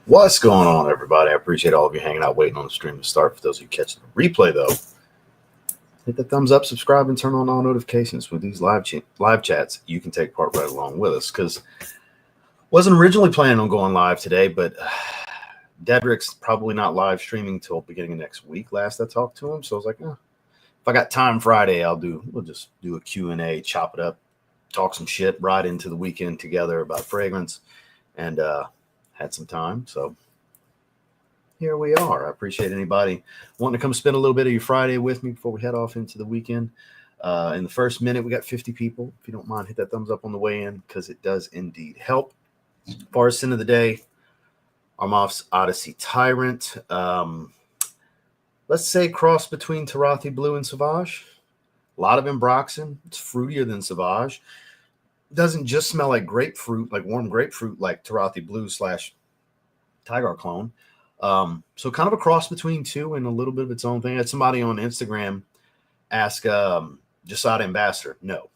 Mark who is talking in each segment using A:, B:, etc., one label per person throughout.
A: What's going on, everybody? I appreciate all of you hanging out, waiting on the stream to start. For those of you catching the replay, though, hit the thumbs up, subscribe, and turn on all notifications. With these live chats, you can take part right along with us. Because wasn't originally planning on going live today, but Dedrick's probably not live streaming till beginning of next week. Last I talked to him, so I was like, if I got time Friday, we'll just do a Q&A, chop it up, talk some shit, ride into the weekend together about fragrance, and had some time, so here we are. I appreciate anybody wanting to come spend a little bit of your Friday with me before we head off into the weekend. In the first minute, we got 50 people. If you don't mind, hit that thumbs up on the way in, because it does indeed help. As far as sin of the day, Armoff's Odyssey Tyrant. Let's say cross between Tarathi Blue and Sauvage. A lot of Ambroxan. It's fruitier than Sauvage. Doesn't just smell like grapefruit, like warm grapefruit, like Tarathi Blue / Tiger Clone. So kind of a cross between two and a little bit of its own thing. I had somebody on Instagram ask Jasada Ambassador. No,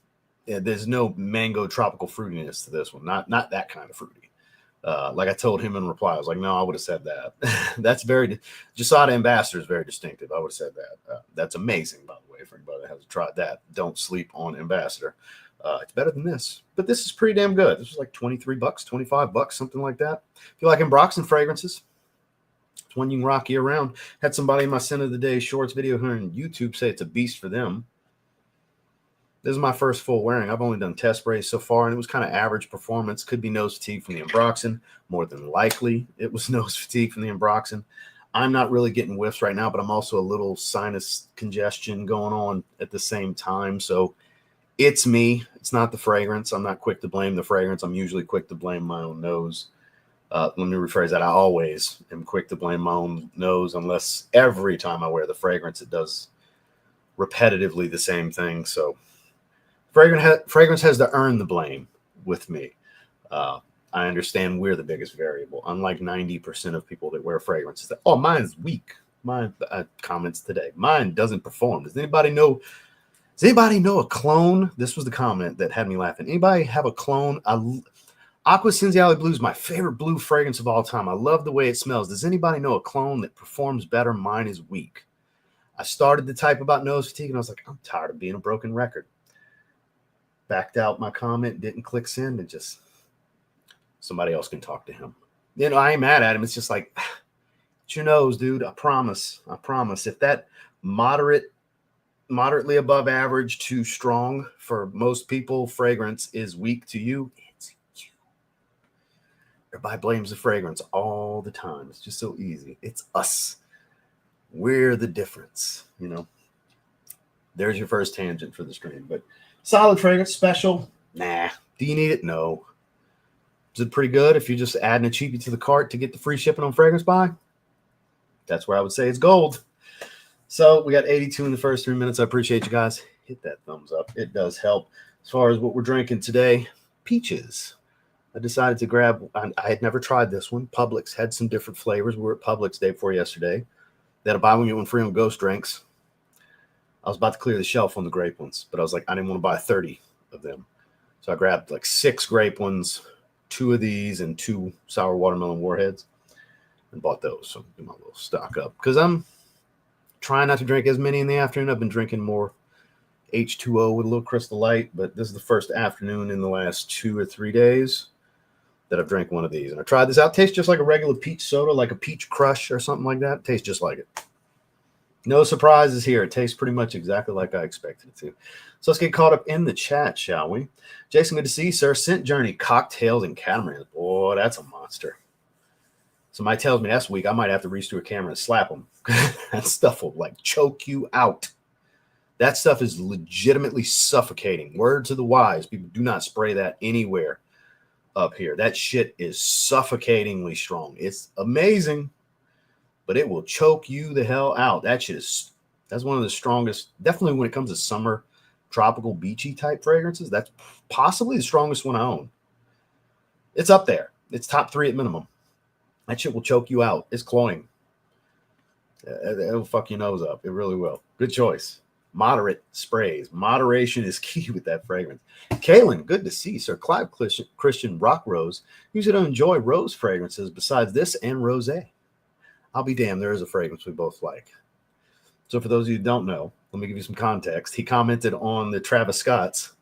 A: there's no mango tropical fruitiness to this one. Not that kind of fruity. Like I told him in reply, I was like, no, I would have said that. That's Jasada Ambassador is very distinctive. I would have said that. That's amazing, by the way, for anybody that hasn't tried that. Don't sleep on Ambassador. It's better than this, but this is pretty damn good. This was like $23, $25, something like that. If you like Ambroxan fragrances, it's one you can rock year round. Had somebody in my Scent of the Day shorts video here on YouTube say it's a beast for them. This is my first full wearing. I've only done test sprays so far, and it was kind of average performance. Could be nose fatigue from the Ambroxan. More than likely, it was nose fatigue from the Ambroxan. I'm not really getting whiffs right now, but I'm also a little sinus congestion going on at the same time, so it's me. It's not the fragrance. I'm not quick to blame the fragrance. I'm usually quick to blame my own nose. Let me rephrase that. I always am quick to blame my own nose, unless every time I wear the fragrance, it does repetitively the same thing. So fragrance has to earn the blame with me. I understand we're the biggest variable. Unlike 90% of people that wear fragrances, that, oh, mine's weak. Mine comments today. Mine doesn't perform. Does anybody know a clone? This was the comment that had me laughing. Anybody have a clone? Aqua Cinziali Blue is my favorite blue fragrance of all time. I love the way it smells. Does anybody know a clone that performs better? Mine is weak. I started to type about nose fatigue, and I was like, I'm tired of being a broken record. Backed out my comment, didn't click send, and just somebody else can talk to him. You know, I ain't mad at him. It's just like, it's your nose, dude. I promise. If that moderately above average to strong for most people fragrance is weak to you, it's you. Everybody blames the fragrance all the time. It's just so easy. It's us. We're the difference, you know. There's your first tangent for the stream. But solid fragrance, special. Nah. Do you need it? No. Is it pretty good if you're just adding a cheapie to the cart to get the free shipping on Fragrance Buy? That's where I would say it's gold. So we got 82 in the first 3 minutes. I appreciate you guys. Hit that thumbs up. It does help. As far as what we're drinking today, peaches. I decided to grab, I had never tried this one. Publix had some different flavors. We were at Publix day before yesterday. They had a buy one, get one free on Ghost drinks. I was about to clear the shelf on the grape ones, but I was like, I didn't want to buy 30 of them. So I grabbed like 6 grape ones, 2 of these, and 2 sour watermelon warheads, and bought those. So get my little stock up, because I'm trying not to drink as many in the afternoon. I've been drinking more H2O with a little Crystal Light, but this is the first afternoon in the last 2 or 3 days that I've drank one of these. And I tried this out. It tastes just like a regular peach soda, like a peach crush or something like that. It tastes just like it. No surprises here. It tastes pretty much exactly like I expected it to. So let's get caught up in the chat, shall we? Jason, good to see you, sir. Scent Journey, cocktails, and catamarans. Boy, that's a monster. Somebody tells me that's weak. I might have to reach through a camera and slap them. That stuff will like choke you out. That stuff is legitimately suffocating. Word to the wise. People do not spray that anywhere up here. That shit is suffocatingly strong. It's amazing, but it will choke you the hell out. That shit that's one of the strongest, definitely when it comes to summer, tropical, beachy type fragrances. That's possibly the strongest one I own. It's up there. It's top 3 at minimum. That shit will choke you out. It's cloying. It'll fuck your nose up. It really will. Good choice. moderate sprays. Moderation is key with that fragrance. Kaylin, good to see, sir. Clive Christian Rock Rose. Usually don't enjoy rose fragrances besides this and rosé. I'll be damned, there is a fragrance we both like. So for those of you who don't know, let me give you some context. He commented on the Travis Scott's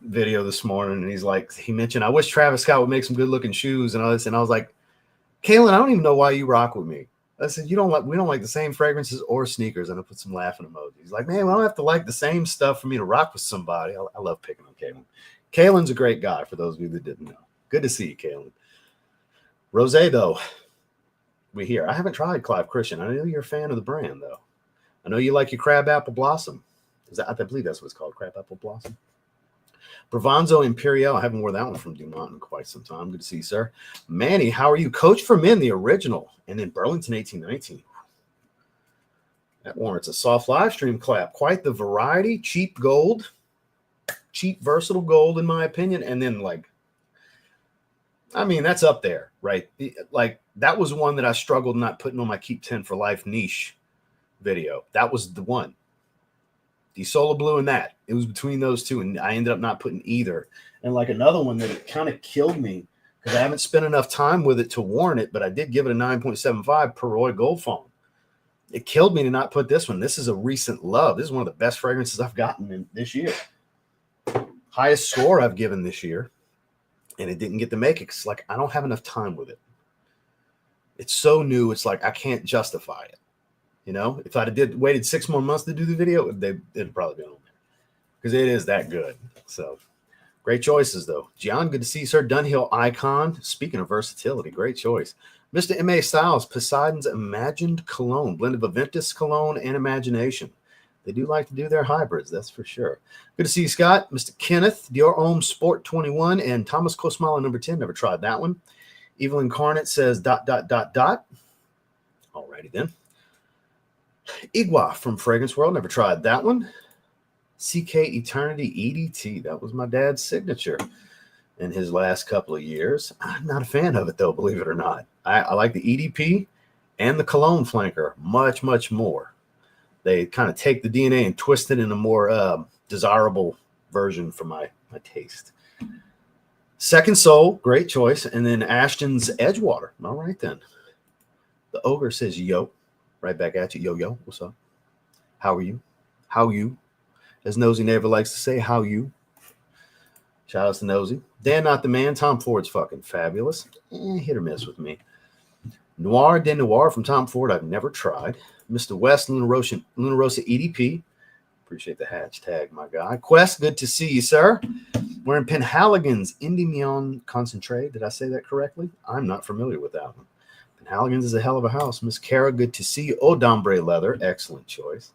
A: video this morning, and he's like, he mentioned, I wish Travis Scott would make some good looking shoes and all this. And I was like, Kaylin, I don't even know why you rock with me. I said, we don't like the same fragrances or sneakers. And I put some laughing emojis. He's like, man, I don't have to like the same stuff for me to rock with somebody. I love picking on Kaylin. Kaylin's a great guy, for those of you that didn't know. Good to see you, Kaylin. Rosé, though, we hear. I haven't tried Clive Christian. I know you're a fan of the brand, though. I know you like your Crabapple Blossom. I believe that's what it's called, Crabapple Blossom. Bravanzo Imperial. I haven't worn that one from Dumont in quite some time. Good to see you, sir. Manny, how are you? Coach for Men, the original. And then Burlington 1819. That warrants a soft live stream clap. Quite the variety. Cheap gold. Cheap, versatile gold, in my opinion. And then, that's up there, right? That was one that I struggled not putting on my Keep 10 for Life niche video. That was the one. The Solar Blue and that. It was between those two, and I ended up not putting either. And another one that it kind of killed me because I haven't spent enough time with it to warrant it, but I did give it a 9.75 Peroy Gold Foam. It killed me to not put this one. This is a recent love. This is one of the best fragrances I've gotten this year. Highest score I've given this year, and it didn't get to make it because I don't have enough time with it. It's so new. It's I can't justify it. If I'd have waited 6 more months to do the video, it'd probably be on there because it is that good. So great choices, though. Gian, good to see you, sir. Dunhill Icon. Speaking of versatility, great choice. Mr. M.A. Styles, Poseidon's Imagined Cologne, blend of Aventus Cologne and Imagination. They do like to do their hybrids, that's for sure. Good to see you, Scott. Mr. Kenneth, Dior Homme Sport 21, and Thomas Kosmala number 10. Never tried that one. Evil Incarnate says ... Alrighty then. Igua from Fragrance World. Never tried that one. CK Eternity EDT. That was my dad's signature in his last couple of years. I'm not a fan of it, though, believe it or not. I like the EDP and the Cologne flanker much, much more. They kind of take the DNA and twist it in a more desirable version for my taste. Second Soul, great choice. And then Ashton's Edgewater. All right, then. The Ogre says, yo. Right back at you. Yo, yo, what's up? How are you? How you? As Nosy never likes to say, how you? Shout out to Nosy. Dan Not the Man. Tom Ford's fucking fabulous. Hit or miss with me. Noir de Noir from Tom Ford. I've never tried. Mr. West, Luna Rosa EDP. Appreciate the hashtag, my guy. Quest, good to see you, sir. We're in Penhaligon's Endymion Concentrate. Did I say that correctly? I'm not familiar with that one. Penhaligon's is a hell of a house. Miss Kara, good to see you. Eau d'Ambre Leather, excellent choice.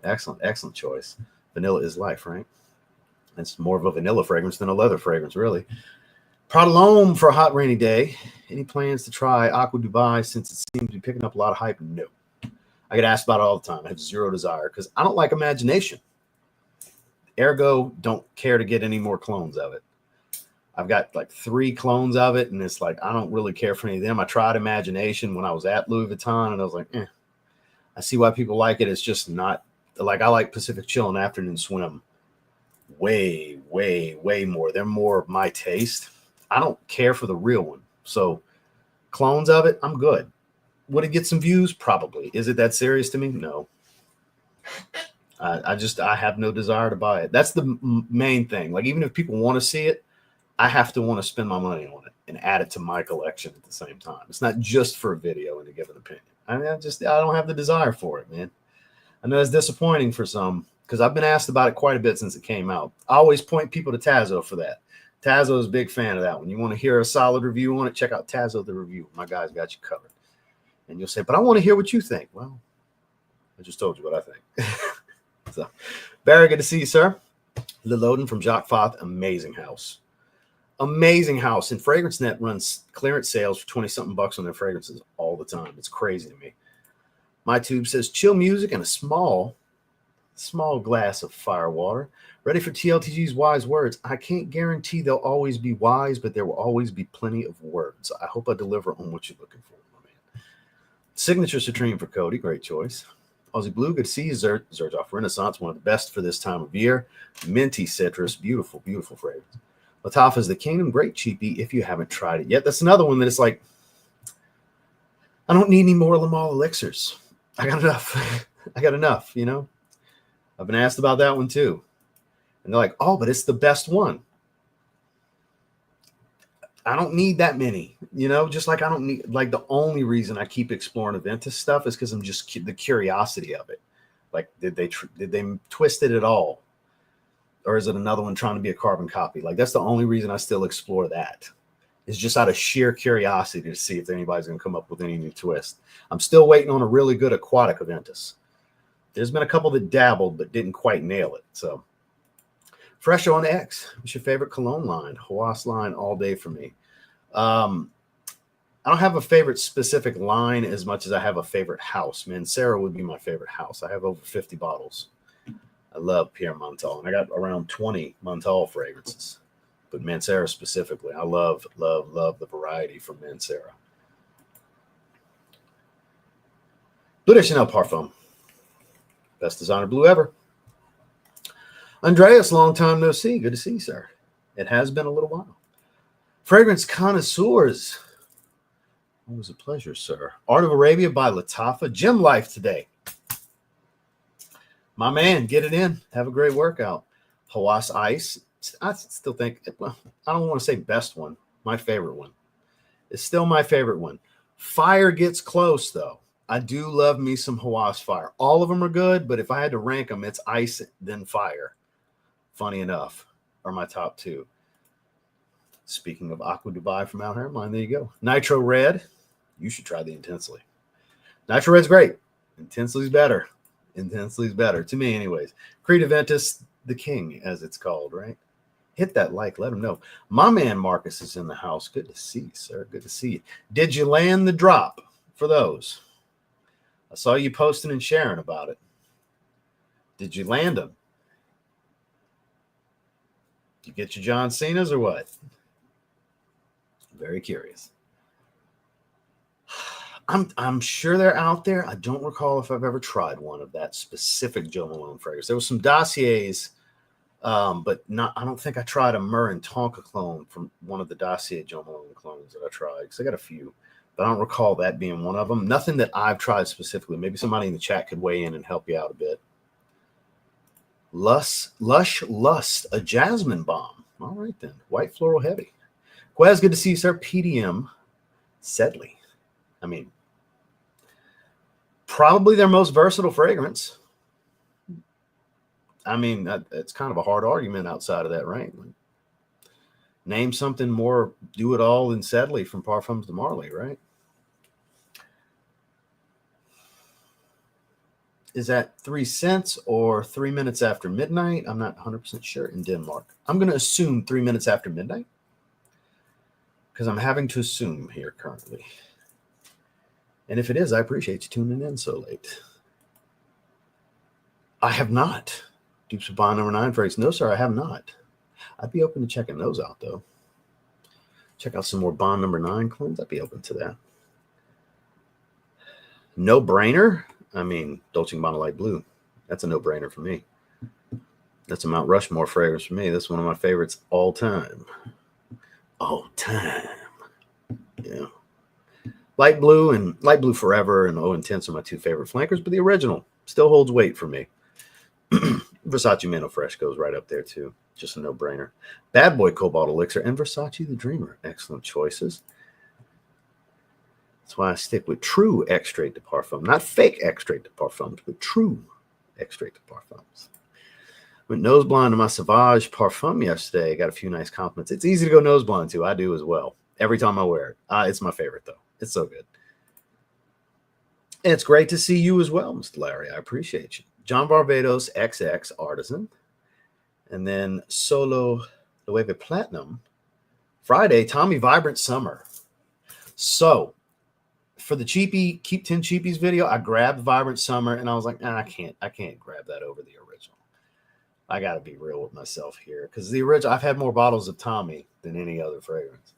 A: Excellent choice. Vanilla is life, right? It's more of a vanilla fragrance than a leather fragrance, really. Prodalome for a hot rainy day. Any plans to try Aqua Dubai since it seems to be picking up a lot of hype? No. I get asked about it all the time. I have zero desire because I don't like imagination. Ergo, don't care to get any more clones of it. I've got 3 clones of it, and it's I don't really care for any of them. I tried Imagination when I was at Louis Vuitton, and I was like, I see why people like it. It's just not I like Pacific Chill and Afternoon Swim way, way, way more. They're more of my taste. I don't care for the real one. So clones of it, I'm good. Would it get some views? Probably. Is it that serious to me? No. I have no desire to buy it. That's the main thing. Even if people want to see it, I have to want to spend my money on it and add it to my collection at the same time. It's not just for a video and to give an opinion. I don't have the desire for it, man. I know it's disappointing for some because I've been asked about it quite a bit since it came out. I always point people to Tazo for that. Tazo is a big fan of that one. You want to hear a solid review on it? Check out Tazo the Review. My guy's got you covered. And you'll say, but I want to hear what you think. Well, I just told you what I think. So, Barry, good to see you, sir. Liloden from Jacques Foth, amazing house. Amazing house. And FragranceNet runs clearance sales for 20-something bucks on their fragrances all the time. It's crazy to me. My tube says chill music and a small glass of fire water. Ready for TLTG's wise words. I can't guarantee they'll always be wise, but there will always be plenty of words. I hope I deliver on what you're looking for, my man. Signature Citrine for Cody. Great choice. Aussie Blue, good to see you. Zerjoff Renaissance, one of the best for this time of year. Minty citrus, beautiful, beautiful fragrance. Lattafa's the Kingdom, great cheapie if you haven't tried it yet. That's another one that it's like, I don't need any more Lamal elixirs. I got enough. I got enough, you know. I've been asked about that one too. And they're like, oh, but it's the best one. I don't need that many, you know, just like I don't need, like the only reason I keep exploring Aventus stuff is because I'm just the curiosity of it. Like, did they twist it at all? Or is it another one trying to be a carbon copy? Like, that's the only reason I still explore that. It's just out of sheer curiosity to see if anybody's going to come up with any new twist. I'm still waiting on a really good aquatic Aventus. There's been a couple that dabbled but didn't quite nail it. So, Fresh on X, what's your favorite cologne line? Hawas line all day for me. I don't have a favorite specific line as much as I have a favorite house. Mancera would be my favorite house. I have over 50 bottles. I love Pierre Montal, and I got around 20 Montal fragrances. But Mancera specifically, I love, love, love the variety from Mancera. Bleu de Chanel Parfum. Best designer blue ever. Andreas, long time no see. Good to see you, sir. It has been a little while. Fragrance connoisseurs. Always a pleasure, sir. Art of Arabia by Lattafa. Gym Life today. My man, get it in. Have a great workout. Hawas Ice. I still think, well, I don't want to say best one. My favorite one. It's still my favorite one. Fire gets close, though. I do love me some Hawas Fire. All of them are good, but if I had to rank them, it's Ice, then Fire. Funny enough, are my top two. Speaking of Aqua Dubai from Mount Hermine, there you go. Nitro Red. You should try the Intensely. Nitro Red's great. Intensely's better. Intensely's better. To me, anyways. Creed Aventus, the king, as it's called, right? Hit that like. Let him know. My man Marcus is in the house. Good to see you, sir. Good to see you. Did you land the drop for those? I saw you posting and sharing about it. Did you land them? Did you get your John Cena's or what? Very curious. I'm sure they're out there. I don't recall if I've ever tried one of that specific Joe Malone fragrance. There was some dossiers, but not. I don't think I tried a Myrrh and Tonka clone from one of the dossier Joe Malone clones that I tried, because I got a few, but I don't recall that being one of them. Nothing that I've tried specifically. Maybe somebody in the chat could weigh in and help you out a bit. Lush Lust, a jasmine bomb. All right then. White floral heavy. Quaz, good to see you, sir. PDM Sedley. I mean, probably their most versatile fragrance. I mean, it's kind of a hard argument outside of that, right? Like, name something more do it all than Sedley from Parfums de Marly, right? Is that 3 cents or 3 minutes after midnight? I'm not 100% sure in Denmark. I'm going to assume 3 minutes after midnight, because I'm having to assume here currently. And if it is, I appreciate you tuning in so late. I have not. Dupes of Bond number 9 phrase. No, sir, I have not. I'd be open to checking those out, though. Check out some more Bond number 9 clones. I'd be open to that. No brainer. I mean, Dolce & Gabbana Light Blue. That's a no-brainer for me. That's a Mount Rushmore fragrance for me. That's one of my favorites all time. All time. Yeah. Light Blue and Light Blue Forever and Oh Intense are my two favorite flankers, but the original still holds weight for me. Versace Mano Fresh goes right up there, too. Just a no-brainer. Bad Boy Cobalt Elixir and Versace the Dreamer. Excellent choices. That's why I stick with true extrait de parfum. Not fake extrait de parfums, but true extrait de parfums. Went nose blind to my Sauvage Parfum yesterday. Got a few nice compliments. It's easy to go nose blind to. I do as well. Every time I wear it. It's my favorite, though. It's so good. And it's great to see you as well, Mr. Larry. I appreciate you. John Barbados XX Artisan. And then Solo Nueve Platinum. Friday, Tommy Vibrant Summer. So, for the cheapie, Keep 10 Cheapies video, I grabbed Vibrant Summer, and I was like, I can't grab that over the original. I got to be real with myself here, because the original, I've had more bottles of Tommy than any other fragrance.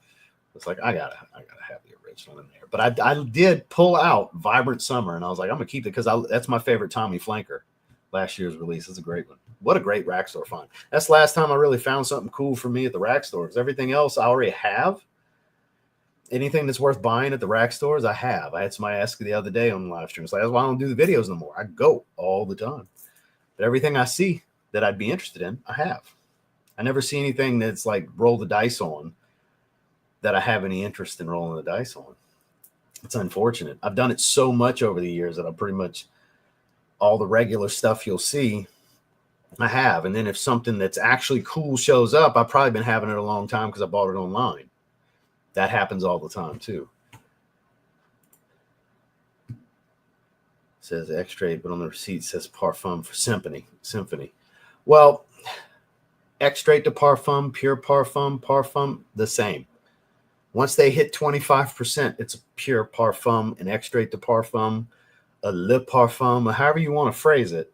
A: It's like I gotta have the original in there. But I did pull out Vibrant Summer, and I was like, I'm gonna keep it because that's my favorite Tommy Flanker. Last year's release. It's a great one. What a great rack store find. That's the last time I really found something cool for me at the rack stores. Everything else I already have. Anything that's worth buying at the rack stores, I have. I had somebody ask the other day on live stream. It's like, that's why I don't do the videos no more. I go all the time. But everything I see that I'd be interested in, I have. I never see anything that's like roll the dice on that I have any interest in rolling the dice on. It's unfortunate. I've done it so much over the years that I'm pretty much all the regular stuff you'll see, I have. And then if something that's actually cool shows up, I've probably been having it a long time because I bought it online. That happens all the time too. It says extrait, but on the receipt says parfum for symphony. Well, extrait de parfum, pure parfum, the same. Once they hit 25%, it's a pure parfum, an extrait de parfum, a le parfum, or however you want to phrase it.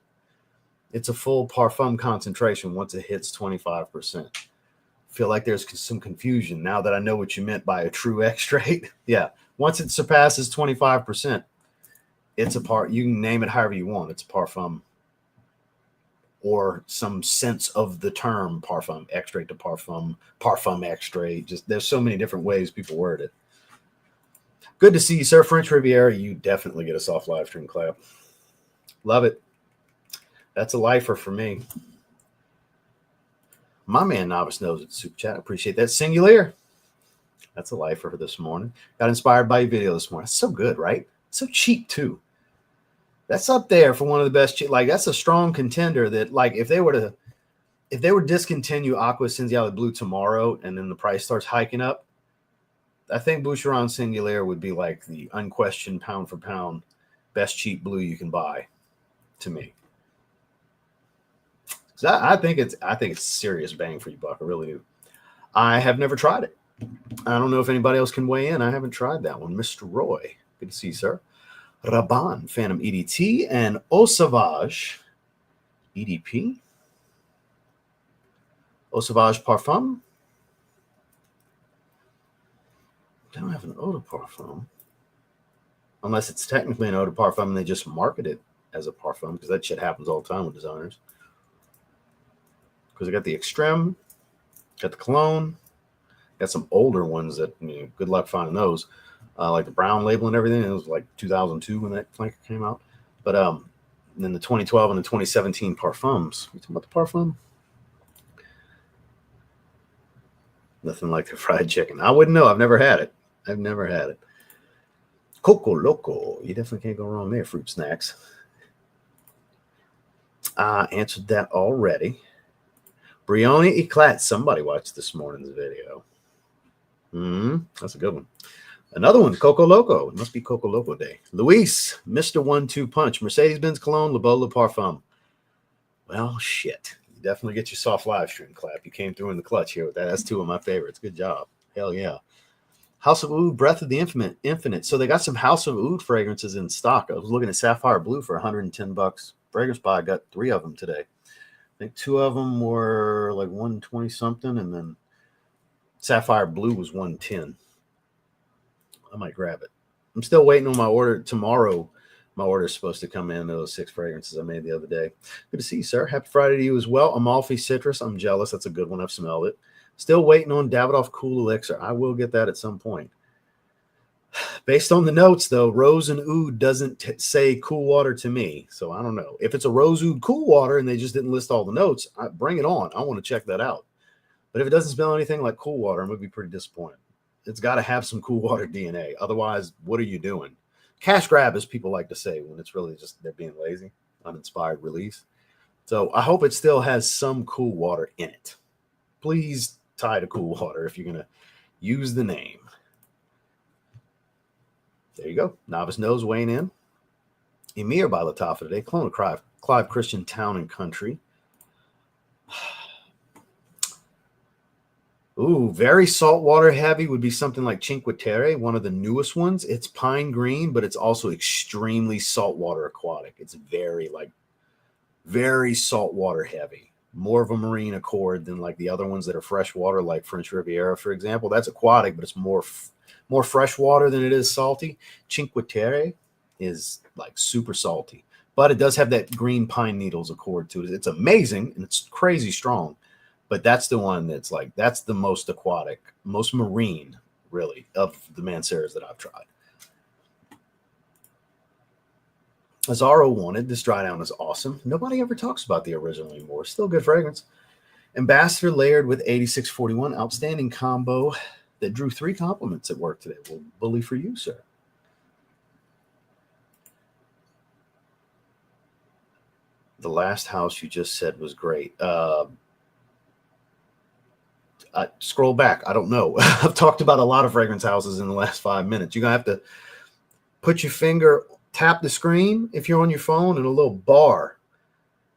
A: It's a full parfum concentration once it hits 25%. Feel like there's some confusion now that I know what you meant by a true extrait. Yeah. Once it surpasses 25%, it's a part. You can name it however you want. It's a parfum or some sense of the term parfum, extrait de parfum, parfum extrait. Just there's so many different ways people word it. Good to see you, sir. French Riviera, you definitely get a soft live stream clap. Love it. That's a lifer for me. My man Novice knows it. Super chat. Appreciate that. Singular. That's a lifer for this morning. Got inspired by your video this morning. It's so good, right? So cheap too. That's up there for one of the best. Like that's a strong contender. That like if they were to discontinue Aqua Cinziale Blue tomorrow and then the price starts hiking up, I think Boucheron Singular would be like the unquestioned pound for pound best cheap blue you can buy to me. So I think it's serious bang for your buck. I really do. I have never tried it. I don't know if anybody else can weigh in. I haven't tried that one. Mr. Roy, good to see you, sir. Raban, Phantom EDT, and Eau Sauvage EDP. Eau Sauvage Parfum. They don't have an eau de parfum. Unless it's technically an eau de parfum and they just market it as a parfum, because that shit happens all the time with designers. Because I got the Extreme, got the Cologne, got some older ones that, you know, good luck finding those. Like the brown label and everything. It was like 2002 when that flanker came out. But then the 2012 and the 2017 parfums. You talking about the parfum? Nothing like the fried chicken. I wouldn't know. I've never had it. Coco Loco. You definitely can't go wrong there. Fruit snacks. I answered that already. Brioni Eclat. Somebody watched this morning's video. That's a good one. Another one, Coco Loco. It must be Coco Loco Day. Luis, Mr. 1-2 Punch. Mercedes-Benz Cologne, Le Beau Le Parfum. Well, shit. You definitely get your soft live stream clap. You came through in the clutch here with that. That's two of my favorites. Good job. Hell yeah. House of Oud, Breath of the Infinite. So they got some House of Oud fragrances in stock. I was looking at Sapphire Blue for $110. Fragrance Buy, I got 3 of them today. I think 2 of them were like 120 something, and then Sapphire Blue was 110. I might grab it. I'm still waiting on my order tomorrow. My order is supposed to come in, those 6 fragrances I made the other day. Good to see you, sir. Happy Friday to you as well. Amalfi Citrus. I'm jealous. That's a good one. I've smelled it. Still waiting on Davidoff Cool Elixir. I will get that at some point. Based on the notes, though, Rose and Oud doesn't say cool water to me. So I don't know. If it's a Rose Oud cool water and they just didn't list all the notes, bring it on. I want to check that out. But if it doesn't smell anything like cool water, I'm going to be pretty disappointed. It's got to have some cool water DNA. Otherwise, what are you doing? Cash grab, as people like to say, when it's really just they're being lazy, uninspired release. So I hope it still has some cool water in it. Please tie to cool water if you're going to use the name. There you go. Novice Nose weighing in. Emir by Latafa today. Clone of Clive Christian Town and Country. Ooh, very saltwater heavy would be something like Cinque Terre, one of the newest ones. It's pine green, but it's also extremely saltwater aquatic. It's very saltwater heavy. more of a marine accord than like the other ones that are freshwater, like French Riviera, for example. That's aquatic, but it's more freshwater than it is salty. Cinque Terre is like super salty, but it does have that green pine needles accord to it. It's amazing and it's crazy strong, but that's the one that's like, that's the most aquatic, most marine, really, of the Manceras that I've tried. Azaro wanted, this dry down is awesome. Nobody ever talks about the original anymore. Still good fragrance. Ambassador layered with 8641, outstanding combo that drew 3 compliments at work today. Well, bully for you, sir. The last house you just said was great. Scroll back. I don't know. I've talked about a lot of fragrance houses in the last 5 minutes. You're going to have to put your finger, tap the screen if you're on your phone, and a little bar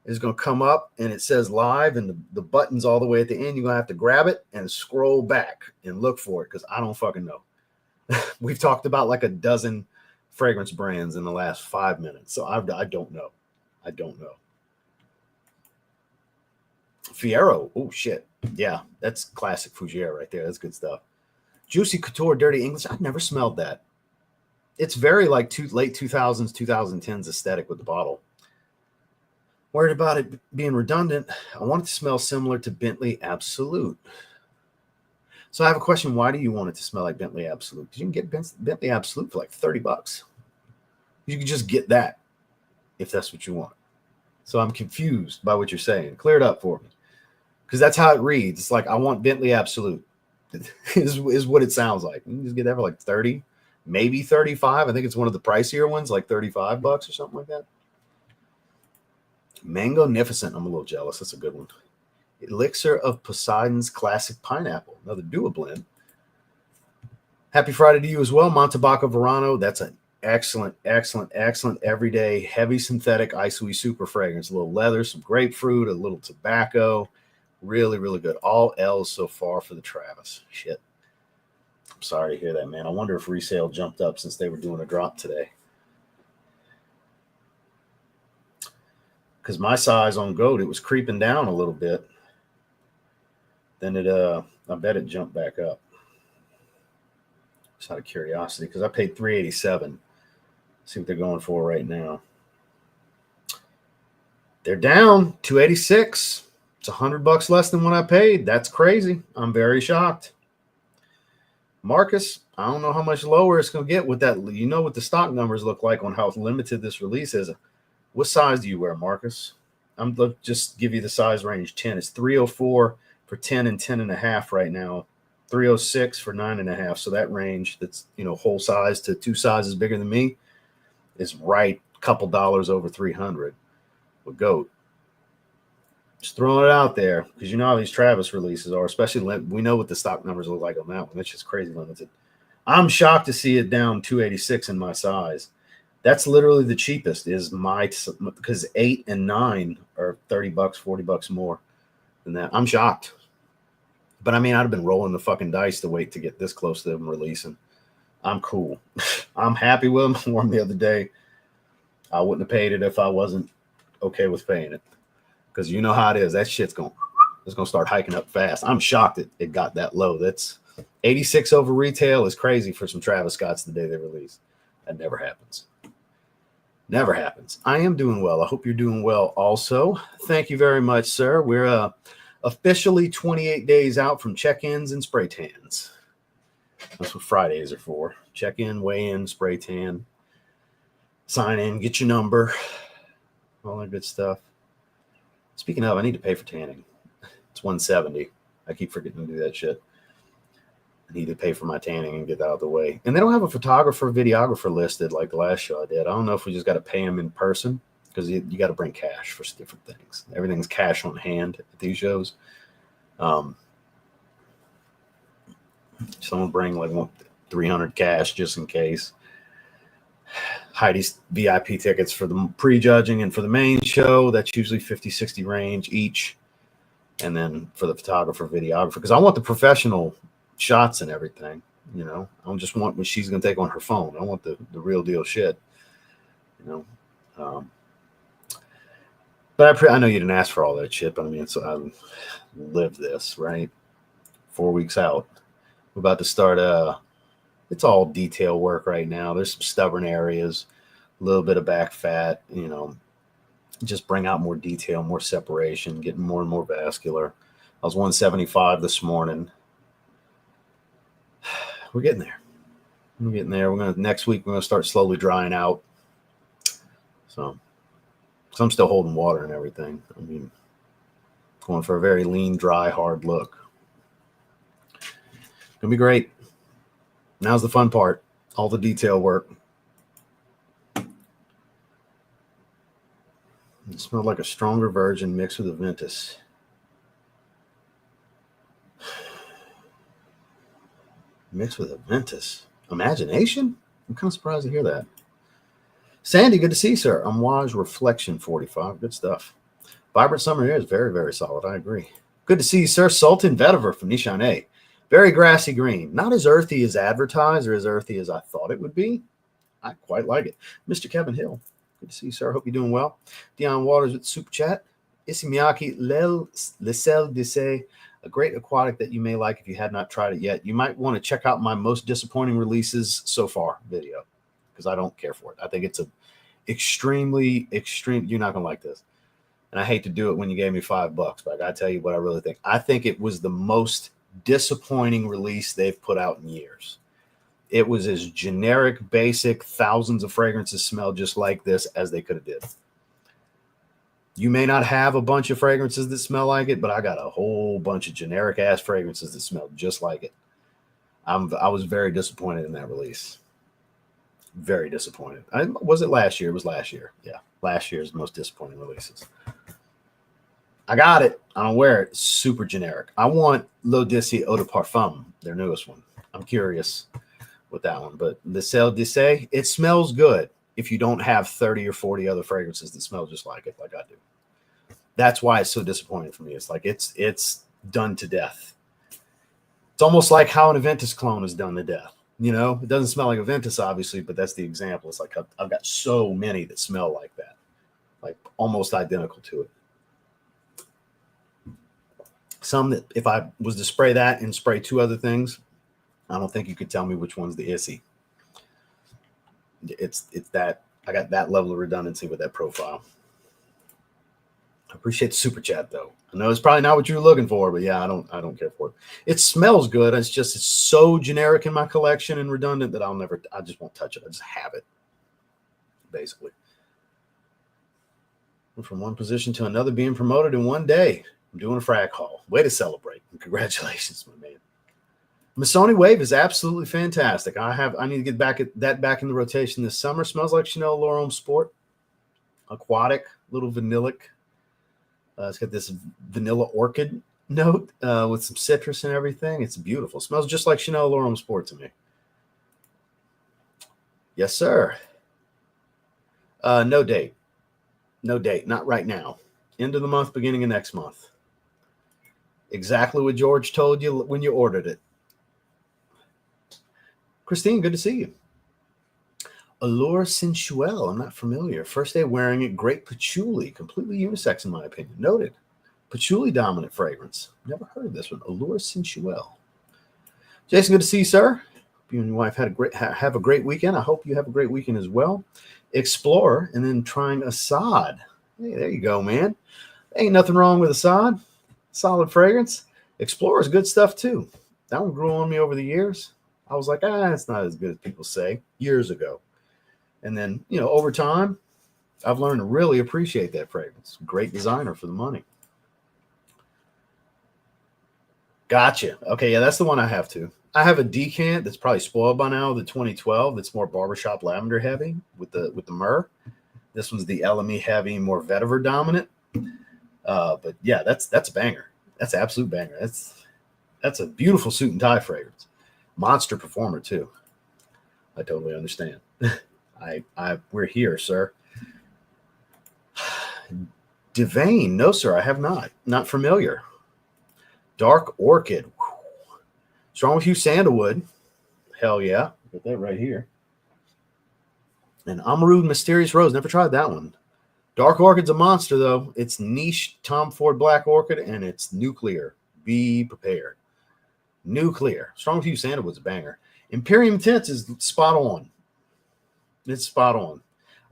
A: is going to come up and it says live, and the button's all the way at the end. You're going to have to grab it and scroll back and look for it, because I don't fucking know. We've talked about like a dozen fragrance brands in the last 5 minutes. So I don't know. I don't know. Fiero. Oh, shit. Yeah, that's classic Fougere right there. That's good stuff. Juicy Couture Dirty English. I've never smelled that. It's very like late 2000s, 2010s aesthetic with the bottle. Worried about it being redundant. I want it to smell similar to Bentley Absolute. So I have a question. Why do you want it to smell like Bentley Absolute? Because you can get Bentley Absolute for like $30. You can just get that if that's what you want. So I'm confused by what you're saying. Clear it up for me. Because that's how it reads. It's like, I want Bentley Absolute is what it sounds like. You can just get that for like 30, maybe 35. I think it's one of the pricier ones, like $35 or something like that. Mango-nificent. I'm a little jealous. That's a good one. Elixir of Poseidon's Classic Pineapple. Another Dua blend. Happy Friday to you as well. Montebaco Verano. That's an excellent, excellent, excellent everyday heavy synthetic Isui super fragrance. A little leather, some grapefruit, a little tobacco. Really, really good. All L's so far for the Travis. Shit. I'm sorry to hear that, man. I wonder if resale jumped up since they were doing a drop today. Because my size on GOAT, it was creeping down a little bit. Then I bet it jumped back up. Just out of curiosity, because I paid $387. See what they're going for right now. They're down $286. It's $100 less than what I paid. That's crazy. I'm very shocked. Marcus, I don't know how much lower it's going to get with that. You know what the stock numbers look like on how limited this release is. What size do you wear, Marcus? I'm just give you the size range. 10. It's 304 for 10 and 10.5 right now. 306 for 9.5. So that range, that's, you know, whole size to 2 sizes bigger than me, is right a couple dollars over 300 with GOAT. Just throwing it out there, because you know how these Travis releases are, especially we know what the stock numbers look like on that one. It's just crazy limited. I'm shocked to see it down 286 in my size. That's literally the cheapest, is because 8 and 9 are $30, $40 more than that. I'm shocked. But I mean, I'd have been rolling the fucking dice to wait to get this close to them releasing. I'm cool. I'm happy with them. I wore them the other day. I wouldn't have paid it if I wasn't okay with paying it. Because you know how it is. That shit's going to start hiking up fast. I'm shocked it got that low. That's 86 over retail is crazy for some Travis Scotts the day they release. That never happens. Never happens. I am doing well. I hope you're doing well also. Thank you very much, sir. We're officially 28 days out from check-ins and spray tans. That's what Fridays are for. Check-in, weigh-in, spray tan, sign in, get your number, all that good stuff. Speaking of, I need to pay for tanning. It's $170. I keep forgetting to do that shit. I need to pay for my tanning and get that out of the way. And they don't have a photographer, videographer listed like the last show I did. I don't know if we just got to pay them in person, because you got to bring cash for different things. Everything's cash on hand at these shows. Someone bring like 300 cash just in case. Heidi's VIP tickets for the prejudging and for the main show. That's usually 50, 60 range each. And then for the photographer, videographer, because I want the professional shots and everything. You know, I don't just want what she's going to take on her phone. I want the real deal shit. You know, But I know you didn't ask for all that shit, but I mean, so I live this, right? 4 weeks out. We're about to start it's all detail work right now. There's some stubborn areas, a little bit of back fat, you know, just bring out more detail, more separation, getting more and more vascular. I was 175 this morning. We're getting there. We're getting there. Next week, we're going to start slowly drying out. So I'm still holding water and everything. I mean, going for a very lean, dry, hard look. Gonna be great. Now's the fun part. All the detail work. It smelled like a stronger virgin mixed with a Ventus. Mixed with a Ventus. Imagination? I'm kind of surprised to hear that. Sandy, good to see you, sir. Amouage Reflection 45. Good stuff. Vibrant Summer Air is very, very solid. I agree. Good to see you, sir. Sultan Vetiver from Nishane. Very grassy green. Not as earthy as advertised or as earthy as I thought it would be. I quite like it. Mr. Kevin Hill. Good to see you, sir. Hope you're doing well. Dion Waters with Super Chat. Isimiaki Lesel Dise. A great aquatic that you may like if you had not tried it yet. You might want to check out my most disappointing releases so far video because I don't care for it. I think it's a extremely extreme. You're not going to like this. And I hate to do it when you gave me $5, but I got to tell you what I really think. I think it was the most disappointing release they've put out in years. It was as generic, basic, thousands of fragrances smell just like this as they could have did. You may not have a bunch of fragrances that smell like it, but I got a whole bunch of generic ass fragrances that smell just like it. I was very disappointed in that release. Very disappointed. Was it last year? It was last year. Yeah. Last year's most disappointing releases. I got it. I don't wear it. Super generic. I want L'Odyssey Eau de Parfum, their newest one. I'm curious with that one. But Le Sel d'Essai, it smells good if you don't have 30 or 40 other fragrances that smell just like it, like I do. That's why it's so disappointing for me. It's like it's done to death. It's almost like how an Aventus clone is done to death. You know, it doesn't smell like Aventus, obviously, but that's the example. It's like I've got so many that smell like that, like almost identical to it. Some that if I was to spray that and spray two other things, I don't think you could tell me which one's the Issy. It's that I got that level of redundancy with that profile. I appreciate the super chat though. I know it's probably not what you're looking for, but yeah, I don't care for it. It smells good. It's so generic in my collection and redundant that I just won't touch it. I just have it. Basically. Went from one position to another, being promoted in one day. I'm doing a frag haul. Way to celebrate. And congratulations, my man. Missoni Wave is absolutely fantastic. I need to get back in the rotation this summer. Smells like Chanel L'Homme Sport. Aquatic, little vanillic. It's got this vanilla orchid note with some citrus and everything. It's beautiful. It smells just like Chanel L'Homme Sport to me. Yes, sir. No date. No date. Not right now. End of the month, beginning of next month. Exactly what George told you when you ordered it. Christine, good to see you. Allure Sensuelle. I'm not familiar. First day wearing it. Great patchouli. Completely unisex in my opinion. Noted. Patchouli dominant fragrance. Never heard of this one. Allure Sensuelle. Jason, good to see you, sir. Hope you and your wife have a great weekend. I hope you have a great weekend as well. Explorer and then trying Assad. Hey, there you go, man. Ain't nothing wrong with Assad. Solid fragrance. Explorer is good stuff too. That one grew on me over the years. I was like, it's not as good as people say years ago. And then, over time, I've learned to really appreciate that fragrance. Great designer for the money. Gotcha. Okay, yeah, that's the one I have too. I have a decant that's probably spoiled by now, the 2012. That's more barbershop lavender heavy with the myrrh. This one's the LME heavy, more vetiver dominant. But yeah, that's a banger. That's an absolute banger. That's a beautiful suit and tie fragrance. Monster performer too. I totally understand. We're here, sir. Devane, no, sir, I have not. Not familiar. Dark Orchid. Whew. Strong with Hue Sandalwood. Hell yeah. Got that right here. And Amarud Mysterious Rose. Never tried that one. Dark Orchid's a monster, though. It's niche Tom Ford Black Orchid, and it's nuclear. Be prepared. Nuclear. Strong View Sandalwood's a banger. Imperium Tints is spot on. It's spot on.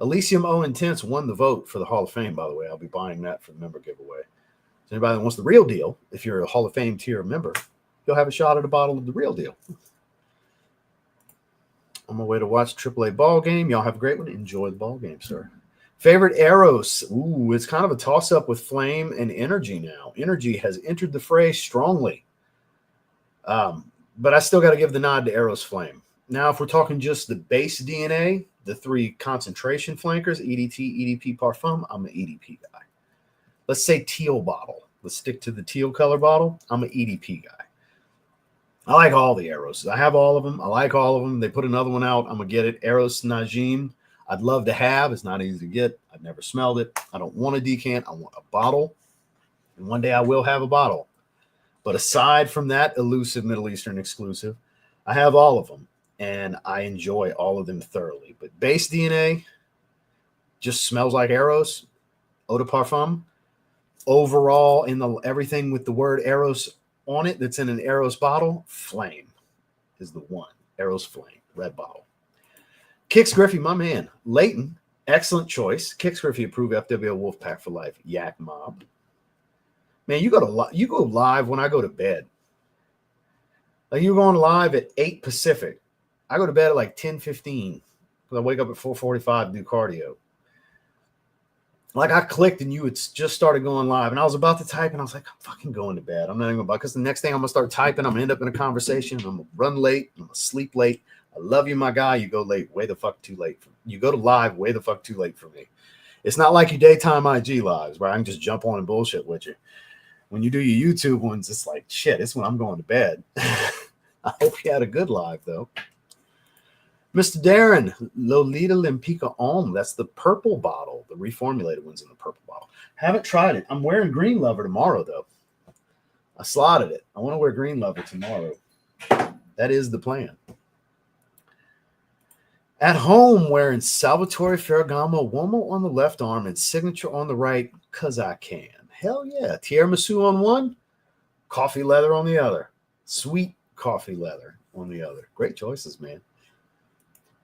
A: Elysium O Intense won the vote for the Hall of Fame, by the way. I'll be buying that for the member giveaway. So anybody that wants the real deal, if you're a Hall of Fame tier member, you'll have a shot at a bottle of the real deal. On my way to watch AAA ball game. Y'all have a great one. Enjoy the ball game, sir. Favorite arrows. Ooh, it's kind of a toss-up with Flame and Energy now. Energy has entered the fray strongly. But I still got to give the nod to Arrows Flame. Now, if we're talking just the base DNA, the 3 concentration flankers, EDT, EDP, Parfum, I'm an EDP guy. Let's say teal bottle. Let's stick to the teal color bottle. I'm an EDP guy. I like all the arrows. I have all of them. I like all of them. They put another one out. I'm going to get it. Arrows Najim. I'd love to have. It's not easy to get. I've never smelled it. I don't want a decant. I want a bottle. And one day I will have a bottle. But aside from that elusive Middle Eastern exclusive, I have all of them. And I enjoy all of them thoroughly. But base DNA just smells like arrows. Eau de Parfum. Overall, in the everything with the word arrows on it that's in an arrows bottle, Flame is the one. Arrows Flame, red bottle. Kix Griffey, my man. Leighton, excellent choice. Kix Griffey approved FWO Wolfpack for life. Yak Mob. Man, you go live when I go to bed. Like you're going live at 8 Pacific. I go to bed at like 10:15 because I wake up at 4:45 to do cardio. Like I clicked and you had just started going live and I was about to type and I was like, I'm fucking going to bed. I'm not even about because the next thing I'm gonna start typing, I'm gonna end up in a conversation. I'm gonna run late. I'm gonna sleep late. I love you, my guy. You go late, way the fuck too late. You go to live, way the fuck too late for me. It's not like your daytime IG lives where I can just jump on and bullshit with you. When you do your YouTube ones, it's like shit. It's when I'm going to bed. I hope you had a good live though. Mr. Darren, Lolita Limpica Om. That's the purple bottle. The reformulated one's in the purple bottle. Haven't tried it. I'm wearing Green Lover tomorrow, though. I slotted it. I want to wear Green Lover tomorrow. That is the plan. At home, wearing Salvatore Ferragamo Uomo on the left arm and Signature on the right, because I can. Hell yeah. Tiramisu on one, coffee leather on the other. Sweet coffee leather on the other. Great choices, man.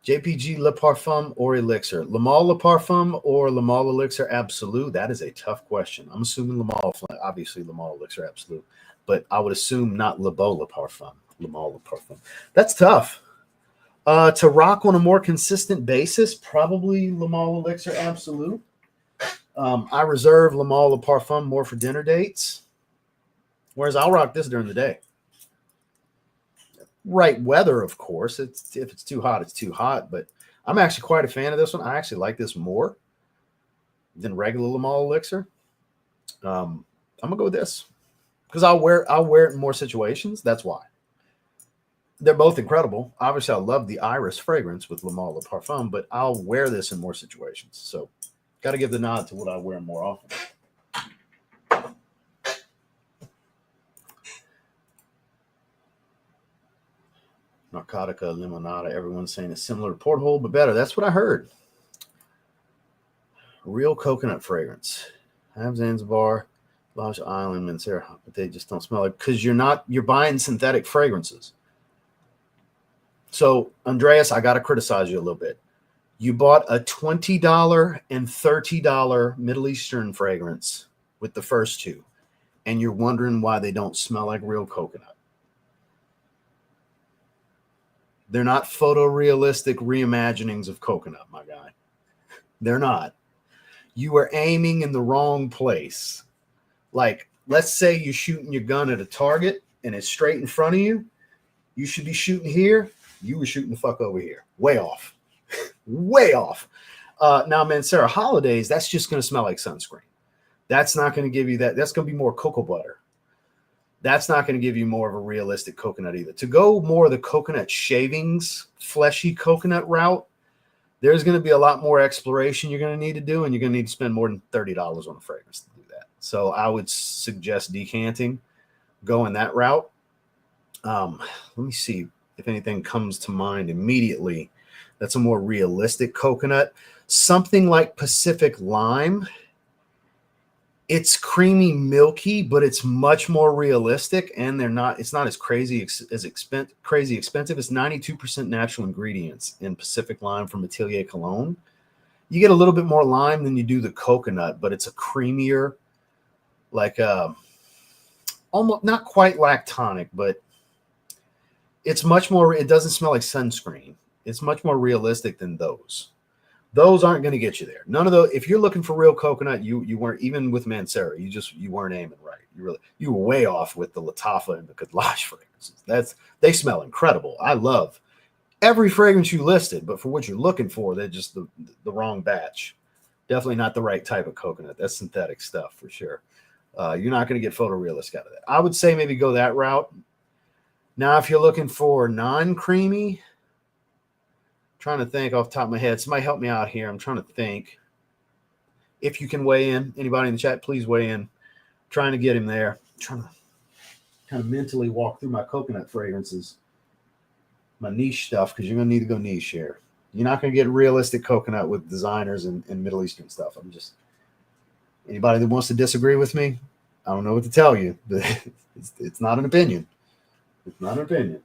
A: JPG Le Parfum or Elixir? Le Male Le Parfum or Le Male Elixir Absolute? That is a tough question. I'm assuming Le Male, obviously Le Male Elixir Absolute, but I would assume not Le Beau Le Parfum. Le Male Le Parfum. That's tough. To rock on a more consistent basis, probably Le Male Elixir Absolute. I reserve Le Male Le Parfum more for dinner dates, whereas I'll rock this during the day. Right weather, of course. If it's too hot, it's too hot. But I'm actually quite a fan of this one. I actually like this more than regular Le Male Elixir. I'm gonna go with this because I'll wear it in more situations. That's why. They're both incredible. Obviously, I love the Iris fragrance with Le Male Le Parfum, but I'll wear this in more situations. So, got to give the nod to what I wear more often. Narcotica Limonada. Everyone's saying it's similar to Porthole, but better. That's what I heard. Real coconut fragrance. I have Zanzibar, Lodge Island, Mancera, but they just don't smell like because you're buying synthetic fragrances. So, Andreas, I got to criticize you a little bit. You bought a $20 and $30 Middle Eastern fragrance with the first two, and you're wondering why they don't smell like real coconut. They're not photorealistic reimaginings of coconut, my guy. They're not. You are aiming in the wrong place. Like, let's say you're shooting your gun at a target and it's straight in front of you. You should be shooting here. You were shooting the fuck over here. Way off. Way off. Now, Mancera Holidays, that's just going to smell like sunscreen. That's not going to give you that. That's going to be more cocoa butter. That's not going to give you more of a realistic coconut either. To go more of the coconut shavings, fleshy coconut route, there's going to be a lot more exploration you're going to need to do, and you're going to need to spend more than $30 on a fragrance to do that. So I would suggest decanting, going that route. Let me see if anything comes to mind immediately That's a more realistic coconut. Something like Pacific Lime, it's creamy, milky, but it's much more realistic, and it's not as crazy crazy expensive. It's 92% natural ingredients in Pacific Lime from Atelier Cologne. You get a little bit more lime than you do the coconut, but it's a creamier, like almost not quite lactonic, but it's much more, it doesn't smell like sunscreen. It's much more realistic than those. Those aren't going to get you there. None of those. If you're looking for real coconut, you weren't, even with Mancera, you weren't aiming right. You were way off with the Lattafa and the Collage fragrances. They smell incredible. I love every fragrance you listed, but for what you're looking for, they're just the wrong batch. Definitely not the right type of coconut. That's synthetic stuff for sure. You're not going to get photorealistic out of that. I would say maybe go that route. Now, if you're looking for non-creamy, trying to think off the top of my head. Somebody help me out here. I'm trying to think. If you can weigh in, anybody in the chat, please weigh in. Trying to get him there. Trying to kind of mentally walk through my coconut fragrances, my niche stuff, because you're going to need to go niche here. You're not going to get realistic coconut with designers and Middle Eastern stuff. I'm just, anybody that wants to disagree with me, I don't know what to tell you, but it's not an opinion. It's not an opinion.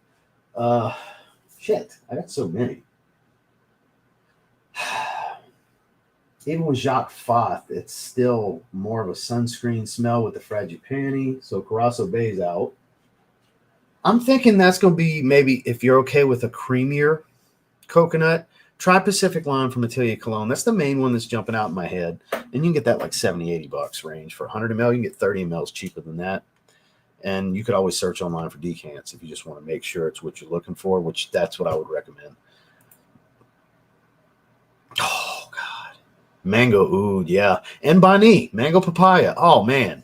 A: Shit, I got so many. Even with Jacques Fath, it's still more of a sunscreen smell with the Frangipani. So Carasso Bay's out. I'm thinking that's going to be maybe, if you're okay with a creamier coconut, try Pacific Lime from Atelier Cologne. That's the main one that's jumping out in my head. And you can get that like $70, $80 range. For 100 ml, you can get 30 ml cheaper than that. And you could always search online for decants if you just want to make sure it's what you're looking for, which that's what I would recommend. Oh, God. Mango oud, yeah. And Bani, mango papaya. Oh, man.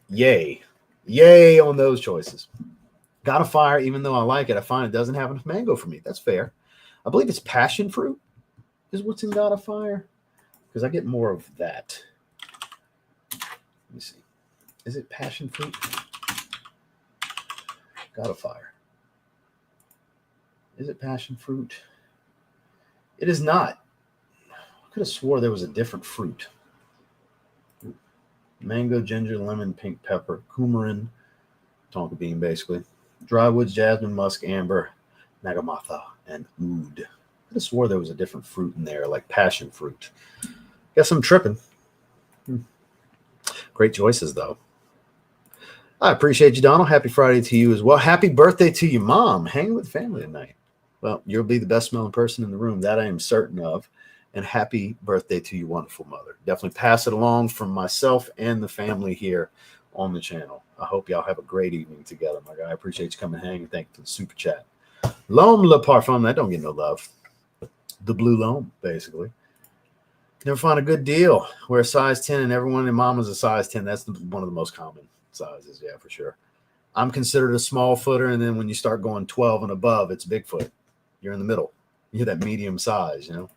A: Yay. Yay on those choices. Got a Fire, even though I like it, I find it doesn't have enough mango for me. That's fair. I believe it's passion fruit is what's in Got a Fire, because I get more of that. Let me see. Is it passion fruit? Got a Fire. Is it passion fruit? It is not. I could have swore there was a different fruit. Mango, ginger, lemon, pink pepper, coumarin, tonka bean, basically. Dry woods, jasmine, musk, amber, nagamatha, and oud. I could have swore there was a different fruit in there, like passion fruit. Guess I'm tripping. Great choices, though. I appreciate you, Donald. Happy Friday to you as well. Happy birthday to your mom. Hanging with family tonight. Well, you'll be the best smelling person in the room. That I am certain of. And happy birthday to your wonderful mother. Definitely pass it along from myself and the family here on the channel. I hope y'all have a great evening together, my guy. I appreciate you coming and hanging. Thank you for the super chat. L'Homme Le Parfum, that don't get no love. The Blue L'Homme, basically. Never find a good deal. Wear a size 10 and everyone in mama's a size 10. That's one of the most common sizes, yeah, for sure. I'm considered a small footer, and then when you start going 12 and above, it's Bigfoot. You're in the middle. You're that medium size, you know.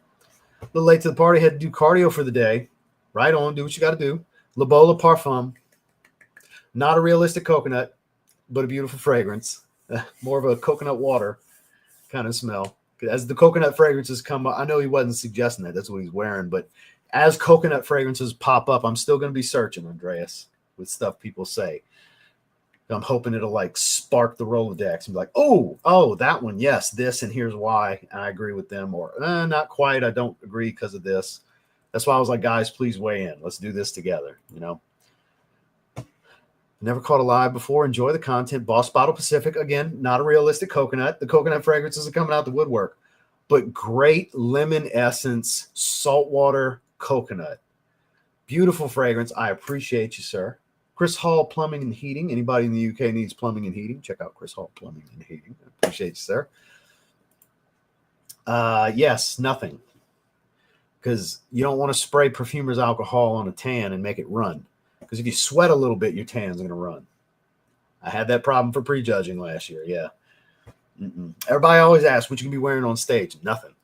A: A little late to the party. Had to do cardio for the day. Right on. Do what you got to do. Le Beau Le Parfum. Not a realistic coconut, but a beautiful fragrance. More of a coconut water kind of smell. As the coconut fragrances come up, I know he wasn't suggesting that. That's what he's wearing. But as coconut fragrances pop up, I'm still going to be searching, Andreas, with stuff people say. I'm hoping it'll like spark the Rolodex and be like, oh, that one. Yes, this, and here's why. And I agree with them. Or not quite. I don't agree because of this. That's why I was like, guys, please weigh in. Let's do this together. You know, never caught a live before. Enjoy the content. Boss Bottle Pacific. Again, not a realistic coconut. The coconut fragrances are coming out the woodwork, but great lemon essence, saltwater coconut. Beautiful fragrance. I appreciate you, sir. Chris Hall Plumbing and Heating. Anybody in the UK needs plumbing and heating, check out Chris Hall Plumbing and Heating. I appreciate you, sir. Yes, nothing. Because you don't want to spray perfumer's alcohol on a tan and make it run. Because if you sweat a little bit, your tan's going to run. I had that problem for prejudging last year, yeah. Everybody always asks, what you can be wearing on stage? Nothing.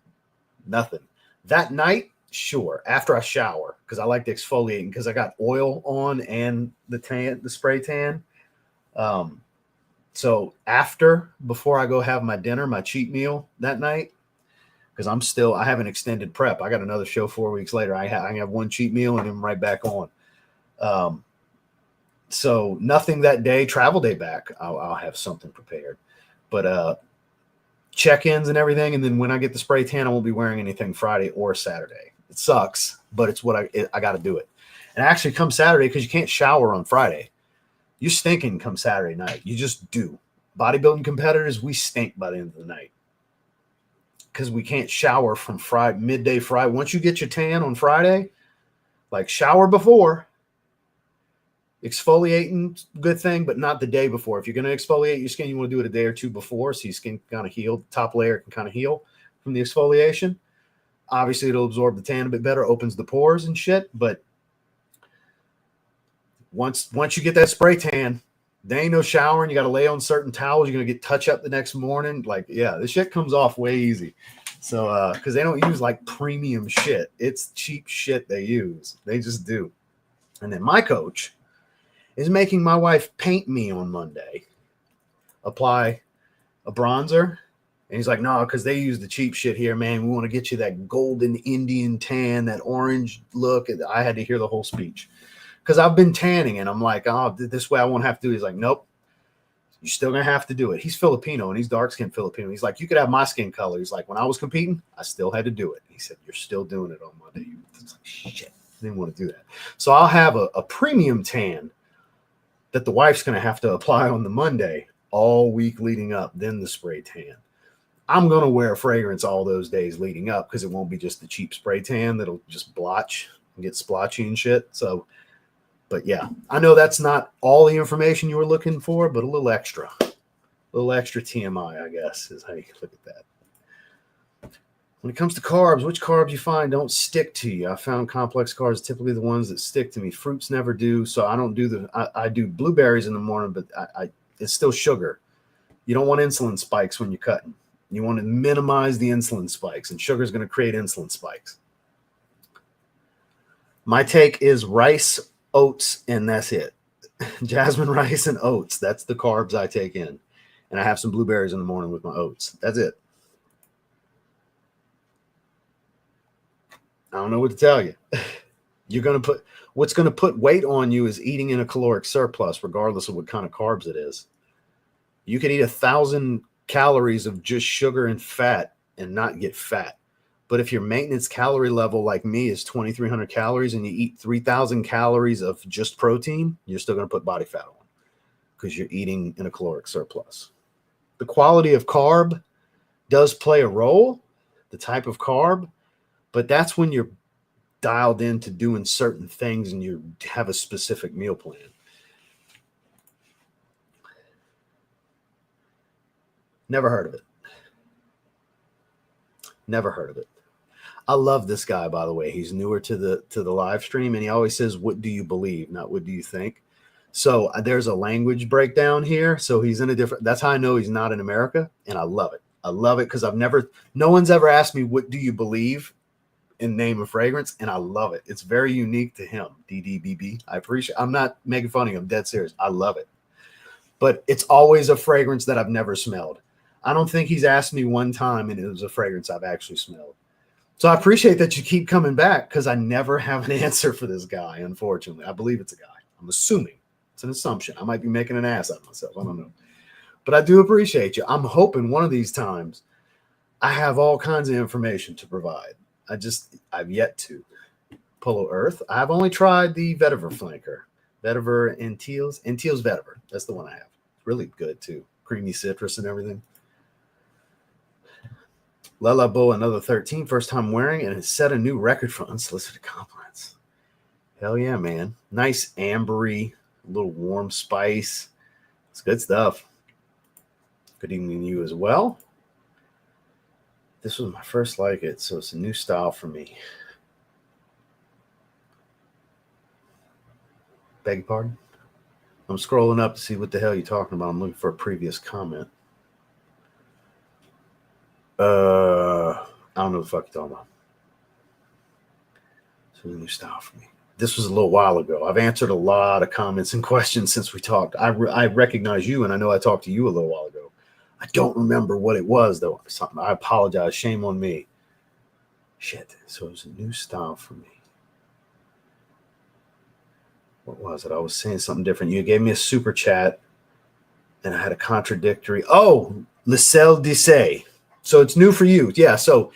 A: That night, sure, after I shower, because I like to exfoliate, because I got oil on and the spray tan. So before I go have my dinner, my cheat meal that night, because I have an extended prep. I got another show 4 weeks later. I have one cheat meal and I'm right back on. So nothing that day, travel day back, I'll have something prepared. But check-ins and everything. And then when I get the spray tan, I won't be wearing anything Friday or Saturday. It sucks, but it's what I got to do it. And actually come Saturday, because you can't shower on Friday. You're stinking come Saturday night. You just do. Bodybuilding competitors, we stink by the end of the night, because we can't shower from midday Friday. Once you get your tan on Friday, like, shower before. Exfoliating, good thing, but not the day before. If you're going to exfoliate your skin, you want to do it a day or two before, so your skin can kind of heal. The top layer can kind of heal from the exfoliation. Obviously, it'll absorb the tan a bit better, opens the pores and shit. But once you get that spray tan, there ain't no showering. You got to lay on certain towels. You're going to get touch up the next morning. Like, yeah, this shit comes off way easy. So, because they don't use like premium shit. It's cheap shit they use. They just do. And then my coach is making my wife paint me on Monday, apply a bronzer. And he's like, no, because they use the cheap shit here, man. We want to get you that golden Indian tan, that orange look. And I had to hear the whole speech, because I've been tanning, and I'm like, oh, this way I won't have to do it. He's like, nope, you're still going to have to do it. He's Filipino, and he's dark-skinned Filipino. He's like, you could have my skin color. He's like, when I was competing, I still had to do it. He said, you're still doing it on Monday. Like, shit, I didn't want to do that. So I'll have a premium tan that the wife's going to have to apply on the Monday all week leading up, then the spray tan. I'm going to wear fragrance all those days leading up, because it won't be just the cheap spray tan that'll just blotch and get splotchy and shit. So, but yeah, I know that's not all the information you were looking for, but a little extra TMI, I guess, is how you look at that. When it comes to carbs, which carbs you find don't stick to you? I found complex carbs typically the ones that stick to me. Fruits never do, so I don't do I do blueberries in the morning, but it's still sugar. You don't want insulin spikes when you're cutting. You want to minimize the insulin spikes, and sugar is going to create insulin spikes. My take is rice, oats, and that's it. Jasmine rice and oats. That's the carbs I take in. And I have some blueberries in the morning with my oats. That's it. I don't know what to tell you. What's going to put weight on you is eating in a caloric surplus, regardless of what kind of carbs it is. You could eat 1,000 calories of just sugar and fat and not get fat. But if your maintenance calorie level, like me, is 2,300 calories and you eat 3,000 calories of just protein, you're still going to put body fat on, because you're eating in a caloric surplus. The quality of carb does play a role, the type of carb, but that's when you're dialed into doing certain things and you have a specific meal plan. Never heard of it. Never heard of it. I love this guy, by the way. He's newer to the live stream, and he always says, what do you believe, not what do you think? So there's a language breakdown here. So he's in a different, that's how I know he's not in America, and I love it. I love it, because no one's ever asked me, what do you believe in name of fragrance? And I love it. It's very unique to him. DDBB. I'm not making fun of him. I'm dead serious. I love it. But it's always a fragrance that I've never smelled. I don't think he's asked me one time and it was a fragrance I've actually smelled. So I appreciate that you keep coming back, because I never have an answer for this guy, unfortunately. I believe it's a guy. I'm assuming. It's an assumption. I might be making an ass out of myself. I don't know. But I do appreciate you. I'm hoping one of these times I have all kinds of information to provide. I've yet to. Polo Earth. I've only tried the vetiver flanker. Vetiver and Teals vetiver. That's the one I have. It's really good too. Creamy citrus and everything. Lala Bo, another 13, first time wearing, and it set a new record for unsolicited compliments. Hell yeah, man. Nice ambery, little warm spice. It's good stuff. Good evening to you as well. This was my first like it, so it's a new style for me. Beg your pardon? I'm scrolling up to see what the hell you're talking about. I'm looking for a previous comment. I don't know what the fuck you're talking about. So a new style for me. This was a little while ago. I've answered a lot of comments and questions since we talked. I recognize you, and I know I talked to you a little while ago. I don't remember what it was, though. Something. I apologize. Shame on me. Shit. So it was a new style for me. What was it? I was saying something different. You gave me a super chat, and I had a contradictory. Oh, Le Sel d'Essai. So it's new for you. Yeah. So,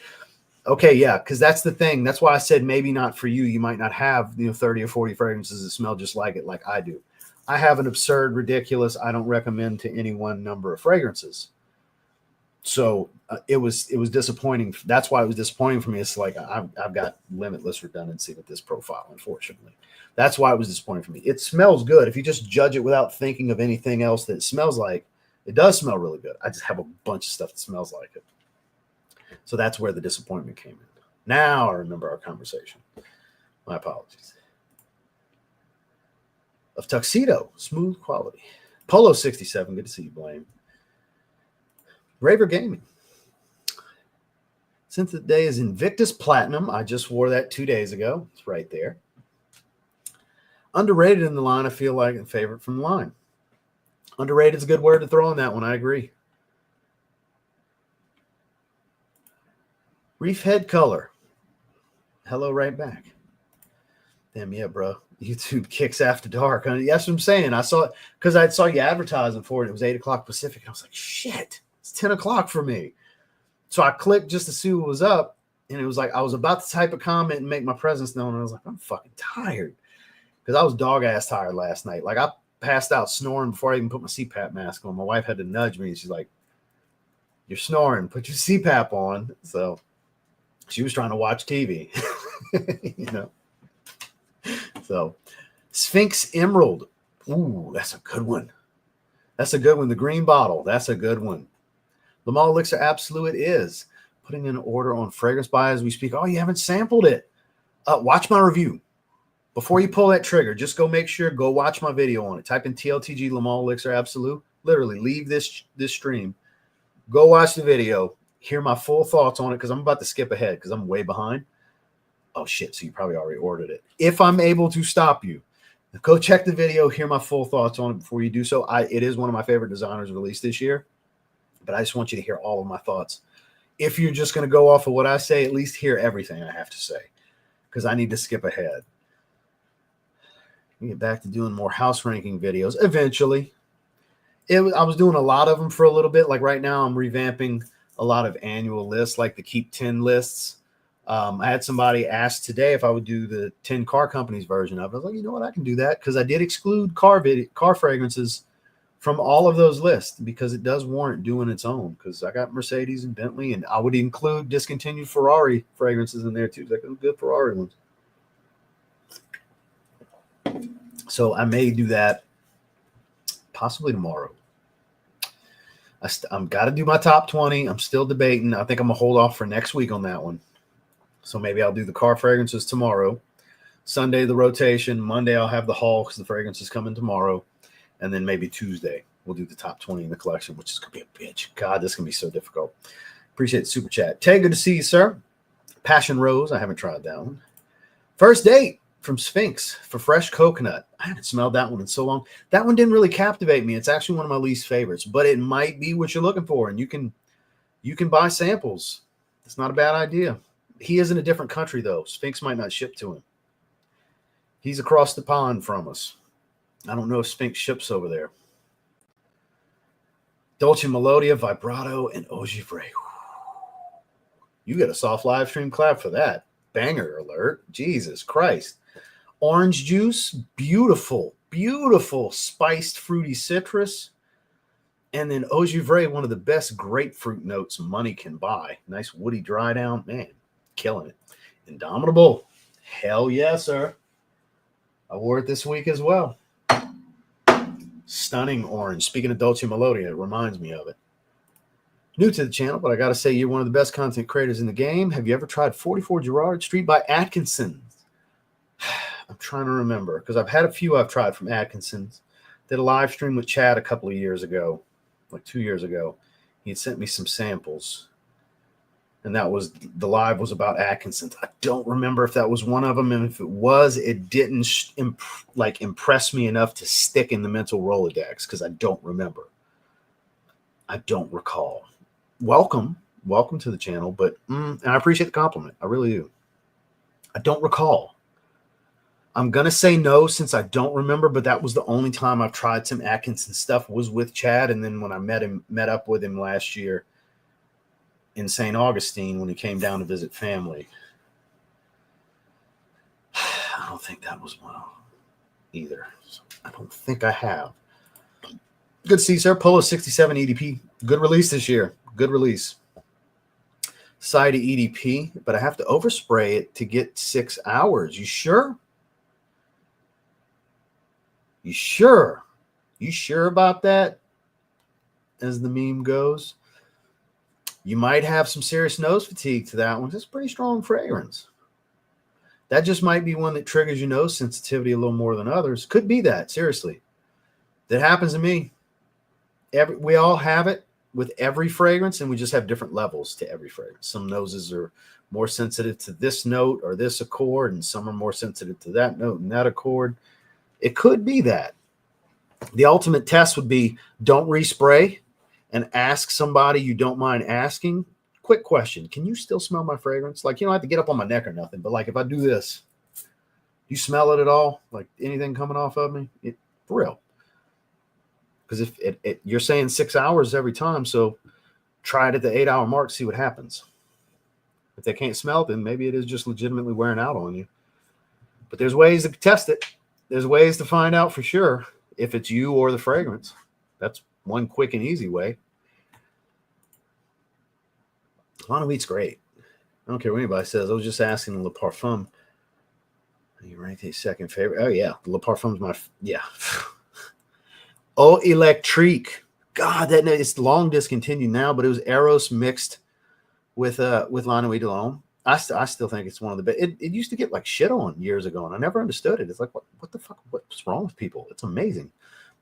A: okay. Yeah. Because that's the thing. That's why I said maybe not for you. You might not have 30 or 40 fragrances that smell just like it, like I do. I have an absurd, ridiculous, I don't recommend to anyone number of fragrances. So it was disappointing. That's why it was disappointing for me. It's like I've got limitless redundancy with this profile, unfortunately. That's why it was disappointing for me. It smells good. If you just judge it without thinking of anything else that it smells like, it does smell really good. I just have a bunch of stuff that smells like it. So that's where the disappointment came in. Now I remember our conversation. My apologies. Of Tuxedo, smooth quality. Polo 67, good to see you, Blaine. Raver Gaming. Since the day is Invictus Platinum, I just wore that 2 days ago. It's right there. Underrated in the line, I feel like, and favorite from the line. Underrated is a good word to throw on that one. I agree. Reef Head Color. Hello, right back. Damn, yeah, bro. YouTube kicks after dark. That's what I'm saying. I saw it because I saw you advertising for it. It was 8 o'clock Pacific. And I was like, shit, it's 10 o'clock for me. So I clicked just to see what was up. And it was like I was about to type a comment and make my presence known. And I was like, I'm fucking tired. Because I was dog-ass tired last night. Like, I passed out snoring before I even put my CPAP mask on. My wife had to nudge me. And she's like, you're snoring. Put your CPAP on. So she was trying to watch TV. So Sphinx Emerald. Ooh, that's a good one. That's a good one. The green bottle. That's a good one. Le Male Elixir Absolute. It is. Putting in an order on Fragrance Buy as we speak. Oh, you haven't sampled it. Watch my review. Before you pull that trigger, just go watch my video on it. Type in TLTG Le Male Elixir Absolute. Literally, leave this stream. Go watch the video. Hear my full thoughts on it because I'm about to skip ahead because I'm way behind. Oh, shit. So you probably already ordered it. If I'm able to stop you, go check the video, hear my full thoughts on it before you do so. It is one of my favorite designers released this year, but I just want you to hear all of my thoughts. If you're just going to go off of what I say, at least hear everything I have to say because I need to skip ahead. We get back to doing more house ranking videos eventually. I was doing a lot of them for a little bit. Like right now, I'm revamping a lot of annual lists, like the Keep 10 lists. I had somebody ask today if I would do the 10 car companies version of it. I was like, you know what? I can do that because I did exclude car fragrances from all of those lists because it does warrant doing its own because I got Mercedes and Bentley, and I would include discontinued Ferrari fragrances in there too. Like good Ferrari ones. So I may do that possibly tomorrow. I'm got to do my top 20. I'm still debating. I think I'm going to hold off for next week on that one. So maybe I'll do the car fragrances tomorrow. Sunday, the rotation. Monday, I'll have the haul because the fragrance is coming tomorrow. And then maybe Tuesday, we'll do the top 20 in the collection, which is going to be a bitch. God, this is going to be so difficult. Appreciate the super chat. Tay, good to see you, sir. Passion Rose. I haven't tried that one. First Date from Sphinx for fresh coconut. I haven't smelled that one in so long. That one didn't really captivate me. It's actually one of my least favorites, but it might be what you're looking for. And you can buy samples. It's not a bad idea. He is in a different country, though. Sphinx might not ship to him. He's across the pond from us. I don't know if Sphinx ships over there. Dolce Melodia, Vibrato, and Eau Givre. You get a soft live stream clap for that. Banger alert. Jesus Christ. Orange juice. Beautiful, beautiful spiced fruity citrus. And then Eau Givre, one of the best grapefruit notes money can buy. Nice woody dry down. Man, killing it. Indomitable. Hell yes, sir. I wore it this week as well. Stunning orange. Speaking of Dolce Melodia, it reminds me of it. New to the channel, but I got to say you're one of the best content creators in the game. Have you ever tried 44 Gerrard Street by Atkinson's? I'm trying to remember because I've had a few I've tried from Atkinson's. Did a live stream with Chad a couple of years ago, like 2 years ago. He had sent me some samples. And that was, the live was about Atkinson's. I don't remember if that was one of them. And if it was, it didn't impress me enough to stick in the mental Rolodex because I don't remember. I don't recall. Welcome to the channel, but and I appreciate the compliment. I really do. I don't recall. I'm going to say no since I don't remember, but that was the only time I've tried some Atkinson stuff was with Chad. And then when I met up with him last year in St. Augustine when he came down to visit family. I don't think that was one either. So I don't think I have. Good to see you, sir. Polo 67 EDP. Good release this year. Good release. Side of EDP, but I have to overspray it to get 6 hours. You sure? You sure? You sure about that? As the meme goes. You might have some serious nose fatigue to that one. It's pretty strong fragrance. That just might be one that triggers your nose sensitivity a little more than others. Could be that, seriously. That happens to me. We all have it with every fragrance, and we just have different levels to every fragrance. Some noses are more sensitive to this note or this accord, and some are more sensitive to that note and that accord. It could be that. The ultimate test would be don't respray and ask somebody you don't mind asking. Quick question. Can you still smell my fragrance? Like, you don't have to get up on my neck or nothing, but like if I do this, you smell it at all? Like anything coming off of me? For real. Because if you're saying 6 hours every time, so try it at the 8 hour mark, see what happens. If they can't smell it, then maybe it is just legitimately wearing out on you. But there's ways to test it. There's ways to find out for sure if it's you or the fragrance. That's one quick and easy way. Lana Wheat's great. I don't care what anybody says. I was just asking Le Parfum. You rank his second favorite? Oh, yeah. Le Parfum's my... Yeah. Eau Electrique. God, that it's long discontinued now, but it was Eros mixed with Lana Wheat alone. I still think it's one of the best. It used to get like shit on years ago, and I never understood it. It's like, what the fuck? What's wrong with people? It's amazing.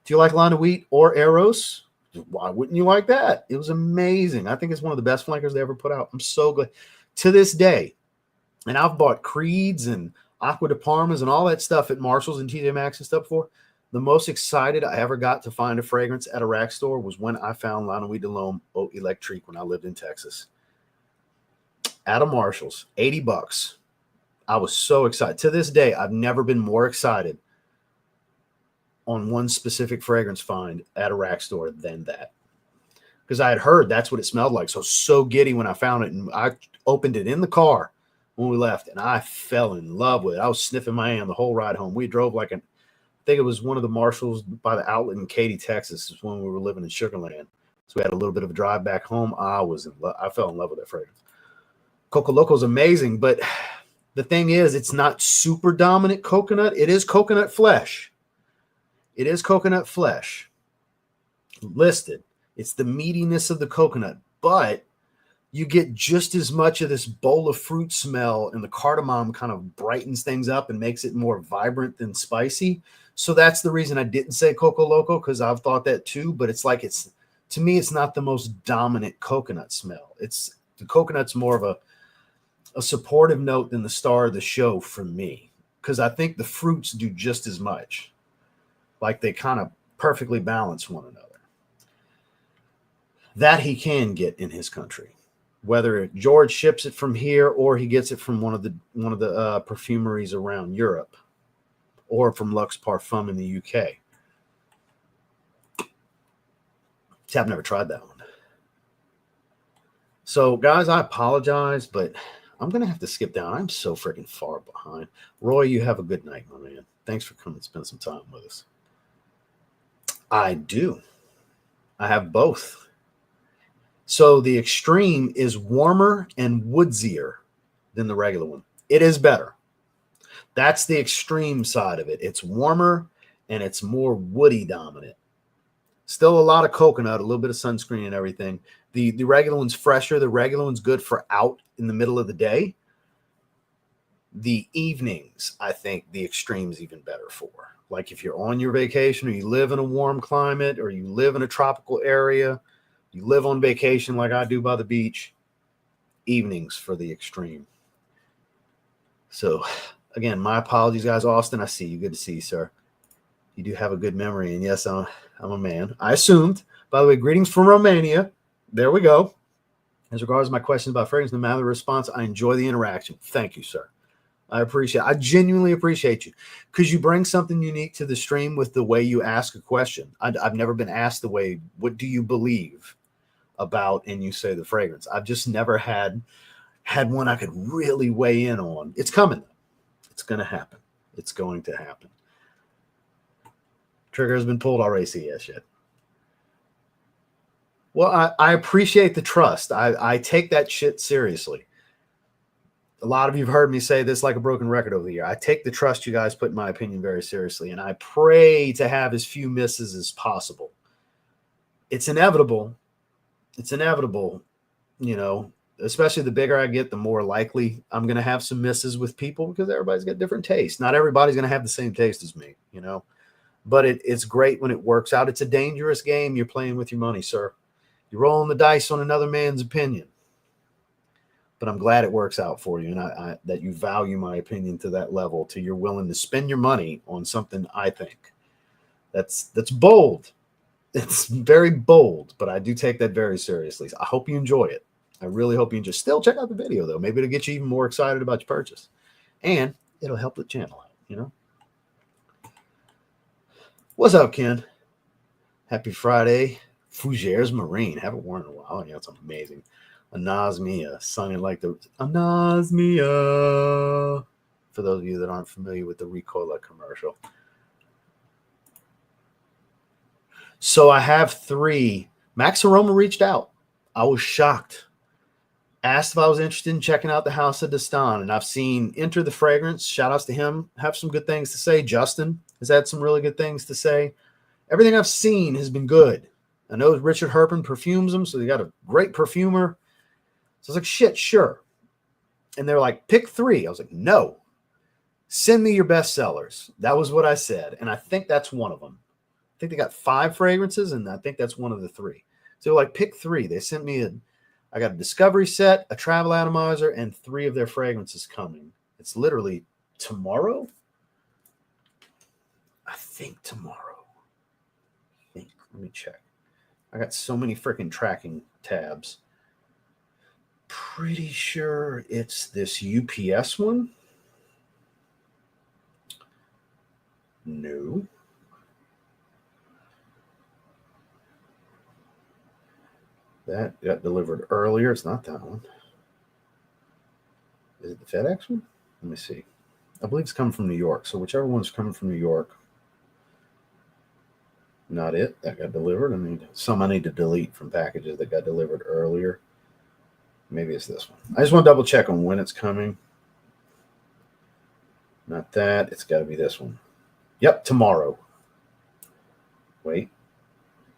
A: Do you like Lana Wheat or Eros? Why wouldn't you like that? It was amazing. I think it's one of the best flankers they ever put out. I'm so glad. To this day, and I've bought Creeds and Aqua de Parmas and all that stuff at Marshalls and TJ Maxx and stuff before. The most excited I ever got to find a fragrance at a rack store was when I found Lana Wheat de L'Homme Eau Electrique when I lived in Texas. At a Marshalls, $80. I was so excited. To this day, I've never been more excited on one specific fragrance find at a rack store than that. Because I had heard that's what it smelled like. So giddy when I found it. And I opened it in the car when we left, and I fell in love with it. I was sniffing my hand the whole ride home. We drove like I think it was one of the Marshalls by the outlet in Katy, Texas, is when we were living in Sugar Land. So we had a little bit of a drive back home. I fell in love with that fragrance. Coco Loco is amazing, but the thing is, it's not super dominant coconut. It is coconut flesh. It is coconut flesh listed. It's the meatiness of the coconut, but you get just as much of this bowl of fruit smell, and the cardamom kind of brightens things up and makes it more vibrant than spicy. So that's the reason I didn't say Coco Loco, because I've thought that too, but it's like, to me, it's not the most dominant coconut smell. The coconut's more of a supportive note than the star of the show for me, because I think the fruits do just as much. Like they kind of perfectly balance one another. That he can get in his country, whether George ships it from here or he gets it from one of the perfumeries around Europe, or from Luxe Parfum in the UK. See, I've never tried that one. So, guys, I apologize, but I'm going to have to skip down. I'm so freaking far behind. Roy, you have a good night, my man. Thanks for coming and spend some time with us. I do. I have both. So the Extreme is warmer and woodsier than the regular one. It is better. That's the Extreme side of it. It's warmer and it's more woody dominant. Still a lot of coconut, a little bit of sunscreen and everything. The regular one's fresher. The regular one's good for out in the middle of the day. The evenings, I think the Extreme's even better for. Like if you're on your vacation, or you live in a warm climate, or you live in a tropical area, you live on vacation like I do by the beach, evenings for the extreme. So again, my apologies, guys. Austin, I see you. Good to see you, sir. You do have a good memory. And yes, I'm a man. I assumed. By the way, greetings from Romania. There we go. As regards to my questions about fragrance, no matter the response, I enjoy the interaction. Thank you, sir. I genuinely appreciate you, because you bring something unique to the stream with the way you ask a question. I've never been asked the way, what do you believe about, and you say the fragrance. I've just never had one I could really weigh in on. It's coming. It's going to happen. It's going to happen. Trigger has been pulled already. See, yes, shit. Well, I appreciate the trust. I take that shit seriously. A lot of you have heard me say this like a broken record over the year. I take the trust you guys put in my opinion very seriously, and I pray to have as few misses as possible. It's inevitable. It's inevitable, you know, especially the bigger I get, the more likely I'm going to have some misses with people, because everybody's got different tastes. Not everybody's going to have the same taste as me, you know, but it's great when it works out. It's a dangerous game you're playing with your money, sir. You're rolling the dice on another man's opinion. But I'm glad it works out for you, and that you value my opinion to that level, to you're willing to spend your money on something I think. That's bold. It's very bold, but I do take that very seriously. I hope you enjoy it. I really hope you enjoy. Still check out the video, though. Maybe it'll get you even more excited about your purchase. And it'll help the channel out, you know? What's up, Ken? Happy Friday. Fougères Marine. Haven't worn in a while. Yeah, it's amazing. Anosmia, sounding like the Anosmia. For those of you that aren't familiar with the Ricola commercial. So I have 3. Max Aroma reached out. I was shocked. Asked if I was interested in checking out the House of Destan, and I've seen Enter the Fragrance. Shout outs to him. Have some good things to say. Justin has had some really good things to say. Everything I've seen has been good. I know Richard Herpen perfumes them, so they got a great perfumer. So I was like, shit, sure. And they're like, pick 3. I was like, no. Send me your best sellers. That was what I said. And I think that's one of them. I think they got 5 fragrances, and I think that's one of the 3. So like, pick 3. They sent me I got a discovery set, a travel atomizer, and 3 of their fragrances coming. It's literally tomorrow. I think tomorrow. Let me check. I got so many freaking tracking tabs. Pretty sure it's this UPS one. No. That got delivered earlier. It's not that one. Is it the FedEx one? Let me see. I believe it's coming from New York. So whichever one's coming from New York. Not it. That got delivered. I mean, some I need to delete from packages that got delivered earlier. Maybe it's this one. I just want to double check on when it's coming. Not that. It's got to be this one. Yep, tomorrow. Wait.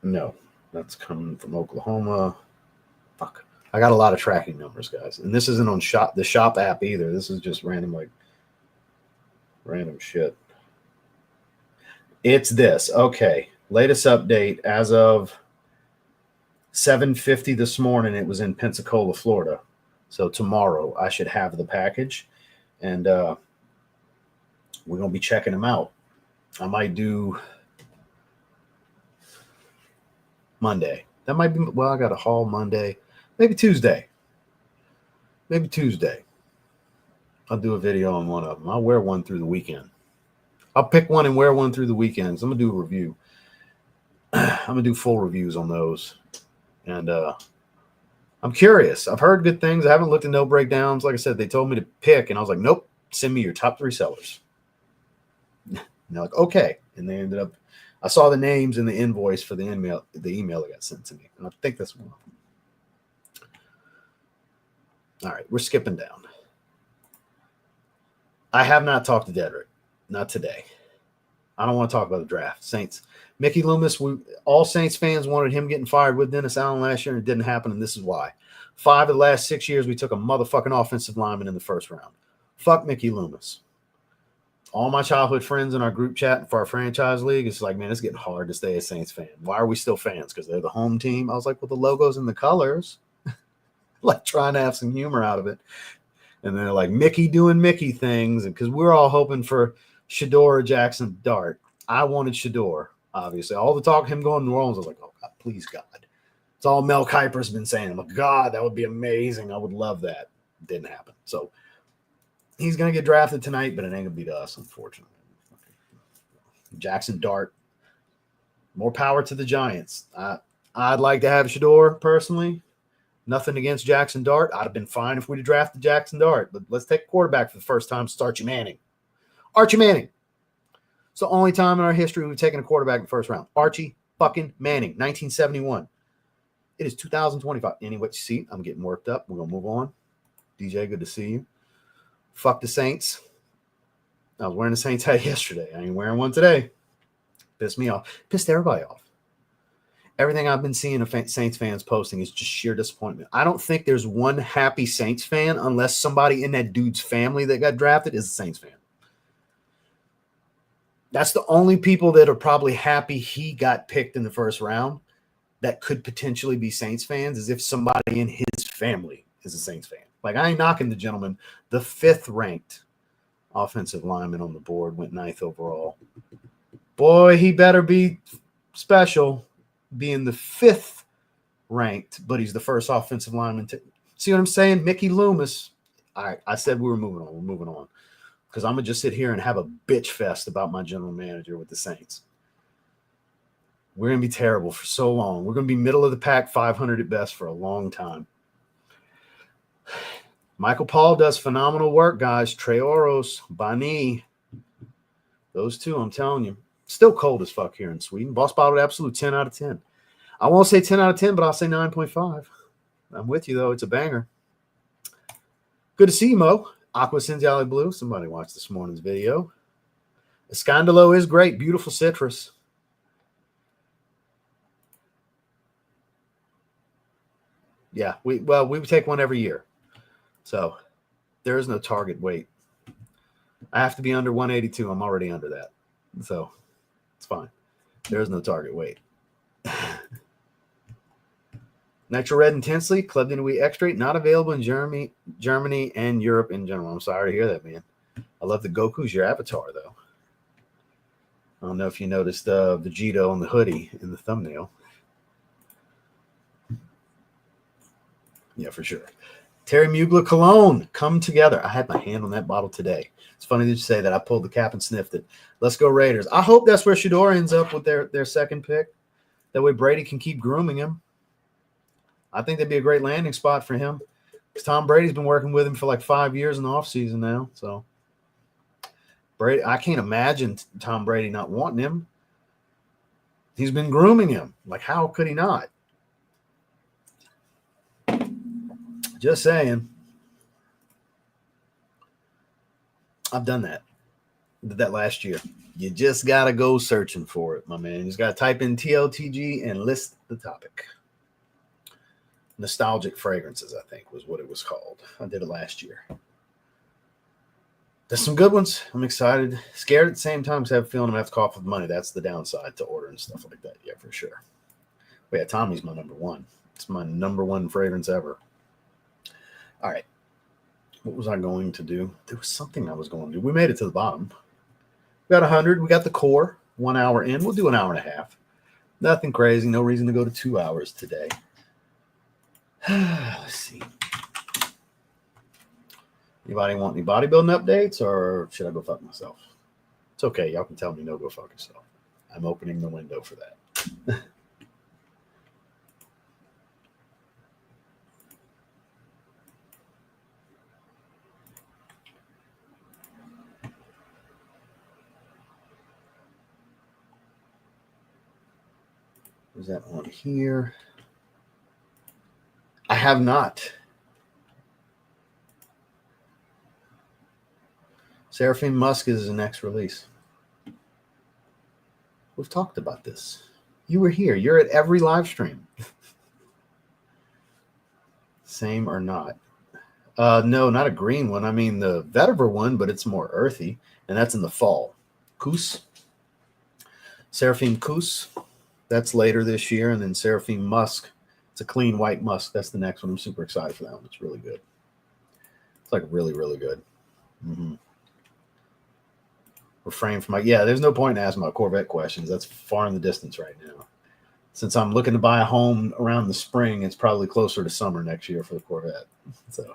A: No, that's coming from Oklahoma. Fuck. I got a lot of tracking numbers, guys. And this isn't on the shop app either. This is just random shit. It's this. Okay. Latest update as of 7:50 this morning. It was in Pensacola, Florida. So tomorrow I should have the package, and we're going to be checking them out. I might do Monday. That might be, well, I got a haul Monday. Maybe Tuesday. I'll do a video on one of them. I'll wear one through the weekend. I'll pick one and wear one through the weekends. I'm going to do a review. I'm going to do full reviews on those. And I'm curious. I've heard good things. I haven't looked at no breakdowns. Like I said, they told me to pick, and I was like, nope, send me your top 3 sellers. And they're like, okay. And they ended up, I saw the names in the invoice for the email that got sent to me. And I think that's one of them. All right, we're skipping down. I have not talked to Dedrick. Not today. I don't want to talk about the draft. Saints. Mickey Loomis, all Saints fans wanted him getting fired with Dennis Allen last year, and it didn't happen, and this is why. 5 of the last 6 years, we took a motherfucking offensive lineman in the first round. Fuck Mickey Loomis. All my childhood friends in our group chat for our franchise league, it's like, man, it's getting hard to stay a Saints fan. Why are we still fans? Because they're the home team. I was like, well, the logos and the colors. like trying to have some humor out of it. And they're like Mickey doing Mickey things. And because we're all hoping for Shador or Jackson Dart. I wanted Shador, obviously. All the talk of him going to New Orleans, I was like, oh, God, please, God. It's all Mel Kiper's been saying. I'm like, God, that would be amazing. I would love that. Didn't happen. So he's going to get drafted tonight, but it ain't going to be to us, unfortunately. Jackson Dart. More power to the Giants. I'd like to have Shador personally. Nothing against Jackson Dart. I'd have been fine if we'd have drafted Jackson Dart. But let's take a quarterback for the first time. It's Archie Manning. Archie Manning. It's the only time in our history we've taken a quarterback in the first round. Archie fucking Manning, 1971. It is 2025. Anyway, see, I'm getting worked up. We're going to move on. DJ, good to see you. Fuck the Saints. I was wearing a Saints hat yesterday. I ain't wearing one today. Pissed me off. Pissed everybody off. Everything I've been seeing of Saints fans posting is just sheer disappointment. I don't think there's one happy Saints fan unless somebody in that dude's family that got drafted is a Saints fan. That's the only people that are probably happy he got picked in the first round that could potentially be Saints fans, is if somebody in his family is a Saints fan. Like, I ain't knocking the gentleman. The 5th ranked offensive lineman on the board went 9th overall. Boy, he better be special being the 5th ranked, but he's the first offensive lineman. See what I'm saying? Mickey Loomis. All right, I said we were moving on. We're moving on. Because I'm going to just sit here and have a bitch fest about my general manager with the Saints. We're going to be terrible for so long. We're going to be middle of the pack, 500 at best for a long time. Michael Paul does phenomenal work, guys. Trey Oros, Bani. Those two, I'm telling you. Still cold as fuck here in Sweden. Boss Bottled Absolute, 10 out of 10. I won't say 10 out of 10, but I'll say 9.5. I'm with you, though. It's a banger. Good to see you, Mo. Aqua Cinziali Blue. Somebody watched this morning's video. Escandalo is great. Beautiful citrus. Yeah, we take one every year. So there is no target weight. I have to be under 182. I'm already under that. So it's fine. There is no target weight. Nitro Red Intensely, Clubbed in Wheat Extract, not available in Germany, and Europe in general. I'm sorry to hear that, man. I love the Goku's your avatar, though. I don't know if you noticed Vegito on the hoodie in the thumbnail. Yeah, for sure. Terry Mugler Cologne, Come Together. I had my hand on that bottle today. It's funny that you say that. I pulled the cap and sniffed it. Let's go Raiders. I hope that's where Shador ends up with their second pick. That way Brady can keep grooming him. I think that'd be a great landing spot for him. Because Tom Brady's been working with him for like 5 years in the offseason now. So Brady, I can't imagine Tom Brady not wanting him. He's been grooming him. Like, how could he not? Just saying. I've done that. Did that last year. You just got to go searching for it, my man. You just got to type in TLTG and list the topic. Nostalgic Fragrances, I think, was what it was called. I did it last year. There's some good ones. I'm excited. Scared at the same time because I have a feeling I'm going to have to cough up money. That's the downside to ordering stuff like that. Yeah, for sure. But yeah, Tommy's my number one. It's my number one fragrance ever. All right. What was I going to do? There was something I was going to do. We made it to the bottom. We got 100. We got the core. 1 hour in. We'll do an hour and a half. Nothing crazy. No reason to go to 2 hours today. Let's see. Anybody want any bodybuilding updates, or should I go fuck myself? It's okay. Y'all can tell me no, go fuck yourself. I'm opening the window for that. Is that on here? I have not. Seraphim Musk is the next release. We've talked about this. You were here. You're at every live stream. Same or not? No, not a green one. I mean the vetiver one, but it's more earthy, and that's in the fall. Kus. Seraphim Kus. That's later this year, and then Seraphim Musk. It's a clean white musk. That's the next one. I'm super excited for that one. It's really good. It's like really, really good. Refrain from there's no point in asking about Corvette questions. That's far in the distance right now. Since I'm looking to buy a home around the spring, it's probably closer to summer next year for the Corvette. So,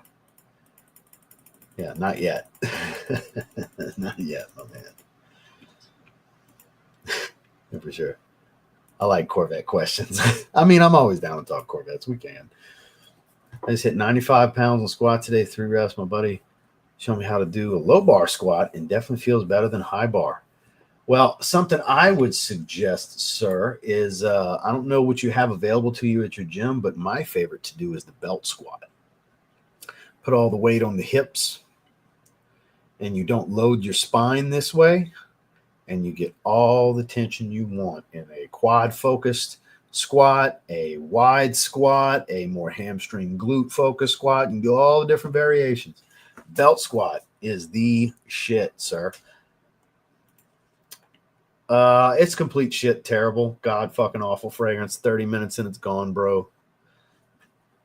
A: yeah, not yet. Not yet, my man. Yeah, for sure. I like Corvette questions. I mean, I'm always down to talk Corvettes. We can. I just hit 95 pounds on squat today, 3 reps. My buddy showed me how to do a low bar squat and definitely feels better than high bar. Well, something I would suggest, sir, is I don't know what you have available to you at your gym, but my favorite to do is the belt squat. Put all the weight on the hips, and you don't load your spine this way, and you get all the tension you want in a quad-focused squat, a wide squat, a more hamstring glute-focused squat. You can do all the different variations. Belt squat is the shit, sir. It's complete shit, terrible, god fucking awful fragrance. 30 minutes and it's gone, bro.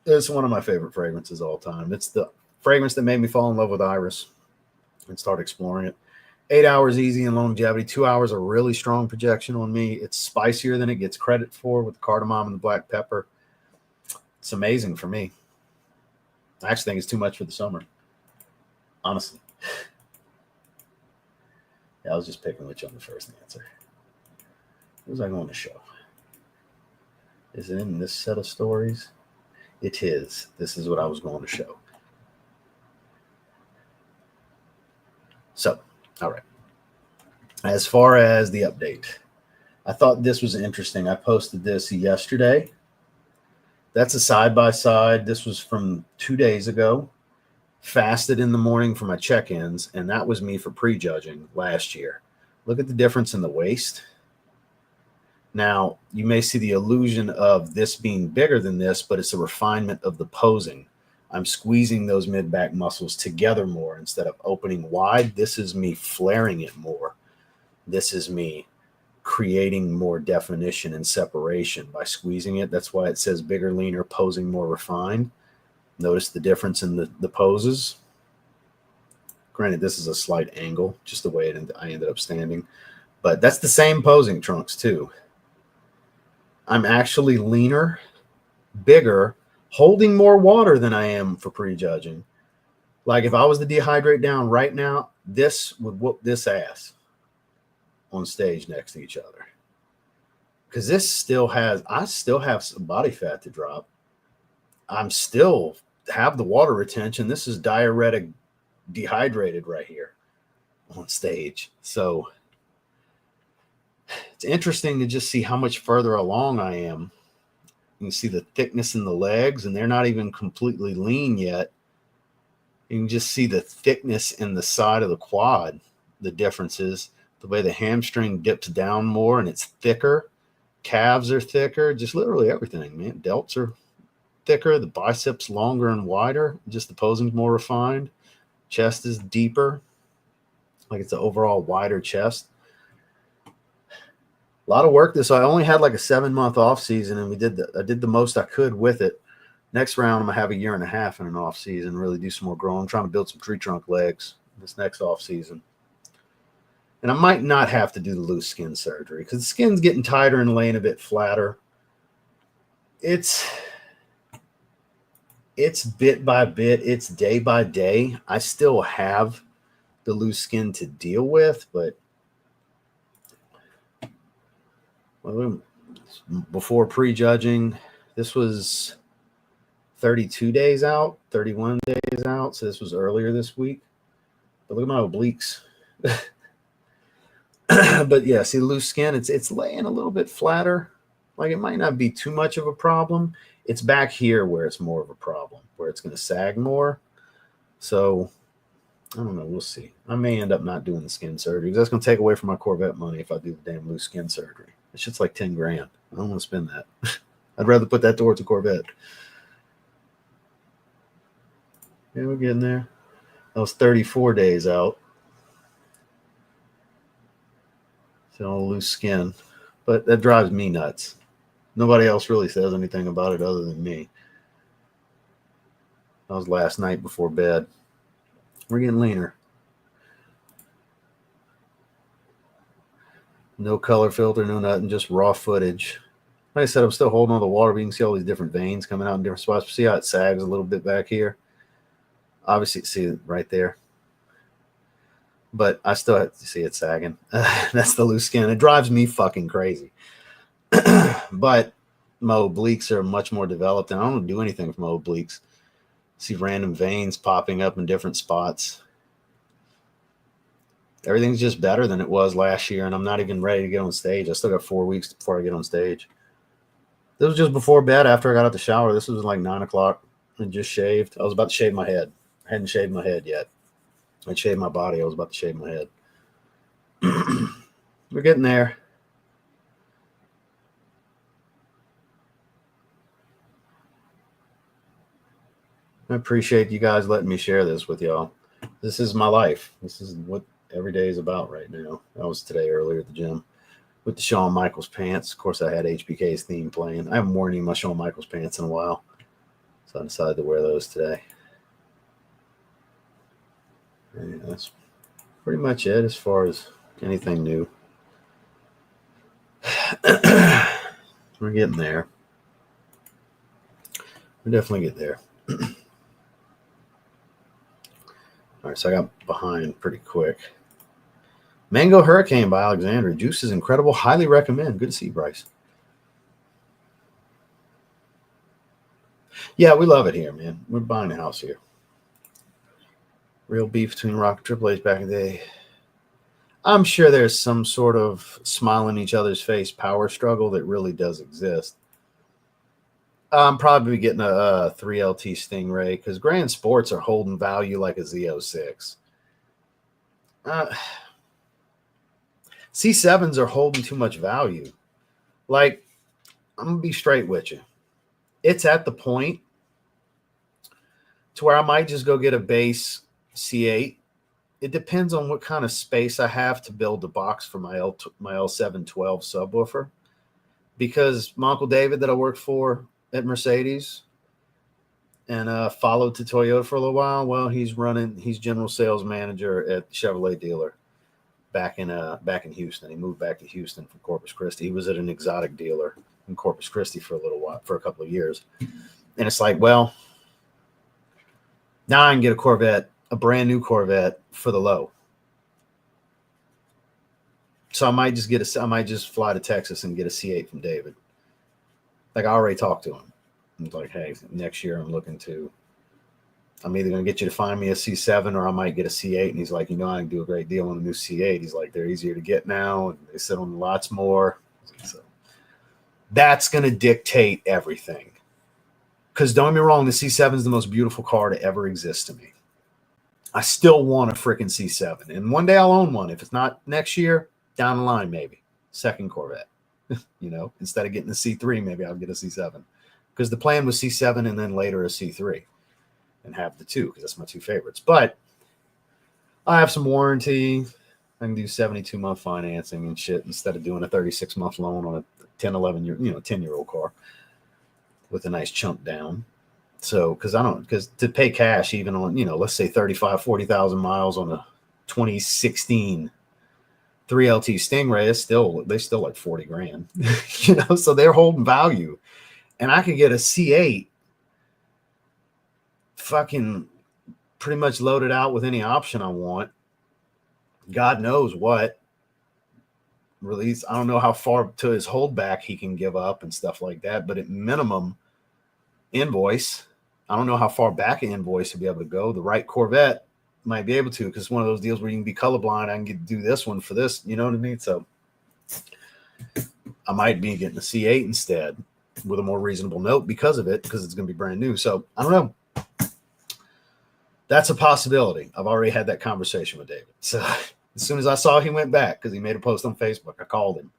A: It's one of my favorite fragrances all time. It's the fragrance that made me fall in love with Iris and start exploring it. 8 hours easy and longevity. 2 hours a really strong projection on me. It's spicier than it gets credit for with the cardamom and the black pepper. It's amazing for me. I actually think it's too much for the summer, honestly. Yeah, I was just picking with you on the first answer. What was I going to show? Is it in this set of stories? It is. This is what I was going to show. So, all right. As far as the update, I thought this was interesting. I posted this yesterday. That's a side-by-side. This was from 2 days ago. Fasted in the morning for my check-ins, and that was me for prejudging last year. Look at the difference in the waist. Now, you may see the illusion of this being bigger than this, but it's a refinement of the posing. I'm squeezing those mid-back muscles together more instead of opening wide. This is me flaring it more. This is me creating more definition and separation by squeezing it. That's why it says bigger, leaner, posing more refined. Notice the difference in the poses. Granted, this is a slight angle, just the way I ended up standing. But that's the same posing trunks, too. I'm actually leaner, bigger, holding more water than I am for prejudging. Like if I was to dehydrate down right now, this would whoop this ass on stage next to each other. Because I still have some body fat to drop. I'm still have the water retention. This is diuretic dehydrated right here on stage. So it's interesting to just see how much further along I am. You can see the thickness in the legs, and they're not even completely lean yet. You can just see the thickness in the side of the quad. The differences, the way the hamstring dips down more and it's thicker. Calves are thicker, just literally everything, man. Delts are thicker, the biceps longer and wider, just the posing's more refined. Chest is deeper, like it's an overall wider chest. A lot of work this. I only had like a 7-month off season, and I did the most I could with it. Next round, I'm gonna have a 1.5 years in an off season, really do some more growing. I'm trying to build some tree trunk legs this next off season. And I might not have to do the loose skin surgery because the skin's getting tighter and laying a bit flatter. It's bit by bit, it's day by day. I still have the loose skin to deal with, but before prejudging, this was 32 days out, 31 days out. So this was earlier this week. But look at my obliques. But yeah, see the loose skin, it's laying a little bit flatter. Like it might not be too much of a problem. It's back here where it's more of a problem, where it's going to sag more. So I don't know. We'll see. I may end up not doing the skin surgery because that's going to take away from my Corvette money if I do the damn loose skin surgery. It's just like 10 grand. I don't want to spend that. I'd rather put that towards a Corvette. Yeah, we're getting there. That was 34 days out. So loose skin. But that drives me nuts. Nobody else really says anything about it other than me. That was last night before bed. We're getting leaner. No color filter, no nothing, just raw footage. Like I said, I'm still holding on the water, but you can see all these different veins coming out in different spots. See how it sags a little bit back here? Obviously, see it right there. But I still have to see it sagging. That's the loose skin. It drives me fucking crazy. But my obliques are much more developed, and I don't do anything for my obliques. See random veins popping up in different spots. Everything's just better than it was last year, and I'm not even ready to get on stage. I still got 4 weeks before I get on stage. This was just before bed after I got out the shower. This was like 9 o'clock and just shaved. I was about to shave my head. I hadn't shaved my head yet. I'd shaved my body. I was about to shave my head. We're getting there. I appreciate you guys letting me share this with y'all. This is my life. This is what every day is about right now. I was today earlier at the gym with the Shawn Michaels pants. Of course, I had HBK's theme playing. I haven't worn any of my Shawn Michaels pants in a while, so I decided to wear those today. And that's pretty much it as far as anything new. We're getting there. We definitely get there. All right, so I got behind pretty quick. Mango Hurricane by Alexandria. Juice is incredible. Highly recommend. Good to see you, Bryce. Yeah, we love it here, man. We're buying a house here. Real beef between Rock and Triple H back in the day. I'm sure there's some sort of smile in each other's face power struggle that really does exist. I'm probably getting a 3LT Stingray because Grand Sports are holding value like a Z06. C7s are holding too much value. Like, I'm going to be straight with you. It's at the point to where I might just go get a base C8. It depends on what kind of space I have to build the box for my L712 subwoofer. Because my Uncle David that I worked for at Mercedes and followed to Toyota for a little while, well, he's general sales manager at Chevrolet dealer back in Houston. He moved back to Houston from Corpus Christi. He was at an exotic dealer in Corpus Christi for a little while, for a couple of years. And it's like, well, now I can get a Corvette, a brand new Corvette for the low. So I might just fly to Texas and get a C8 from David. Like, I already talked to him. I was like, hey, next year I'm either going to get you to find me a C7 or I might get a C8. And he's like, I can do a great deal on a new C8. He's like, they're easier to get now. And they sit on the lots more. So that's going to dictate everything. Because don't get me wrong, the C7 is the most beautiful car to ever exist to me. I still want a freaking C7. And one day I'll own one. If it's not next year, down the line, maybe. Second Corvette. Instead of getting a C3, maybe I'll get a C7. Because the plan was C7 and then later a C3. And have the two, because that's my two favorites. But I have some warranty. I can do 72-month financing and shit instead of doing a 36-month loan on a 10-year-old car with a nice chunk down. So, because to pay cash even on, let's say 35, 40,000 miles on a 2016 3LT Stingray, they still like 40 grand, so they're holding value. And I could get a C8 fucking pretty much loaded out with any option I want. God knows what release. I don't know how far to his holdback he can give up and stuff like that, but at minimum invoice, I don't know how far back an invoice to be able to go. The right Corvette might be able to, because it's one of those deals where you can be colorblind. I can do this one for this, you know what I mean? So I might be getting a C8 instead with a more reasonable note because of it, because it's going to be brand new. So I don't know. That's a possibility. I've already had that conversation with David. So as soon as I saw he went back, because he made a post on Facebook, I called him.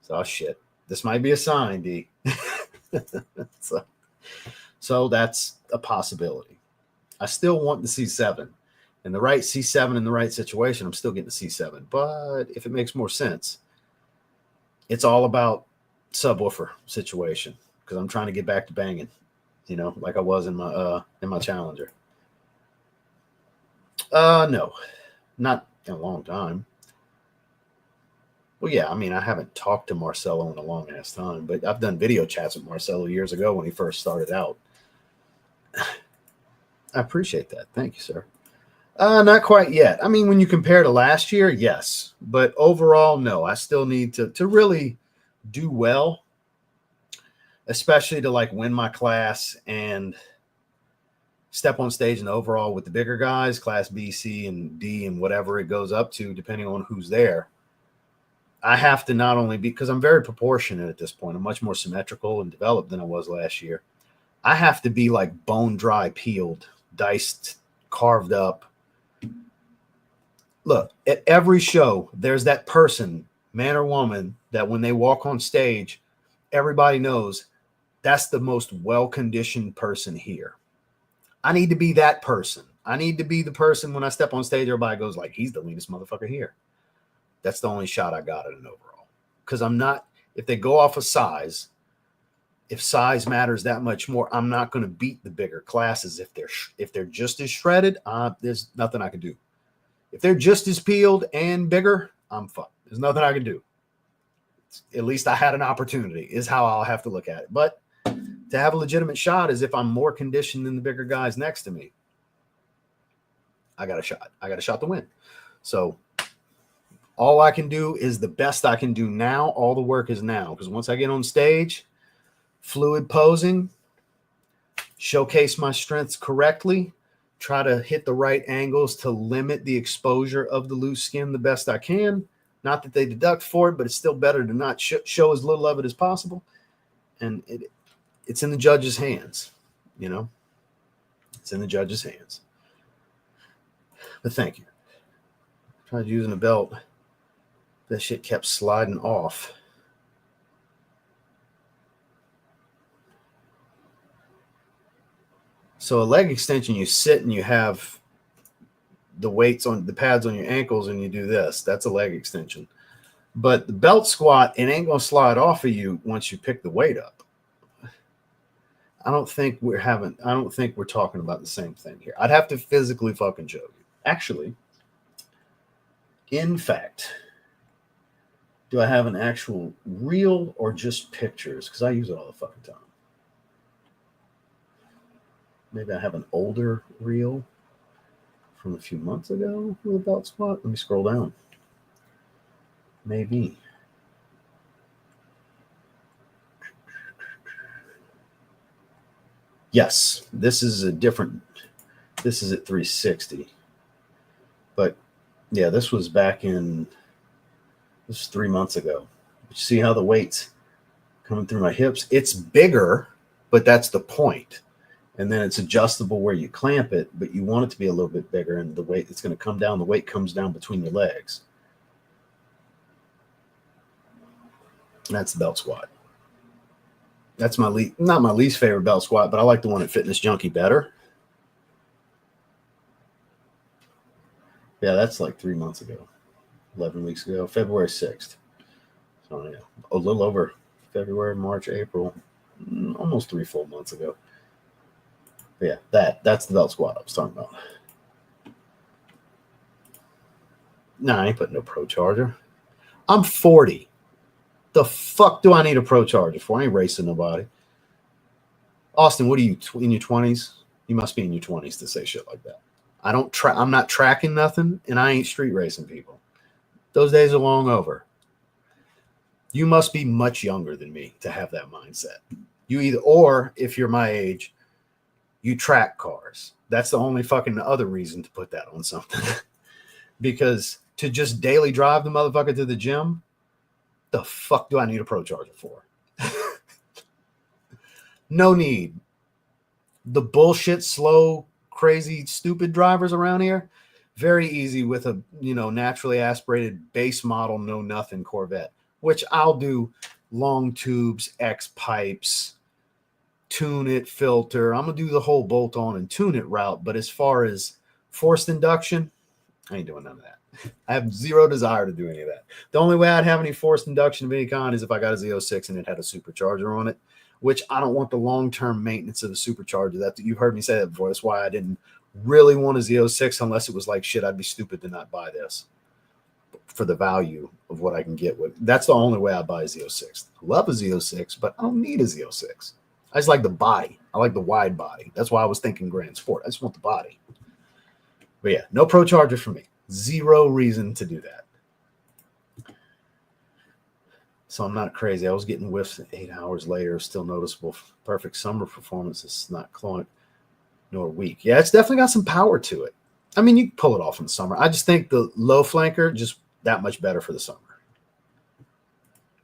A: So, oh, shit, this might be a sign, D. So that's a possibility. I still want the C7. And the right C7 in the right situation, I'm still getting the C7. But if it makes more sense, it's all about subwoofer situation because I'm trying to get back to banging, you know, like I was in my Challenger. No, not in a long time. Well, yeah, I mean, I haven't talked to Marcelo in a long ass time, but I've done video chats with Marcelo years ago when he first started out. I appreciate that. Thank you, sir. Not quite yet. I mean, when you compare to last year, yes, but overall, no. I still need to really do well, especially to like win my class and step on stage and overall with the bigger guys, class B, C, and D, and whatever it goes up to, depending on who's there. I have to not only be, because I'm very proportionate at this point, I'm much more symmetrical and developed than I was last year. I have to be like bone dry, peeled, diced, carved up. Look, at every show, there's that person, man or woman, that when they walk on stage, everybody knows that's the most well-conditioned person here. I need to be that person. I need to be the person when I step on stage, everybody goes like, he's the leanest motherfucker here. That's the only shot I got at an overall. Because I'm not, if they go off of size, if size matters that much more, I'm not going to beat the bigger classes. If they're just as shredded, there's nothing I can do. If they're just as peeled and bigger, I'm fucked. There's nothing I can do. At least I had an opportunity, is how I'll have to look at it. But to have a legitimate shot is if I'm more conditioned than the bigger guys next to me, I got a shot. I got a shot to win. So all I can do is the best I can do now. All the work is now. Because once I get on stage, fluid posing, showcase my strengths correctly, try to hit the right angles to limit the exposure of the loose skin the best I can. Not that they deduct for it, but it's still better to not show as little of it as possible. And it's in the judge's hands, you know. It's in the judge's hands. But thank you. I tried using a belt. That shit kept sliding off. So a leg extension, you sit and you have the weights on the pads on your ankles and you do this. That's a leg extension. But the belt squat, it ain't going to slide off of you once you pick the weight up. I don't think we're talking about the same thing here. I'd have to physically fucking show you. Actually, in fact, do I have an actual reel or just pictures? Because I use it all the fucking time. Maybe I have an older reel from a few months ago with a belt squat. Let me scroll down. Maybe. Yes, this is a different. This is at 360. But yeah, this was back in. This was 3 months ago. You see how the weight's coming through my hips? It's bigger, but that's the point. And then it's adjustable where you clamp it, but you want it to be a little bit bigger, and the weight, it's going to come down. The weight comes down between your legs. And that's the belt squat. That's not my least favorite belt squat, but I like the one at Fitness Junkie better. Yeah, that's like 3 months ago, 11 weeks ago, February 6th. So yeah, a little over February, March, April, almost 3 full months ago. But yeah, that's the belt squat I was talking about. Nah, I ain't putting no Pro Charger. I'm 40. The fuck do I need a Pro Charger for? I ain't racing nobody. Austin, what are you, in your 20s? You must be in your 20s to say shit like that. I'm not tracking nothing, and I ain't street racing people. Those days are long over. You must be much younger than me to have that mindset. Or if you're my age, you track cars. That's the only fucking other reason to put that on something. Because to just daily drive the motherfucker to the gym, the fuck do I need a Pro Charger for? No need. The bullshit, slow, crazy, stupid drivers around here, very easy with a, naturally aspirated base model, no nothing Corvette, which I'll do long tubes, X pipes, tune it, filter. I'm going to do the whole bolt on and tune it route. But as far as forced induction, I ain't doing none of that. I have zero desire to do any of that. The only way I'd have any forced induction of any kind is if I got a Z06 and it had a supercharger on it, which I don't want the long-term maintenance of the supercharger. That you've heard me say that before. That's why I didn't really want a Z06 unless it was like, shit, I'd be stupid to not buy this for the value of what I can get with. That's the only way I buy a Z06. I love a Z06, but I don't need a Z06. I just like the body. I like the wide body. That's why I was thinking Grand Sport. I just want the body. But yeah, no Pro Charger for me. Zero reason to do that. So I'm not crazy. I was getting whiffs 8 hours later, still noticeable. Perfect summer performance. It's not clonic nor weak. Yeah, it's definitely got some power to it. I mean, you can pull it off in the summer. I just think the low flanker just that much better for the summer.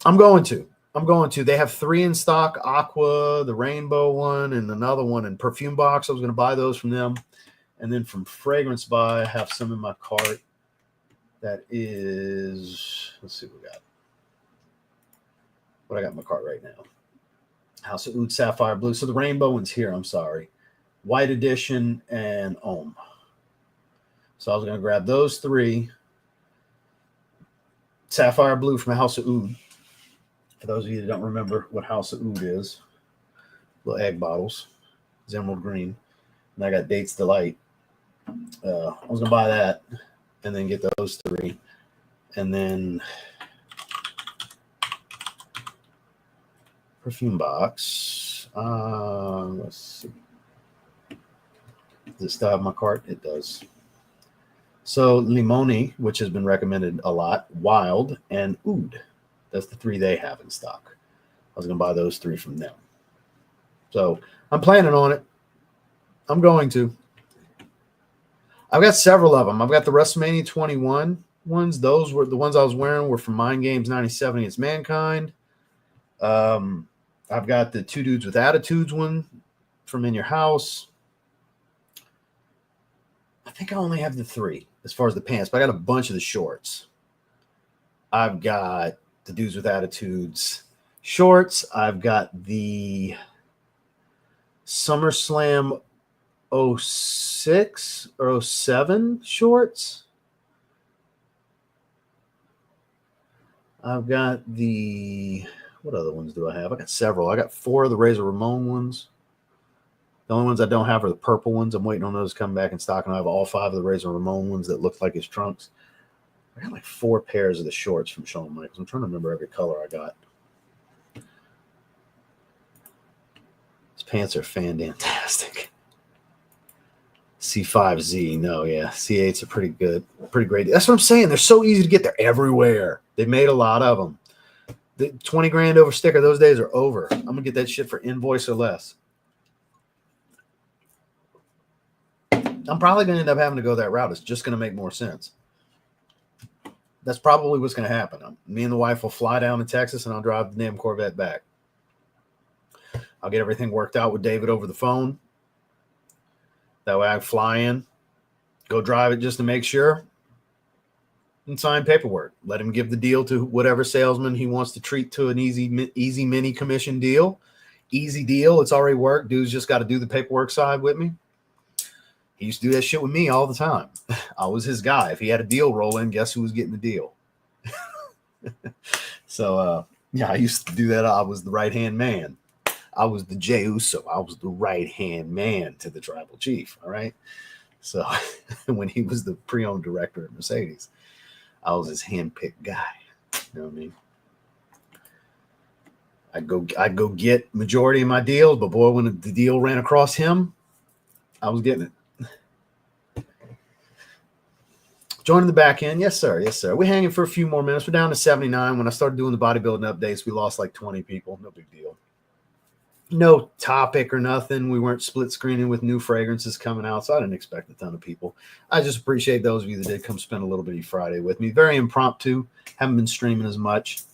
A: I'm going to. They have 3 in stock: Aqua, the rainbow one, and another one in perfume box. I was going to buy those from them. And then from Fragrance Buy, I have some in my cart. That is, let's see what we got. What I got in my cart right now. House of Oud Sapphire Blue. So the rainbow one's here, I'm sorry. White Edition and Ohm. So I was going to grab those 3. Sapphire Blue from House of Oud. For those of you that don't remember what House of Oud is. Little egg bottles. It's emerald green. And I got Dates Delight. I was going to buy that and then get those 3. And then perfume box. Let's see. Does it still have my cart? It does. So Limoni, which has been recommended a lot, Wild, and Oud. That's the 3 they have in stock. I was going to buy those 3 from them. So I'm planning on it. I'm going to. I've got several of them. I've got the WrestleMania 21 ones. Those were the ones I was wearing were from Mind Games 97 Against Mankind. I've got the Two Dudes with Attitudes one from In Your House. I think I only have the 3 as far as the pants, but I got a bunch of the shorts. I've got the Dudes with Attitudes shorts. I've got the SummerSlam 06 or 07 shorts. I've got the, what other ones do I have? I got several. I got 4 of the Razor Ramon ones. The only ones I don't have are the purple ones. I'm waiting on those to come back in stock, and I have all 5 of the Razor Ramon ones that look like his trunks. I got like 4 pairs of the shorts from Shawn Michaels. I'm trying to remember every color I got. His pants are fantastic. C5Z, no, yeah. C8s are pretty good, pretty great. That's what I'm saying. They're so easy to get. They're everywhere. They made a lot of them. The 20 grand over sticker, those days are over. I'm going to get that shit for invoice or less. I'm probably going to end up having to go that route. It's just going to make more sense. That's probably what's going to happen. Me and the wife will fly down to Texas, and I'll drive the damn Corvette back. I'll get everything worked out with David over the phone. That way I fly in, go drive it just to make sure, and sign paperwork. Let him give the deal to whatever salesman he wants to treat to an easy mini commission deal. Easy deal. It's already worked. Dude's just got to do the paperwork side with me. He used to do that shit with me all the time. I was his guy. If he had a deal roll in, guess who was getting the deal? So, yeah, I used to do that. I was the right-hand man. I was the Jey Uso. I was the right-hand man to the tribal chief, all right? So when he was the pre-owned director at Mercedes, I was his hand-picked guy. You know what I mean? I'd go get majority of my deals, but boy, when the deal ran across him, I was getting it. Joining the back end. Yes, sir. Yes, sir. We're hanging for a few more minutes. We're down to 79. When I started doing the bodybuilding updates, we lost like 20 people. No big deal. No topic or nothing. We weren't split screening with new fragrances coming out, so I didn't expect a ton of people. I just appreciate those of you that did come spend a little bitty Friday with me. Very impromptu. Haven't been streaming as much.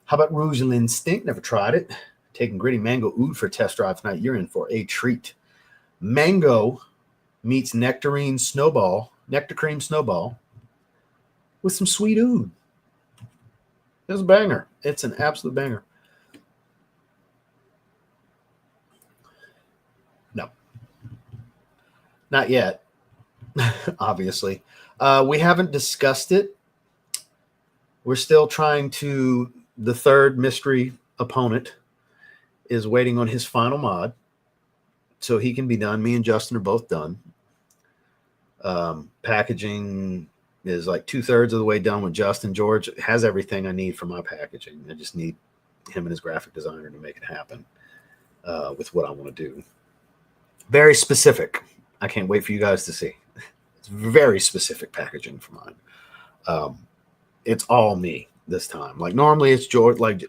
A: How about Rouge L'Instinct? Never tried it. Taking Gritty Mango Oud for a test drive tonight. You're in for a treat. Mango meets Nectarine Snowball. Nectar Cream Snowball with some sweet oud. It's a banger. It's an absolute banger. No. Not yet. obviously. We haven't discussed it. We're still trying to, the third mystery opponent is waiting on his final mod, so he can be done. Me and Justin are both done. Packaging is like 2/3 of the way done with Justin. George has everything I need for my packaging. I just need him and his graphic designer to make it happen with what I want to do. Very specific. I can't wait for you guys to see. It's very specific packaging for mine. It's all me this time. Like normally it's George. Like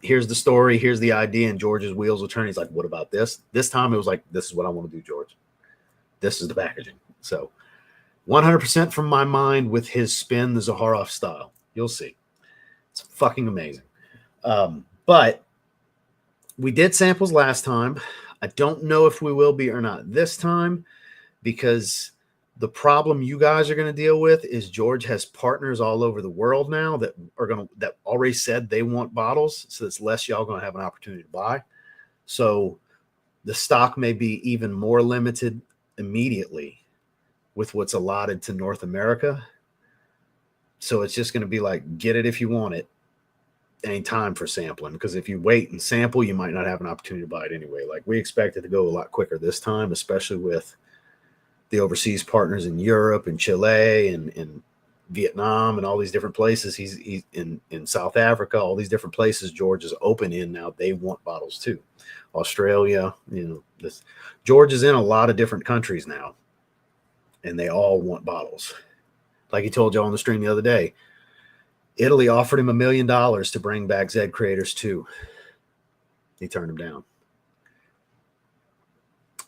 A: here's the story, here's the idea, and George's wheels will turn. He's like, what about this? This time it was like, this is what I want to do, George. This is the packaging. So 100% from my mind with his spin, the Zaharoff style. You'll see. It's fucking amazing. But we did samples last time. I don't know if we will be or not this time, because the problem you guys are going to deal with is George has partners all over the world now that already said they want bottles. So it's less y'all going to have an opportunity to buy. So the stock may be even more limited immediately with what's allotted to North America. So it's just going to be like, get it if you want it. Ain't time for sampling, because if you wait and sample, you might not have an opportunity to buy it anyway. Like we expect it to go a lot quicker this time, especially with the overseas partners in Europe and Chile and Vietnam and all these different places. He's in South Africa, all these different places George is open in now. They want bottles too. Australia, George is in a lot of different countries now, and they all want bottles. Like he told you on the stream the other day, Italy offered him $1 million to bring back Zed Creators 2. He turned him down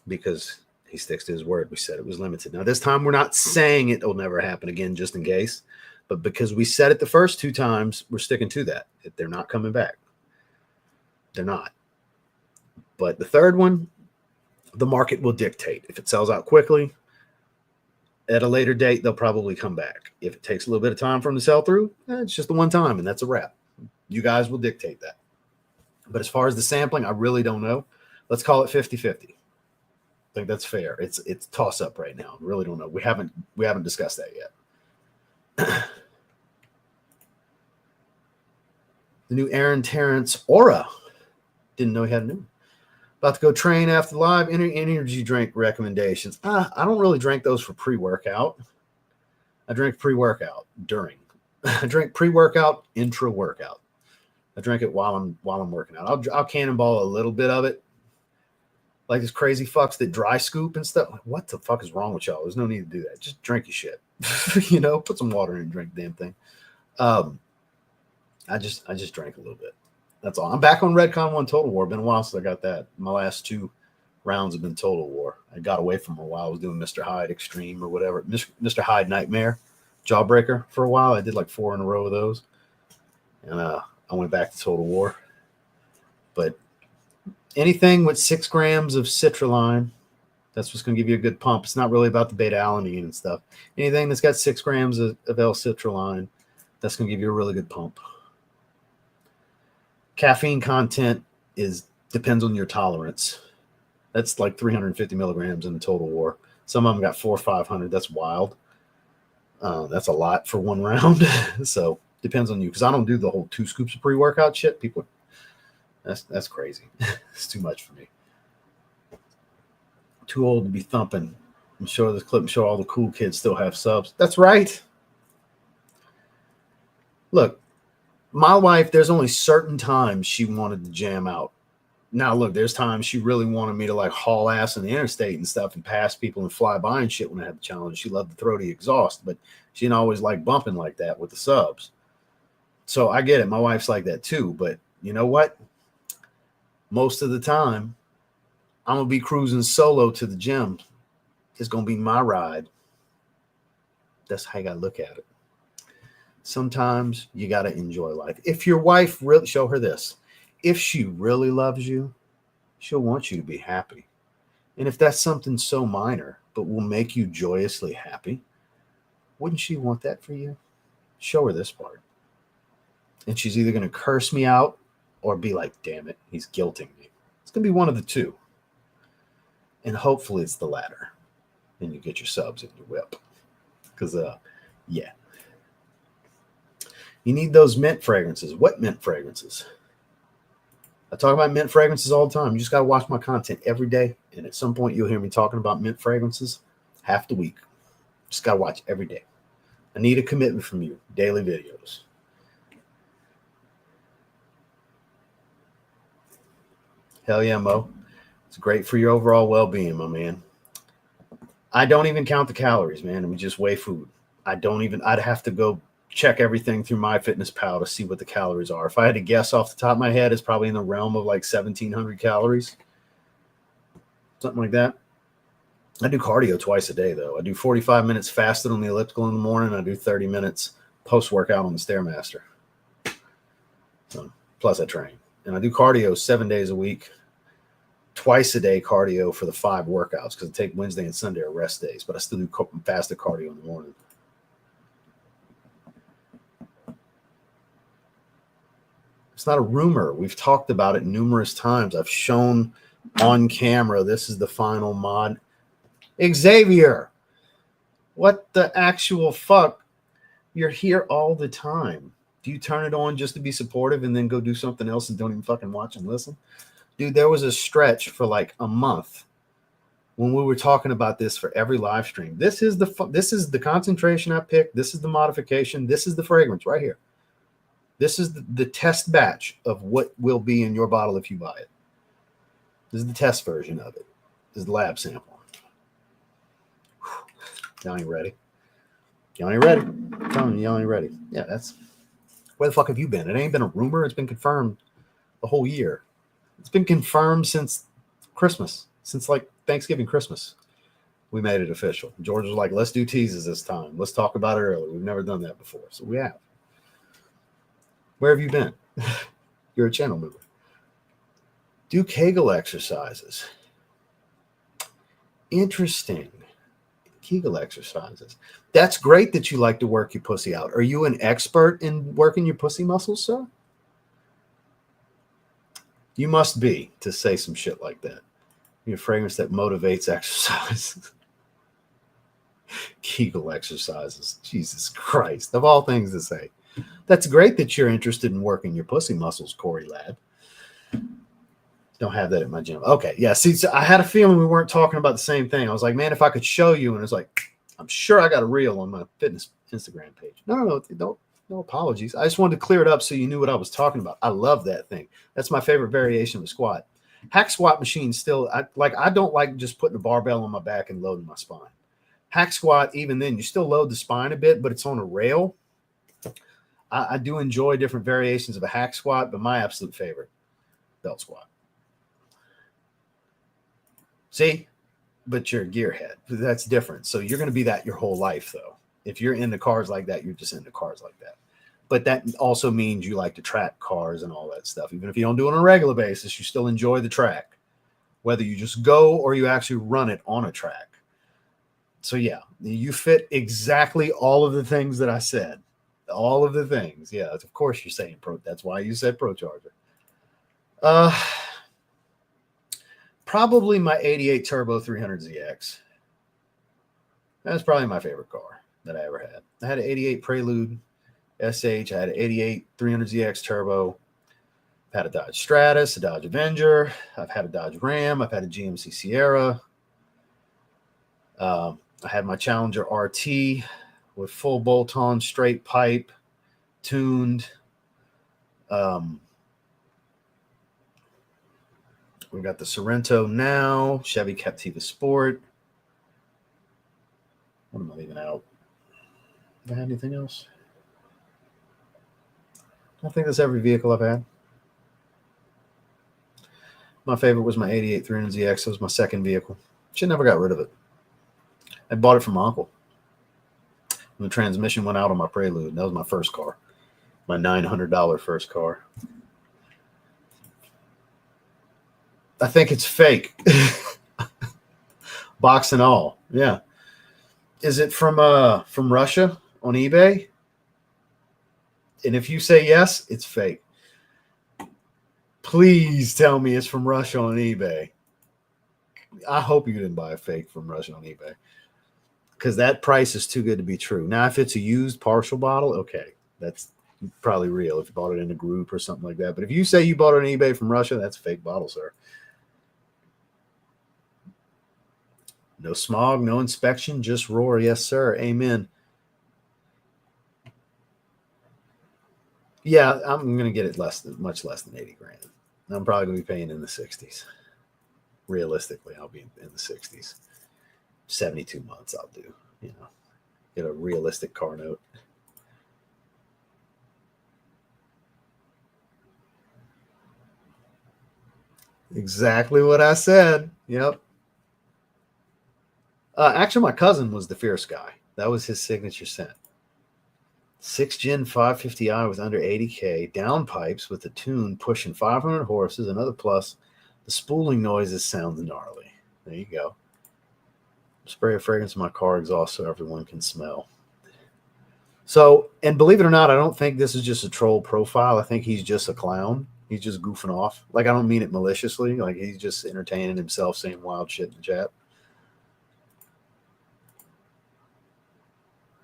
A: because he sticks to his word. We said it was limited. Now, this time we're not saying it will never happen again, just in case. But because we said it the first 2 times, we're sticking to that. They're not coming back. They're not. But the third one, the market will dictate. If it sells out quickly, at a later date, they'll probably come back. If it takes a little bit of time for them to sell through, it's just the one time, and that's a wrap. You guys will dictate that. But as far as the sampling, I really don't know. Let's call it 50-50. I think that's fair. It's toss up right now. I really don't know. We haven't discussed that yet. The new Aaron Terrence Aura. Didn't know he had a new one. About to go train after the live. Energy drink recommendations. I don't really drink those for pre-workout. I drink pre-workout during. I drink pre-workout, intra-workout. I drink it while I'm working out. I'll cannonball a little bit of it. Like these crazy fucks that dry scoop and stuff. Like, what the fuck is wrong with y'all? There's no need to do that. Just drink your shit. Put some water in and drink the damn thing. I just drank a little bit. That's all. I'm back on Redcon 1 Total War. Been a while since I got that. My last 2 rounds have been Total War. I got away from it a while. I was doing Mr. Hyde Extreme or whatever. Mr. Hyde Nightmare, Jawbreaker for a while. I did like 4 in a row of those. And I went back to Total War. But anything with 6 grams of citrulline, that's what's going to give you a good pump. It's not really about the beta-alanine and stuff. Anything that's got 6 grams of L-citrulline, that's going to give you a really good pump. Caffeine content depends on your tolerance. That's like 350 milligrams in the Total War. Some of them got 400 or 500. That's wild. That's a lot for 1 round. So depends on you, because I don't do the whole 2 scoops of pre-workout shit. People, that's crazy. It's too much for me. Too old to be thumping and show this clip and show all the cool kids still have subs. That's right. Look, my wife, there's only certain times she wanted to jam out. Now, look, there's times she really wanted me to like haul ass in the interstate and stuff and pass people and fly by and shit when I had the challenge. She loved the throaty exhaust, but she didn't always like bumping like that with the subs. So I get it. My wife's like that too. But you know what? Most of the time, I'm going to be cruising solo to the gym. It's going to be my ride. That's how you got to look at it. Sometimes you got to enjoy life. If your wife really, show her this. If she really loves you, she'll want you to be happy. And if that's something so minor, but will make you joyously happy, wouldn't she want that for you? Show her this part. And she's either going to curse me out or be like, damn it, he's guilting me. It's going to be one of the two. And hopefully it's the latter. and you get your subs in your whip. Because, yeah. You need those mint fragrances. What mint fragrances? I talk about mint fragrances all the time. You just got to watch my content every day. And at some point, you'll hear me talking about mint fragrances half the week. Just got to watch every day. I need a commitment from you. Daily videos. Hell yeah, Mo. It's great for your overall well-being, my man. I don't even count the calories, man. We just weigh food. I'd have to go check everything through MyFitnessPal to see what the calories are. If I had to guess off the top of my head, it's probably in the realm of like 1,700 calories. Something like that. I do cardio twice a day, though. I do 45 minutes fasted on the elliptical in the morning. I do 30 minutes post-workout on the Stairmaster. So, plus I train. And I do cardio 7 days a week. Twice a day cardio for the 5 workouts because I take Wednesday and Sunday are rest days, but I still do fasted cardio in the morning. It's not a rumor. We've talked about it numerous times. I've shown on camera, this is the final mod. Xavier, what the actual fuck? You're here all the time. Do you turn it on just to be supportive and then go do something else and don't even fucking watch and listen? Dude, there was a stretch for like a month when we were talking about this for every live stream. This is the concentration I picked. This is the modification. This is the fragrance right here. This is the test batch of what will be in your bottle if you buy it. This is the test version of it. This is the lab sample. Y'all ain't ready. Y'all ain't ready. I'm telling you, y'all ain't ready. Yeah, that's... Where the fuck have you been? It ain't been a rumor. It's been confirmed the whole year. It's been confirmed since Christmas, since like Thanksgiving, Christmas. We made it official. George was like, let's do teases this time. Let's talk about it early. We've never done that before. So we have. Where have you been? You're a channel member. Do Kegel exercises. Interesting. Kegel exercises. That's great that you like to work your pussy out. Are you an expert in working your pussy muscles, sir? You must be to say some shit like that. You're a fragrance that motivates exercise. Kegel exercises. Jesus Christ. Of all things to say. That's great that you're interested in working your pussy muscles, Corey Ladd. Don't have that at my gym. Okay, yeah. See, so I had a feeling we weren't talking about the same thing. I was like, man, if I could show you, and it's like, I'm sure I got a reel on my fitness Instagram page. No, apologies. I just wanted to clear it up so you knew what I was talking about. I love that thing. That's my favorite variation of the squat. Hack squat machine still, I don't like just putting a barbell on my back and loading my spine. Hack squat, even then, you still load the spine a bit, but it's on a rail. I do enjoy different variations of a hack squat, but my absolute favorite, belt squat. See? But you're a gearhead. That's different. So you're going to be that your whole life, though. If you're into cars like that, you're just into cars like that. But that also means you like to track cars and all that stuff. Even if you don't do it on a regular basis, you still enjoy the track, whether you just go or you actually run it on a track. So, yeah, you fit exactly all of the things that I said. All of the things. Yeah, of course you're saying pro. That's why you said Pro Charger. Probably my 88 Turbo 300ZX. That's probably my favorite car that I ever had. I had an 88 Prelude SH. I had an 88 300ZX Turbo. I've had a Dodge Stratus, a Dodge Avenger. I've had a Dodge Ram. I've had a GMC Sierra. I had my Challenger RT with full bolt-on, straight pipe, tuned. We've got the Sorento now, Chevy Captiva Sport. What am I leaving out? Do I have anything else? I think that's every vehicle I've had. My favorite was my 88 300ZX. It was my second vehicle. She never got rid of it. I bought it from my uncle. When the transmission went out on my Prelude. That was my first car. My $900 first car. I think it's fake. Box and all. Yeah. Is it from Russia on eBay? And if you say yes, it's fake. Please tell me it's from Russia on eBay. I hope you didn't buy a fake from Russia on eBay. because that price is too good to be true. Now, if it's a used partial bottle, okay, that's probably real if you bought it in a group or something like that. But if you say you bought it on eBay from Russia, that's a fake bottle, sir. No smog, no inspection, just roar. Yes, sir. Amen. Yeah, I'm going to get it much less than 80 grand. I'm probably going to be paying in the 60s. Realistically, I'll be in the 60s. 72 months I'll do, get a realistic car note. Exactly what I said. Yep. Actually, my cousin was the Fierce guy. That was his signature scent. 6 Gen 550i with under 80K, downpipes with a tune pushing 500 horses. Another plus, the spooling noises sound gnarly. There you go. Spray a fragrance in my car exhaust so everyone can smell. So, and believe it or not, I don't think this is just a troll profile. I think he's just a clown. He's just goofing off. Like, I don't mean it maliciously. Like, he's just entertaining himself saying wild shit in the chat.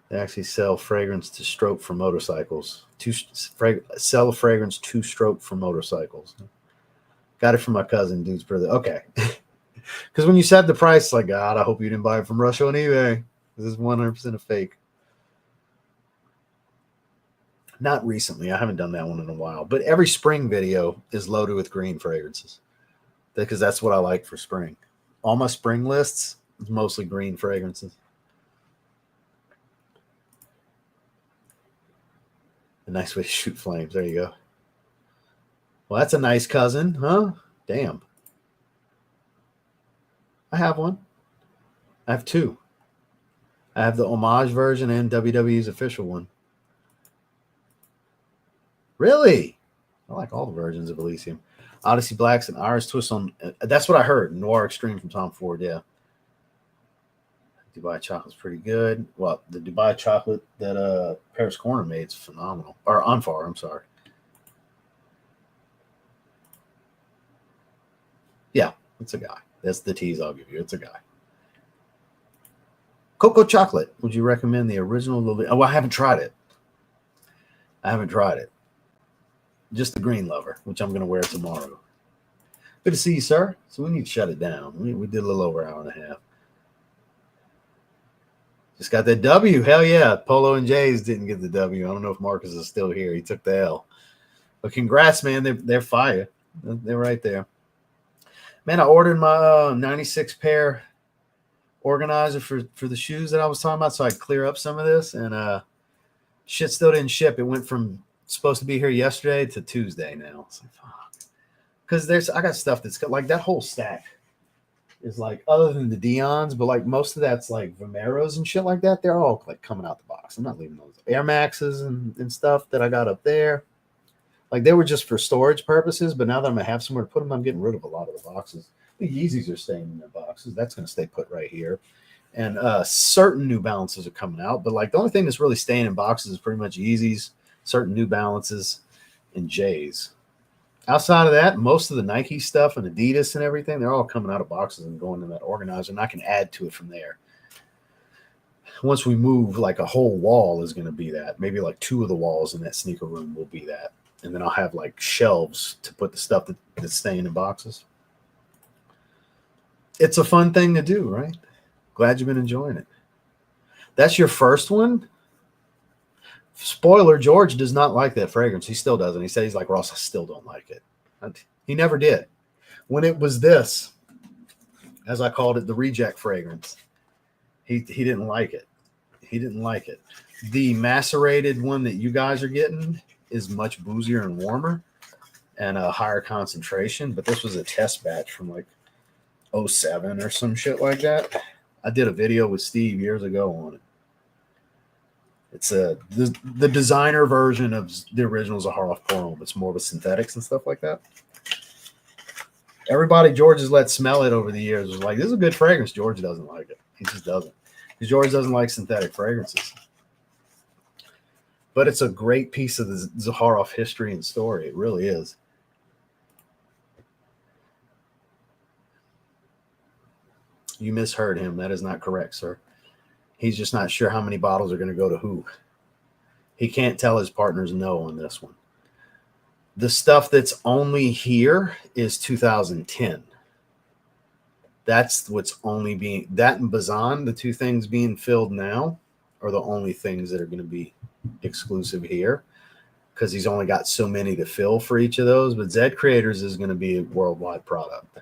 A: They actually sell fragrance to stroke for motorcycles. Sell a fragrance to stroke for motorcycles. Got it from my cousin, dude's brother. Okay. Because when you said the price, like, God, I hope you didn't buy it from Russia on eBay. This is 100% a fake. Not recently. I haven't done that one in a while. But every spring video is loaded with green fragrances because that's what I like for spring. All my spring lists is mostly green fragrances. A nice way to shoot flames. There you go. Well, that's a nice cousin, huh? Damn. I have one. I have two. I have the homage version and WWE's official one. Really? I like all the versions of Elysium. Odyssey Blacks and Iris Twist on. That's what I heard. Noir Extreme from Tom Ford. Yeah. Dubai chocolate's pretty good. Well, the Dubai chocolate that Paris Corner made is phenomenal. Or Anfar, I'm sorry. Yeah, it's a guy. That's the tease I'll give you. It's a guy. Cocoa chocolate. Would you recommend the original? Oh, I haven't tried it. Just the green lover, which I'm going to wear tomorrow. Good to see you, sir. So we need to shut it down. We did a little over an hour and a half. Just got that W. Hell yeah. Polo and Jays didn't get the W. I don't know if Marcus is still here. He took the L. But congrats, man. They're fire. They're right there. Man, I ordered my 96 pair organizer for the shoes that I was talking about so I could clear up some of this. And shit still didn't ship. It went from supposed to be here yesterday to Tuesday now. It's like, fuck. Because I got stuff that's got like that whole stack is like, other than the Dion's, but like most of that's like Vomeros and shit like that. They're all like coming out the box. I'm not leaving those Air Maxes and stuff that I got up there. Like they were just for storage purposes, but now that I'm gonna have somewhere to put them, I'm getting rid of a lot of the boxes. The Yeezys are staying in their boxes. That's gonna stay put right here. And certain New Balances are coming out, but like the only thing that's really staying in boxes is pretty much Yeezys, certain New Balances, and J's. Outside of that, most of the Nike stuff and Adidas and everything, they're all coming out of boxes and going in that organizer, and I can add to it from there. Once we move, like a whole wall is going to be that. Maybe like 2 of the walls in that sneaker room will be that. And then I'll have like shelves to put the stuff that's staying in boxes. It's a fun thing to do, right? Glad you've been enjoying it. That's your first one? Spoiler, George does not like that fragrance. He still doesn't. He said he's like, Ross, I still don't like it. He never did. When it was this, as I called it, the reject fragrance, he didn't like it. He didn't like it. The macerated one that you guys are getting is much boozier and warmer and a higher concentration, but this was a test batch from like 07 or some shit like that. I did a video with Steve years ago on it. It's the designer version of the original Zahara Chrome. It's more with synthetics and stuff like that. Everybody George has let smell it over the years was like, this is a good fragrance. George doesn't like it. He just doesn't. Because George doesn't like synthetic fragrances. But it's a great piece of the Zaharoff history and story. It really is. You misheard him. That is not correct, sir. He's just not sure how many bottles are going to go to who. He can't tell his partners no on this one. The stuff that's only here is 2010. That's what's only being, that and Bazan, the two things being filled now, are the only things that are going to be exclusive here, because he's only got so many to fill for each of those. But Zed Creators is going to be a worldwide product.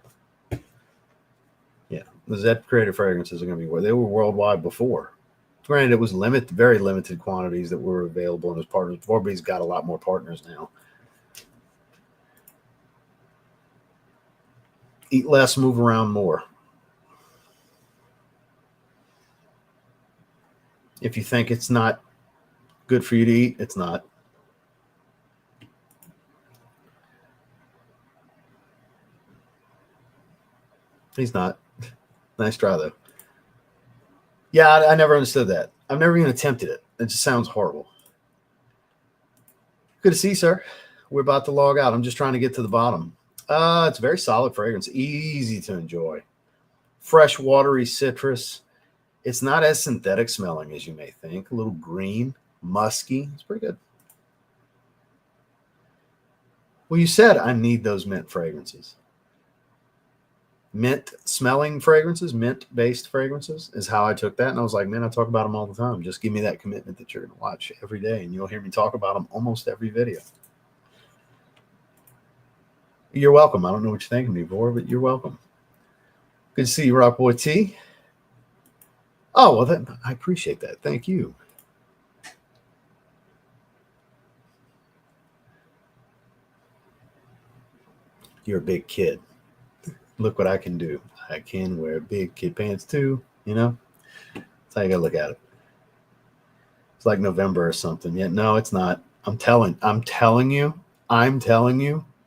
A: Yeah, the Zed Creator fragrances are going to be where they were worldwide before. Granted, it was very limited quantities that were available in his partners before, but he's got a lot more partners now. Eat less, move around more. If you think it's not good for you to eat, it's not. He's not. Nice try, though. Yeah, I never understood that. I've never even attempted it. It just sounds horrible. Good to see you, sir. We're about to log out. I'm just trying to get to the bottom. It's a very solid fragrance. Easy to enjoy. Fresh, watery citrus. It's not as synthetic smelling as you may think. A little green, musky. It's pretty good. Well, you said I need those mint fragrances. Mint smelling fragrances, mint-based fragrances is how I took that. And I was like, man, I talk about them all the time. Just give me that commitment that you're going to watch every day, and you'll hear me talk about them almost every video. You're welcome. I don't know what you're thanking me for, but you're welcome. Good to see you, Rockboy T. Oh, well, I appreciate that. Thank you. You're a big kid. Look what I can do. I can wear big kid pants too, you know? That's how you gotta look at it. It's like November or something. Yeah, no, it's not. I'm telling you,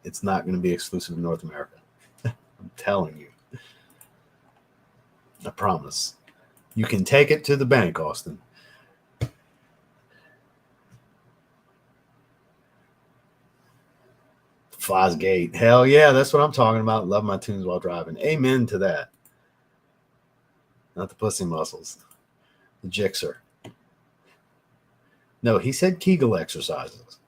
A: it's not going to be exclusive to North America. I'm telling you. I promise. You can take it to the bank, Austin. Fosgate. Hell yeah, that's what I'm talking about. Love my tunes while driving. Amen to that. Not the pussy muscles. The Jixer. No, he said Kegel exercises.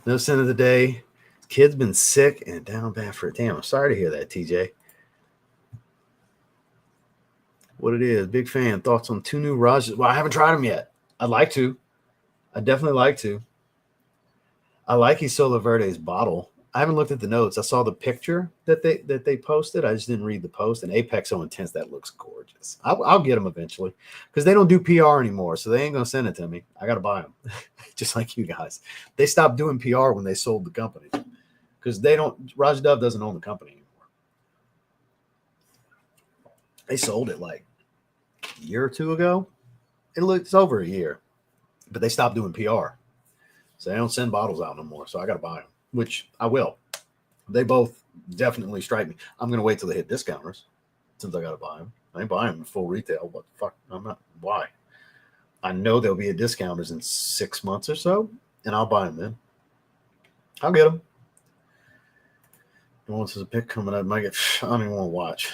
A: No sin of the day. Kid's been sick and down bad for it. Damn, I'm sorry to hear that, TJ. What it is. Big fan. Thoughts on 2 new Rajas? Well, I haven't tried them yet. I'd like to. I'd definitely like to. I like Isola Verde's bottle. I haven't looked at the notes. I saw the picture that they posted. I just didn't read the post. And Apex so intense, that looks gorgeous. I'll get them eventually, because they don't do PR anymore, so they ain't gonna send it to me. I gotta buy them, just like you guys. They stopped doing PR when they sold the company, because they don't. Raj Dove doesn't own the company anymore. They sold it like a year or two ago. It's over a year, but they stopped doing PR, so they don't send bottles out no more. So I gotta buy them, which I will. They both definitely strike me. I'm going to wait till they hit discounters, since I got to buy them. I ain't buying them full retail. What the fuck? I'm not. Why? I know they'll be at discounters in 6 months or so, and I'll buy them then. I'll get them. Once there's a pick coming up, I don't even want to watch.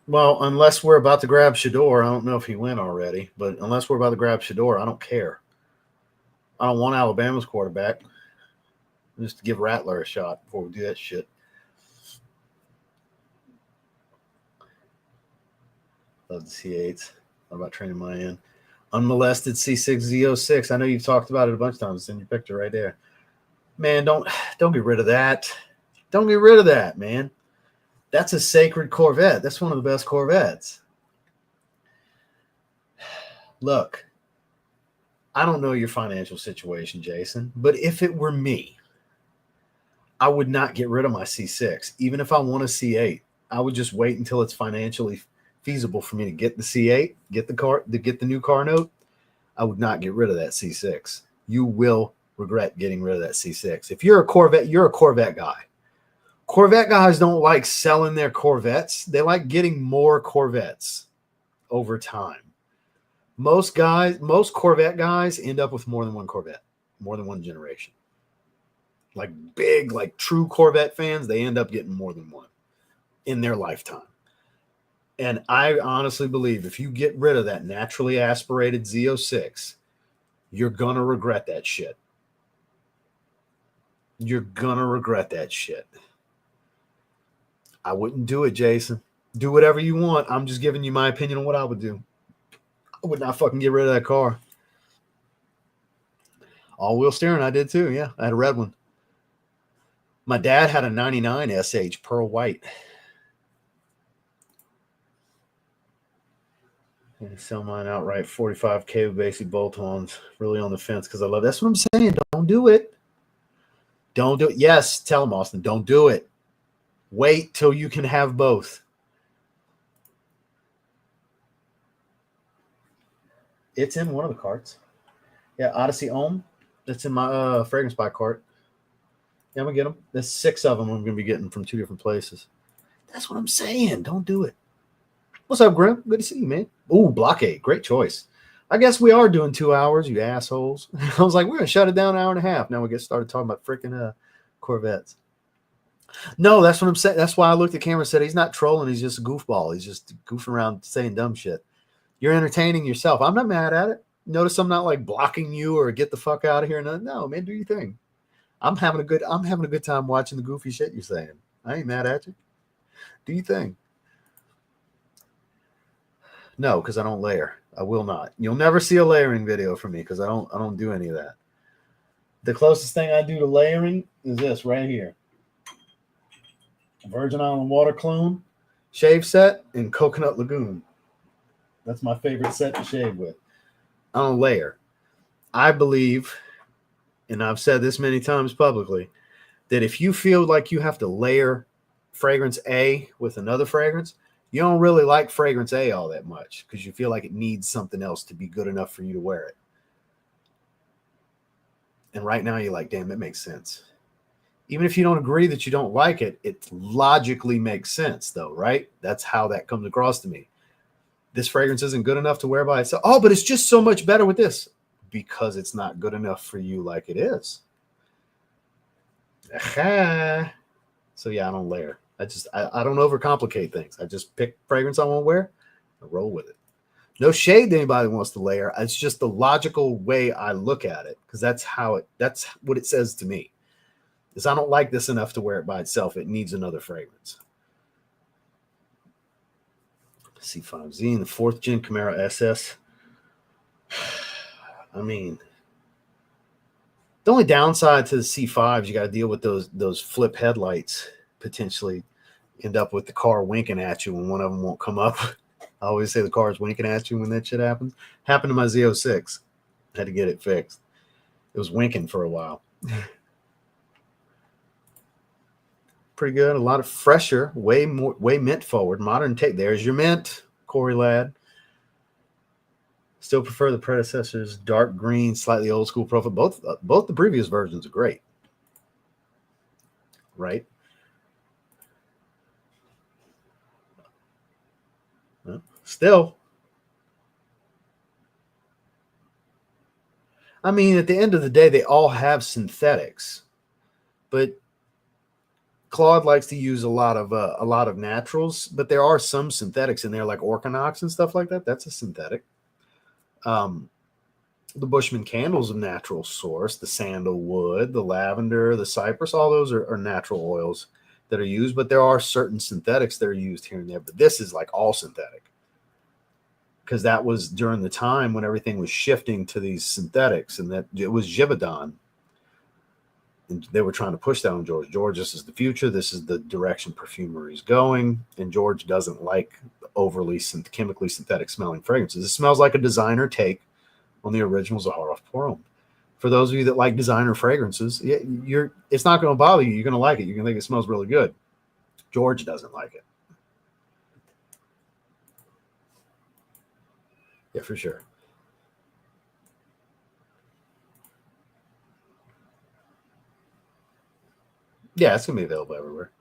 A: Well, unless we're about to grab Shador, I don't know if he went already, but unless we're about to grab Shador, I don't care. I don't want Alabama's quarterback. Just to give Rattler a shot before we do that shit. Love the C8s. What about training my end? Unmolested C6Z06. I know you've talked about it a bunch of times. It's in your picture right there. Man, don't get rid of that. Don't get rid of that, man. That's a sacred Corvette. That's one of the best Corvettes. Look, I don't know your financial situation, Jason, but if it were me, I would not get rid of my C6. Even if I want a C8, I would just wait until it's financially feasible for me to get the C8, get the new car note. I would not get rid of that C6. You will regret getting rid of that C6. If you're a Corvette, you're a Corvette guy. Corvette guys don't like selling their Corvettes. They like getting more Corvettes over time. Most Corvette guys end up with more than one Corvette, more than one generation. Like big, like true Corvette fans, they end up getting more than one in their lifetime. And I honestly believe if you get rid of that naturally aspirated Z06, you're going to regret that shit. You're going to regret that shit. I wouldn't do it, Jason. Do whatever you want. I'm just giving you my opinion on what I would do. I would not fucking get rid of that car. All-wheel steering, I did too. Yeah, I had a red one. My dad had a 99 SH pearl white. And sell mine outright, 45K with basic bolt-ons. Really on the fence because I love. That's what I'm saying. Don't do it. Don't do it. Yes, tell him, Austin. Don't do it. Wait till you can have both. It's in one of the carts. Yeah, Odyssey Ohm. That's in my fragrance buy cart. Yeah, I'm going to get them. There's 6 of them I'm going to be getting from 2 different places. That's what I'm saying. Don't do it. What's up, Grim? Good to see you, man. Ooh, Blockade. Great choice. I guess we are doing 2 hours, you assholes. I was like, we're going to shut it down an hour and a half. Now we get started talking about freaking Corvettes. No, that's what I'm saying. That's why I looked at the camera and said he's not trolling. He's just a goofball. He's just goofing around saying dumb shit. You're entertaining yourself. I'm not mad at it. Notice I'm not like blocking you or get the fuck out of here. No, man, do your thing. I'm having a good time watching the goofy shit you're saying. I ain't mad at you. Do your thing. No, because I don't layer. I will not. You'll never see a layering video from me because I don't do any of that. The closest thing I do to layering is this right here. Virgin Island Water Clone shave set and Coconut Lagoon. That's my favorite set to shave with. I don't layer. I believe, and I've said this many times publicly, that if you feel like you have to layer fragrance A with another fragrance, you don't really like fragrance A all that much because you feel like it needs something else to be good enough for you to wear it. And right now you're like, damn, that makes sense. Even if you don't agree that you don't like it, it logically makes sense though, right? That's how that comes across to me. This fragrance isn't good enough to wear by itself. Oh, but it's just so much better with this because it's not good enough for you like it is. So yeah, I don't layer. I don't overcomplicate things. I just pick fragrance I want to wear and roll with it. No shade to anybody who wants to layer. It's just the logical way I look at it because that's what it says to me. Is I don't like this enough to wear it by itself. It needs another fragrance. C5Z and the 4th gen Camaro SS. I mean, the only downside to the C5s, you got to deal with those flip headlights. Potentially end up with the car winking at you when one of them won't come up. I always say the car is winking at you when that shit happens. Happened to my Z06. Had to get it fixed. It was winking for a while. Pretty good. A lot of fresher, way mint forward. Modern take. There's your mint, Corey Ladd. Still prefer the predecessors. Dark green, slightly old school profile. Both the previous versions are great. Right? Well, still. I mean, at the end of the day, they all have synthetics. But Claude likes to use a lot of naturals, but there are some synthetics in there, like Orkanox and stuff like that. That's a synthetic. The Bushman candles of natural source, the sandalwood, the lavender, the cypress, all those are natural oils that are used, but there are certain synthetics that are used here and there. But this is like all synthetic because that was during the time when everything was shifting to these synthetics, and that it was Givaudan. And they were trying to push that on George. George, this is the future. This is the direction perfumery is going. And George doesn't like overly chemically synthetic smelling fragrances. It smells like a designer take on the original Zaharoff Pour-Homme. For those of you that like designer fragrances, it's not going to bother you. You're going to like it. You're going to think it smells really good. George doesn't like it. Yeah, for sure. Yeah, it's going to be available everywhere.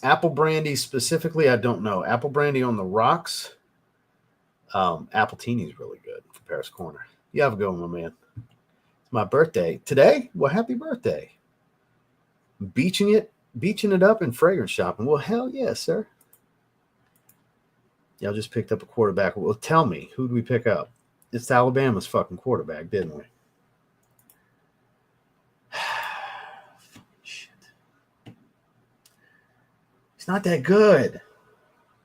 A: Apple brandy specifically, I don't know. Apple brandy on the rocks. Appletini is really good for Paris Corner. You have a good one, my man. It's my birthday. Today? Well, happy birthday. Beaching it beaching it up in fragrance shopping. Well, hell yes, sir. Y'all just picked up a quarterback. Well, tell me, who did we pick up? It's Alabama's fucking quarterback, didn't we? Shit. He's not that good.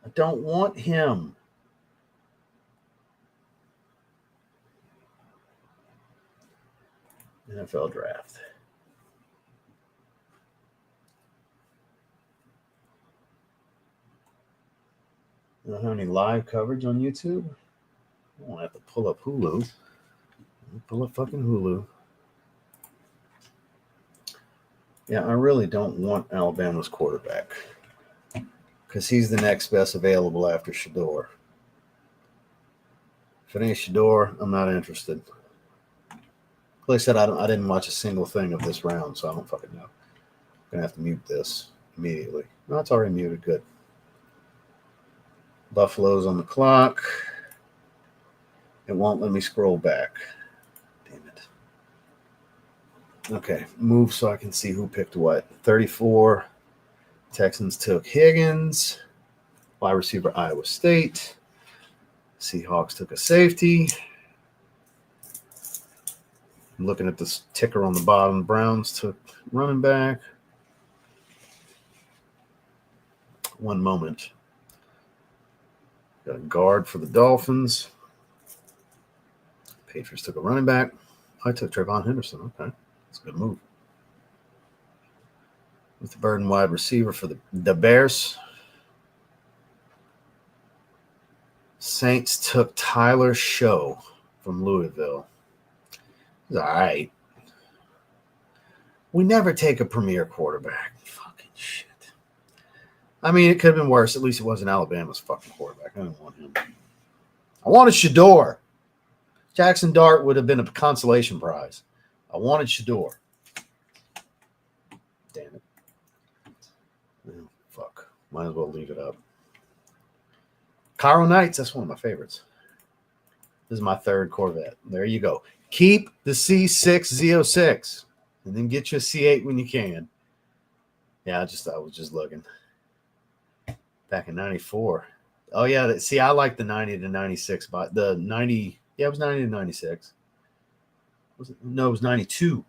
A: I don't want him. NFL draft. I don't have any live coverage on YouTube. I won't have to pull up Hulu. Pull up fucking Hulu. Yeah, I really don't want Alabama's quarterback because he's the next best available after Shador. If it ain't Shador, I'm not interested. Like I said, I didn't watch a single thing of this round, so I don't fucking know. I'm going to have to mute this immediately. No, it's already muted. Good. Buffalo's on the clock. It won't let me scroll back. Damn it. Okay, move so I can see who picked what. 34. Texans took Higgins. Wide receiver, Iowa State. Seahawks took a safety. I'm looking at this ticker on the bottom. Browns took running back. One moment. Got a guard for the Dolphins. Patriots took a running back. I took Trayvon Henderson. Okay. That's a good move. With the Burden wide receiver for the Bears. Saints took Tyler Show from Louisville. All right. We never take a premier quarterback. Fucking shit. I mean, it could have been worse. At least it wasn't Alabama's fucking quarterback. I didn't want him. I wanted Shador. Jackson Dart would have been a consolation prize. I wanted Shador. Damn it. Oh, fuck. Might as well leave it up. Cairo Knights, that's one of my favorites. This is my third Corvette. There you go. Keep the C6 Z06 and then get you a C8 when you can. Yeah, I was just looking. Back in 94. Oh, yeah. See, I like the 90 to 96. But the 90, yeah, it was 90 to 96. Was it? No, it was 92.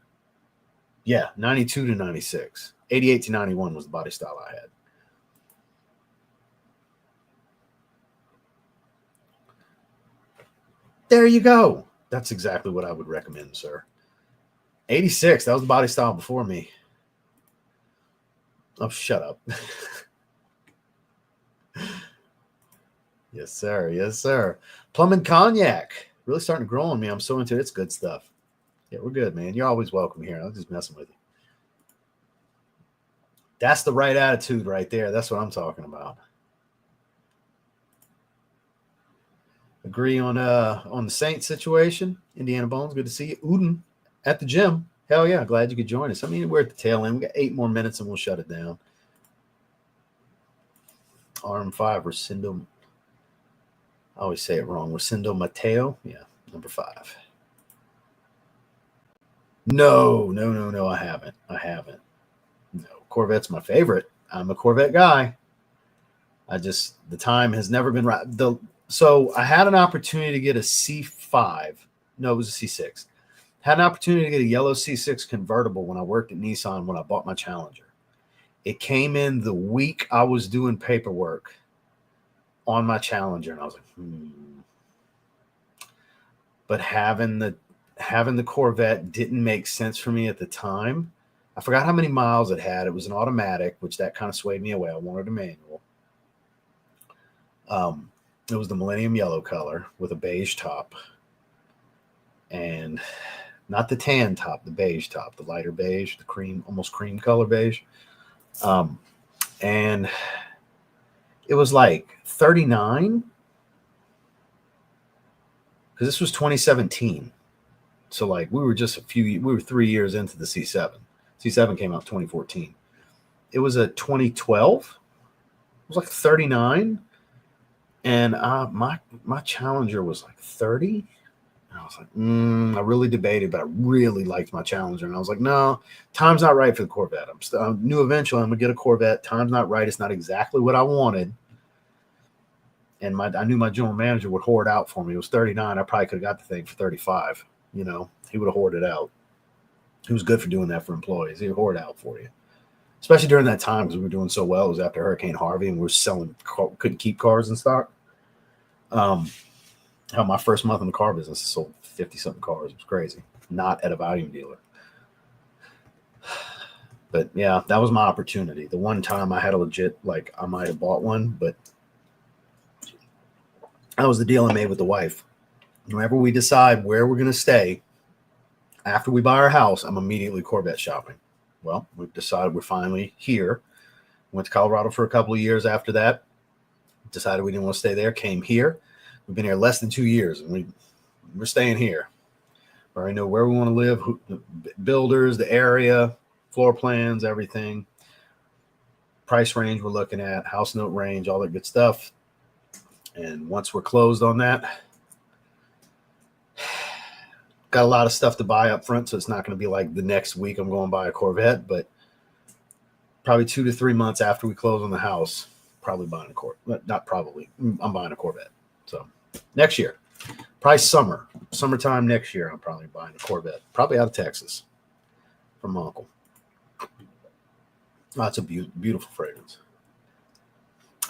A: Yeah, 92 to 96. 88 to 91 was the body style I had. There you go. That's exactly what I would recommend, sir. 86, that was the body style before me. Oh, shut up. Yes, sir. Yes, sir. Plum and Cognac. Really starting to grow on me. I'm so into it. It's good stuff. Yeah, we're good, man. You're always welcome here. I'm just messing with you. That's the right attitude right there. That's what I'm talking about. Agree on the Saints situation. Indiana Bones, good to see you. Uden at the gym. Hell yeah, glad you could join us. I mean, we're at the tail end. We got 8 more minutes and we'll shut it down. RM5, Rosendo. I always say it wrong. Rosendo Mateo. Yeah, number 5. No, I haven't. No, Corvette's my favorite. I'm a Corvette guy. The time has never been right. So I had an opportunity to get a C5. No, it was a C6. Had an opportunity to get a yellow C6 convertible when I worked at Nissan when I bought my Challenger. It came in the week I was doing paperwork on my Challenger, and I was like, But having the Corvette didn't make sense for me at the time. I forgot how many miles it had. It was an automatic, which that kind of swayed me away. I wanted a manual. It was the Millennium Yellow color with a beige top. And not the tan top, the beige top, the lighter beige, the cream, almost cream color beige. And it was like 39. Because this was 2017. So like we were 3 years into the C7. C7 came out 2014. It was a 2012. It was like 39. And my Challenger was like 30. And I was like, I really debated, but I really liked my Challenger. And I was like, no, time's not right for the Corvette. I knew eventually I'm going to get a Corvette. Time's not right. It's not exactly what I wanted. And I knew my general manager would hoard out for me. It was 39. I probably could have got the thing for 35. You know, he would have hoarded out. He was good for doing that for employees. He would hoard out for you, especially during that time because we were doing so well. It was after Hurricane Harvey and we were selling, couldn't keep cars in stock. How my first month in the car business, I sold 50-something cars. It was crazy. Not at a volume dealer. But yeah, that was my opportunity. The one time I had a legit, like I might have bought one, but that was the deal I made with the wife. Whenever we decide where we're going to stay, after we buy our house, I'm immediately Corvette shopping. Well, we've decided we're finally here. Went to Colorado for a couple of years after that. Decided we didn't want to stay there. Came here. We've been here less than 2 years, and we're staying here. We already know where we want to live, the builders, the area, floor plans, everything. Price range we're looking at, house note range, all that good stuff. And once we're closed on that, got a lot of stuff to buy up front, so it's not going to be like the next week I'm going to buy a Corvette, but probably 2 to 3 months after we close on the house, probably buying a Corvette. Not probably. I'm buying a Corvette. So next year, probably summertime next year, I'm probably buying a Corvette, probably out of Texas from my uncle. Oh, it's a beautiful fragrance.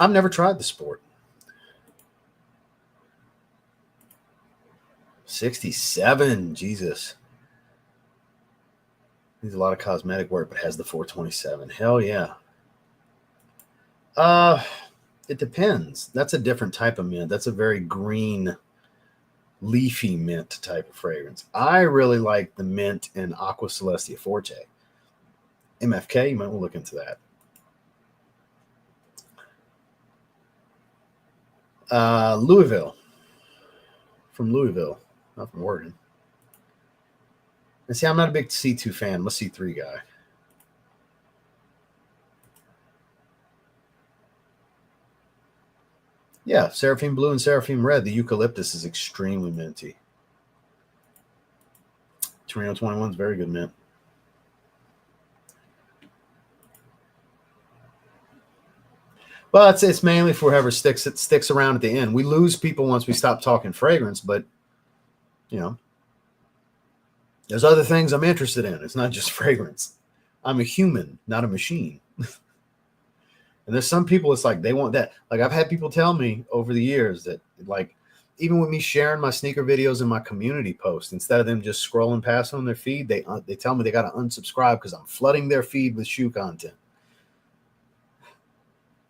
A: I've never tried the Sport. 67, Jesus. Needs a lot of cosmetic work, but has the 427. Hell yeah. It depends. That's a different type of mint. That's a very green, leafy mint type of fragrance. I really like the mint in Aqua Celestia Forte. MFK, you might want to look into that. Louisville. From Louisville, not from Oregon. And see, I'm not a big C2 fan. I'm a C3 guy. Yeah, Seraphim Blue and Seraphim Red. The eucalyptus is extremely minty. Torino 21 is very good mint. Well, it's mainly for whoever sticks around at the end. We lose people once we stop talking fragrance, but you know, there's other things I'm interested in. It's not just fragrance. I'm a human, not a machine. And there's some people, it's like they want that. Like I've had people tell me over the years that, like, even with me sharing my sneaker videos in my community post, instead of them just scrolling past on their feed, they tell me they got to unsubscribe because I'm flooding their feed with shoe content.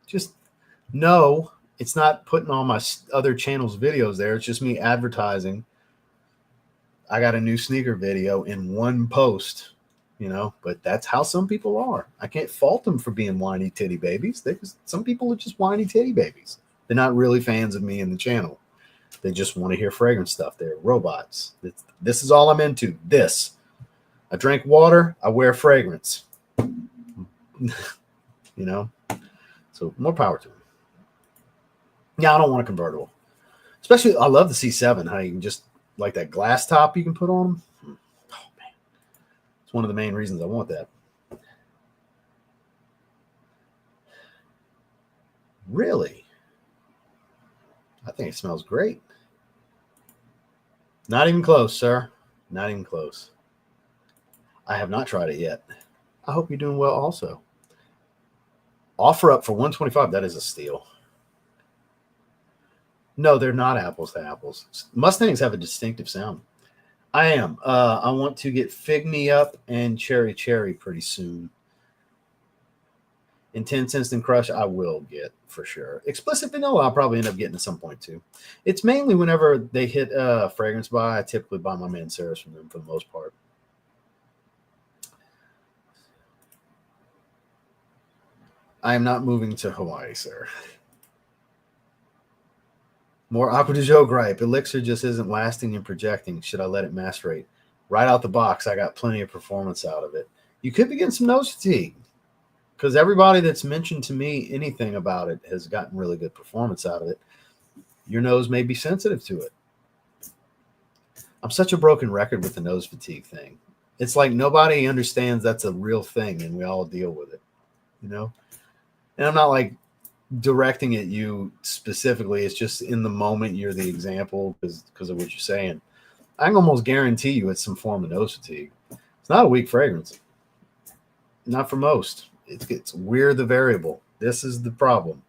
A: Just no, it's not putting all my other channels' videos there. It's just me advertising. I got a new sneaker video in one post, you know, but that's how some people are. I can't fault them for being whiny titty babies. Some people are just whiny titty babies. They're not really fans of me and the channel. They just want to hear fragrance stuff. They're robots. This is all I'm into. I drink water. I wear fragrance. You know? So more power to them. Yeah, I don't want a convertible. Especially, I love the C7. How you can just, like that glass top you can put on them. Oh, man. It's one of the main reasons I want that. Really? I think it smells great. Not even close, sir. Not even close. I have not tried it yet. I hope you're doing well also. Offer up for $125. That is a steal. No, they're not apples to apples. Mustangs have a distinctive sound. I am. I want to get Fig Me Up and Cherry Cherry pretty soon. Intense Instant Crush, I will get for sure. Explicit Vanilla, I'll probably end up getting at some point too. It's mainly whenever they hit fragrance buy, I typically buy my Manceras from them for the most part. I am not moving to Hawaii, sir. More Aqua de Joe gripe. Elixir just isn't lasting and projecting. Should I let it macerate? Right out the box, I got plenty of performance out of it. You could be getting some nose fatigue because everybody that's mentioned to me anything about it has gotten really good performance out of it. Your nose may be sensitive to it. I'm such a broken record with the nose fatigue thing. It's like nobody understands that's a real thing and we all deal with it, you know? And I'm not like directing at you specifically. It's just in the moment you're the example because of what you're saying. I can almost guarantee you it's some form of nose fatigue. It's not a weak fragrance. Not for most. It's we're the variable. This is the problem.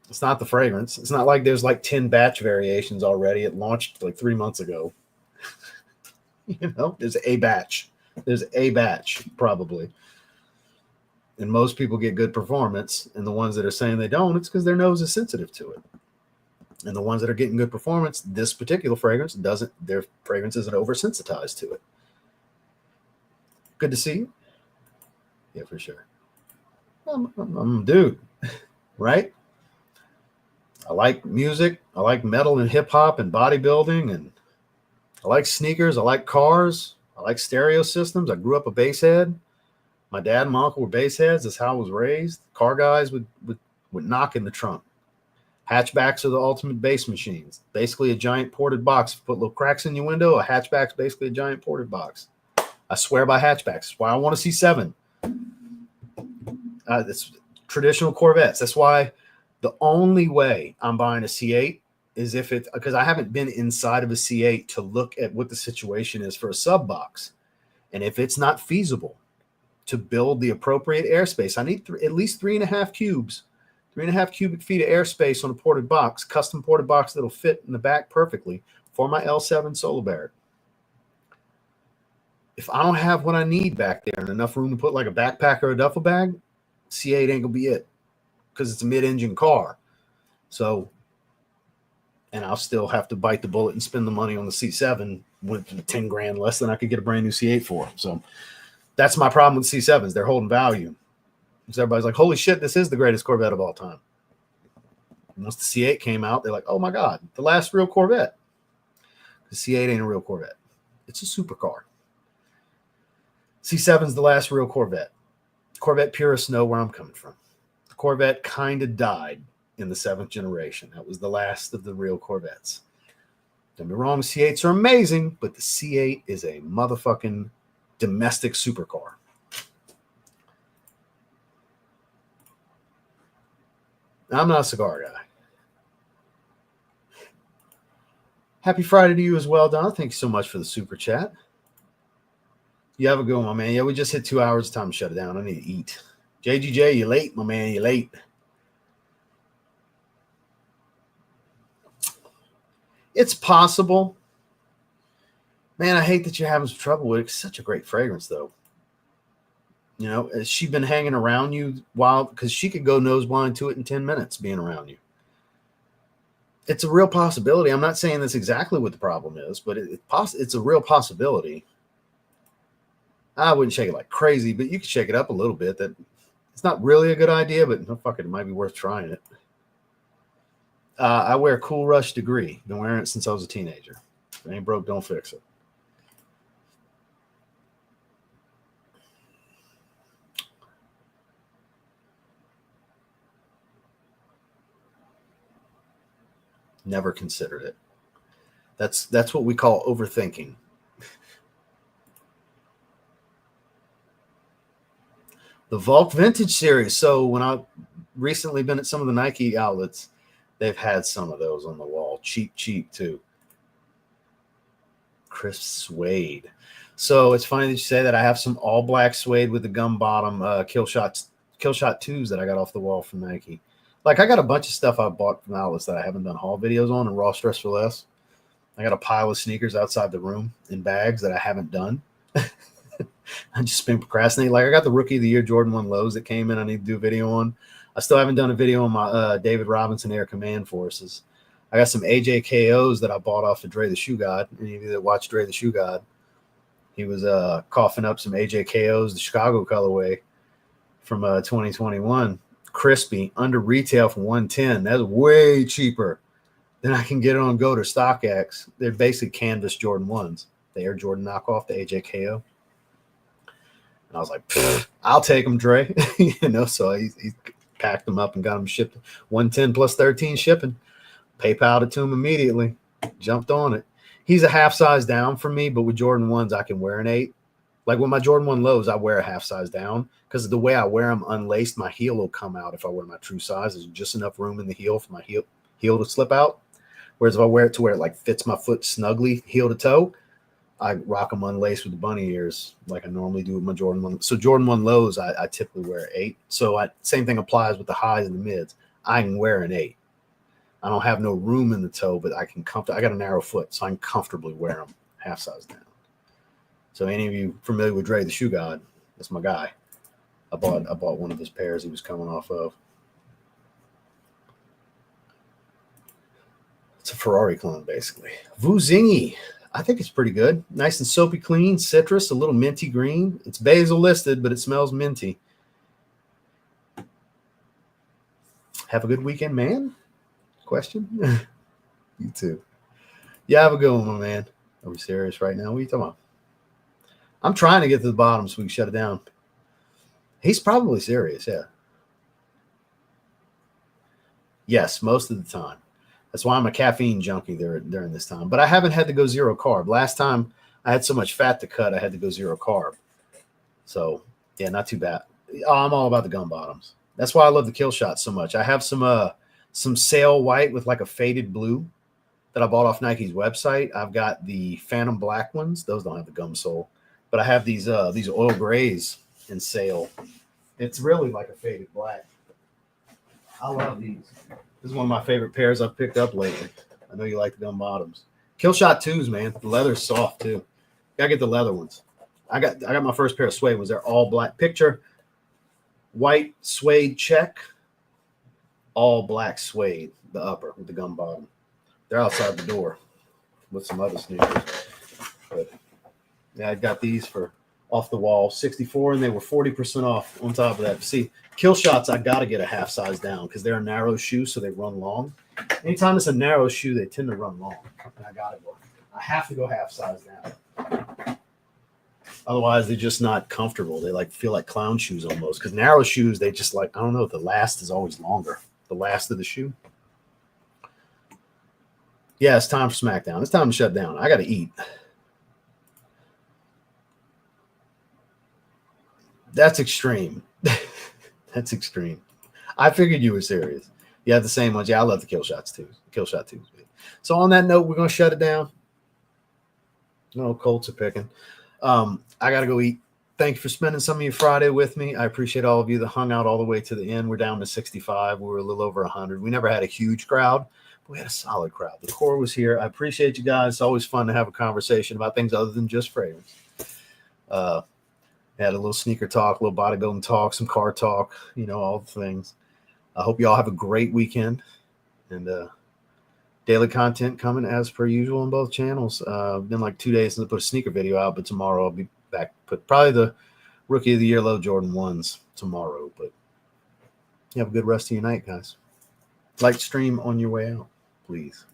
A: It's not the fragrance. It's not like there's like 10 batch variations already. It launched like 3 months ago. You know, there's a batch. There's a batch probably. And most people get good performance. And the ones that are saying they don't, it's because their nose is sensitive to it. And the ones that are getting good performance, this particular fragrance doesn't, their fragrance isn't oversensitized to it. Good to see you. Yeah, for sure. I'm dude, right? I like music. I like metal and hip hop and bodybuilding, and I like sneakers. I like cars. I like stereo systems. I grew up a bass head. My dad and my uncle were bass heads. That's how I was raised. Car guys would knock in the trunk. Hatchbacks are the ultimate bass machines. Basically a giant ported box. If you put little cracks in your window, a hatchback's basically a giant ported box. I swear by hatchbacks. That's why I want to see 7. It's traditional Corvettes. That's why the only way I'm buying a C8 is if it's because I haven't been inside of a C8 to look at what the situation is for a sub box. And if it's not feasible to build the appropriate airspace, I need at least 3.5 cubes, 3.5 cubic feet of airspace on a ported box, custom ported box that'll fit in the back perfectly for my L7 Solo Barrett. If I don't have what I need back there and enough room to put like a backpack or a duffel bag, C8 ain't gonna be it because it's a mid-engine car. So, and I'll still have to bite the bullet and spend the money on the C7 with 10 grand less than I could get a brand new C8 for. So that's my problem with C7s. They're holding value. Because everybody's like, holy shit, this is the greatest Corvette of all time. And once the C8 came out, they're like, oh my God, the last real Corvette. The C8 ain't a real Corvette. It's a supercar. C7's the last real Corvette. Corvette purists know where I'm coming from. The Corvette kind of died in the 7th generation. That was the last of the real Corvettes. Don't be wrong, C8s are amazing, but the C8 is a motherfucking domestic supercar. I'm not a cigar guy. Happy Friday to you as well, Don. Thank you so much for the super chat. You have a good one, my man. Yeah, we just hit 2 hours. Time to shut it down. I need to eat. JGJ, you late, my man. You late. It's possible. Man, I hate that you're having some trouble with it. It's such a great fragrance, though. You know, has she been hanging around you while? Because she could go nose blind to it in 10 minutes being around you. It's a real possibility. I'm not saying that's exactly what the problem is, but it's a real possibility. I wouldn't shake it like crazy, but you could shake it up a little bit. That it's not really a good idea, but no, fuck it, it might be worth trying it. I wear Cool Rush Degree. Been wearing it since I was a teenager. If it ain't broke, don't fix it. Never considered it. That's what we call overthinking. The Volk Vintage Series. So when I've recently been at some of the Nike outlets, they've had some of those on the wall. Cheap too. Crisp suede. So it's funny that you say that. I have some all black suede with the gum bottom Killshot 2s that I got off the wall from Nike. Like I got a bunch of stuff I bought from outlets that I haven't done haul videos on and raw stress for less. I got a pile of sneakers outside the room in bags that I haven't done. I just been procrastinating. Like I got the Rookie of the Year Jordan 1 lows that came in. I need to do a video on. I still haven't done a video on my David Robinson Air Command Forces. I got some AJKOs that I bought off of Dre the Shoe God. Any of you that watched Dre the Shoe God, he was coughing up some AJKOs, the Chicago colorway from 2021. Crispy, under retail for $110. That's way cheaper than I can get it on Go to StockX. They're basically canvas Jordan 1s. The Air Jordan knockoff, the AJKO. And I was like, I'll take them, Dre. You know, so he packed them up and got them shipped. $110 plus 13 shipping. PayPal'd it to him immediately. Jumped on it. He's a half size down for me, but with Jordan 1s, I can wear an 8. Like with my Jordan 1 lows, I wear a half size down because the way I wear them unlaced, my heel will come out if I wear my true size. There's just enough room in the heel for my heel to slip out. Whereas if I wear it to where it like fits my foot snugly heel to toe, I rock them unlaced with the bunny ears like I normally do with my Jordan 1. So Jordan 1 lows, I typically wear 8. So same thing applies with the highs and the mids. I can wear an 8. I don't have no room in the toe, but I got a narrow foot, so I can comfortably wear them half size down. So any of you familiar with Dre the Shoe God, that's my guy. I bought one of his pairs he was coming off of. It's a Ferrari clone, basically. Vuzingi. I think it's pretty good. Nice and soapy clean, citrus, a little minty green. It's basil listed, but it smells minty. Have a good weekend, man? Question? You too. Yeah, have a good one, my man. Are we serious right now? What are you talking about? I'm trying to get to the bottom so we can shut it down. He's probably serious, yeah. Yes, most of the time. That's why I'm a caffeine junkie during this time. But I haven't had to go zero carb. Last time I had so much fat to cut, I had to go zero carb. So, yeah, not too bad. I'm all about the gum bottoms. That's why I love the Kill Shot so much. I have some sail white with like a faded blue that I bought off Nike's website. I've got the Phantom black ones. Those don't have the gum sole. But I have these oil grays in sail. It's really like a faded black. I love these. This is one of my favorite pairs I've picked up lately. I know you like the gum bottoms. Kill Shot 2s, man. The leather's soft too. Gotta get the leather ones. I got my first pair of suede ones. They're all black. Picture white suede check, all black suede, the upper with the gum bottom. They're outside the door with some other sneakers. But yeah, I got these for off the wall, 64, and they were 40% off on top of that. See, Kill Shots, I got to get a half size down because they're a narrow shoe, so they run long. Anytime it's a narrow shoe, they tend to run long. And I got to go. I have to go half size down. Otherwise, they're just not comfortable. They like feel like clown shoes almost. Because narrow shoes, they just like, I don't know, the last is always longer. The last of the shoe. Yeah, it's time for SmackDown. It's time to shut down. I got to eat. That's extreme. That's extreme. I figured you were serious. You have the same ones. Yeah, I love the Kill Shots too. Kill Shot 2s. So on that note, we're going to shut it down. No, Colts are picking. I got to go eat. Thank you for spending some of your Friday with me. I appreciate all of you that hung out all the way to the end. We're down to 65. We were a little over 100. We never had a huge crowd, but we had a solid crowd. The core was here. I appreciate you guys. It's always fun to have a conversation about things other than just fragrance. Had a little sneaker talk, a little bodybuilding talk, some car talk, all the things. I hope you all have a great weekend. And daily content coming as per usual on both channels. Been like 2 days since I put a sneaker video out, but tomorrow I'll be back. Put probably the Rookie of the Year low Jordan 1s tomorrow. But you have a good rest of your night, guys. Like stream on your way out, please.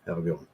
A: Have a good one.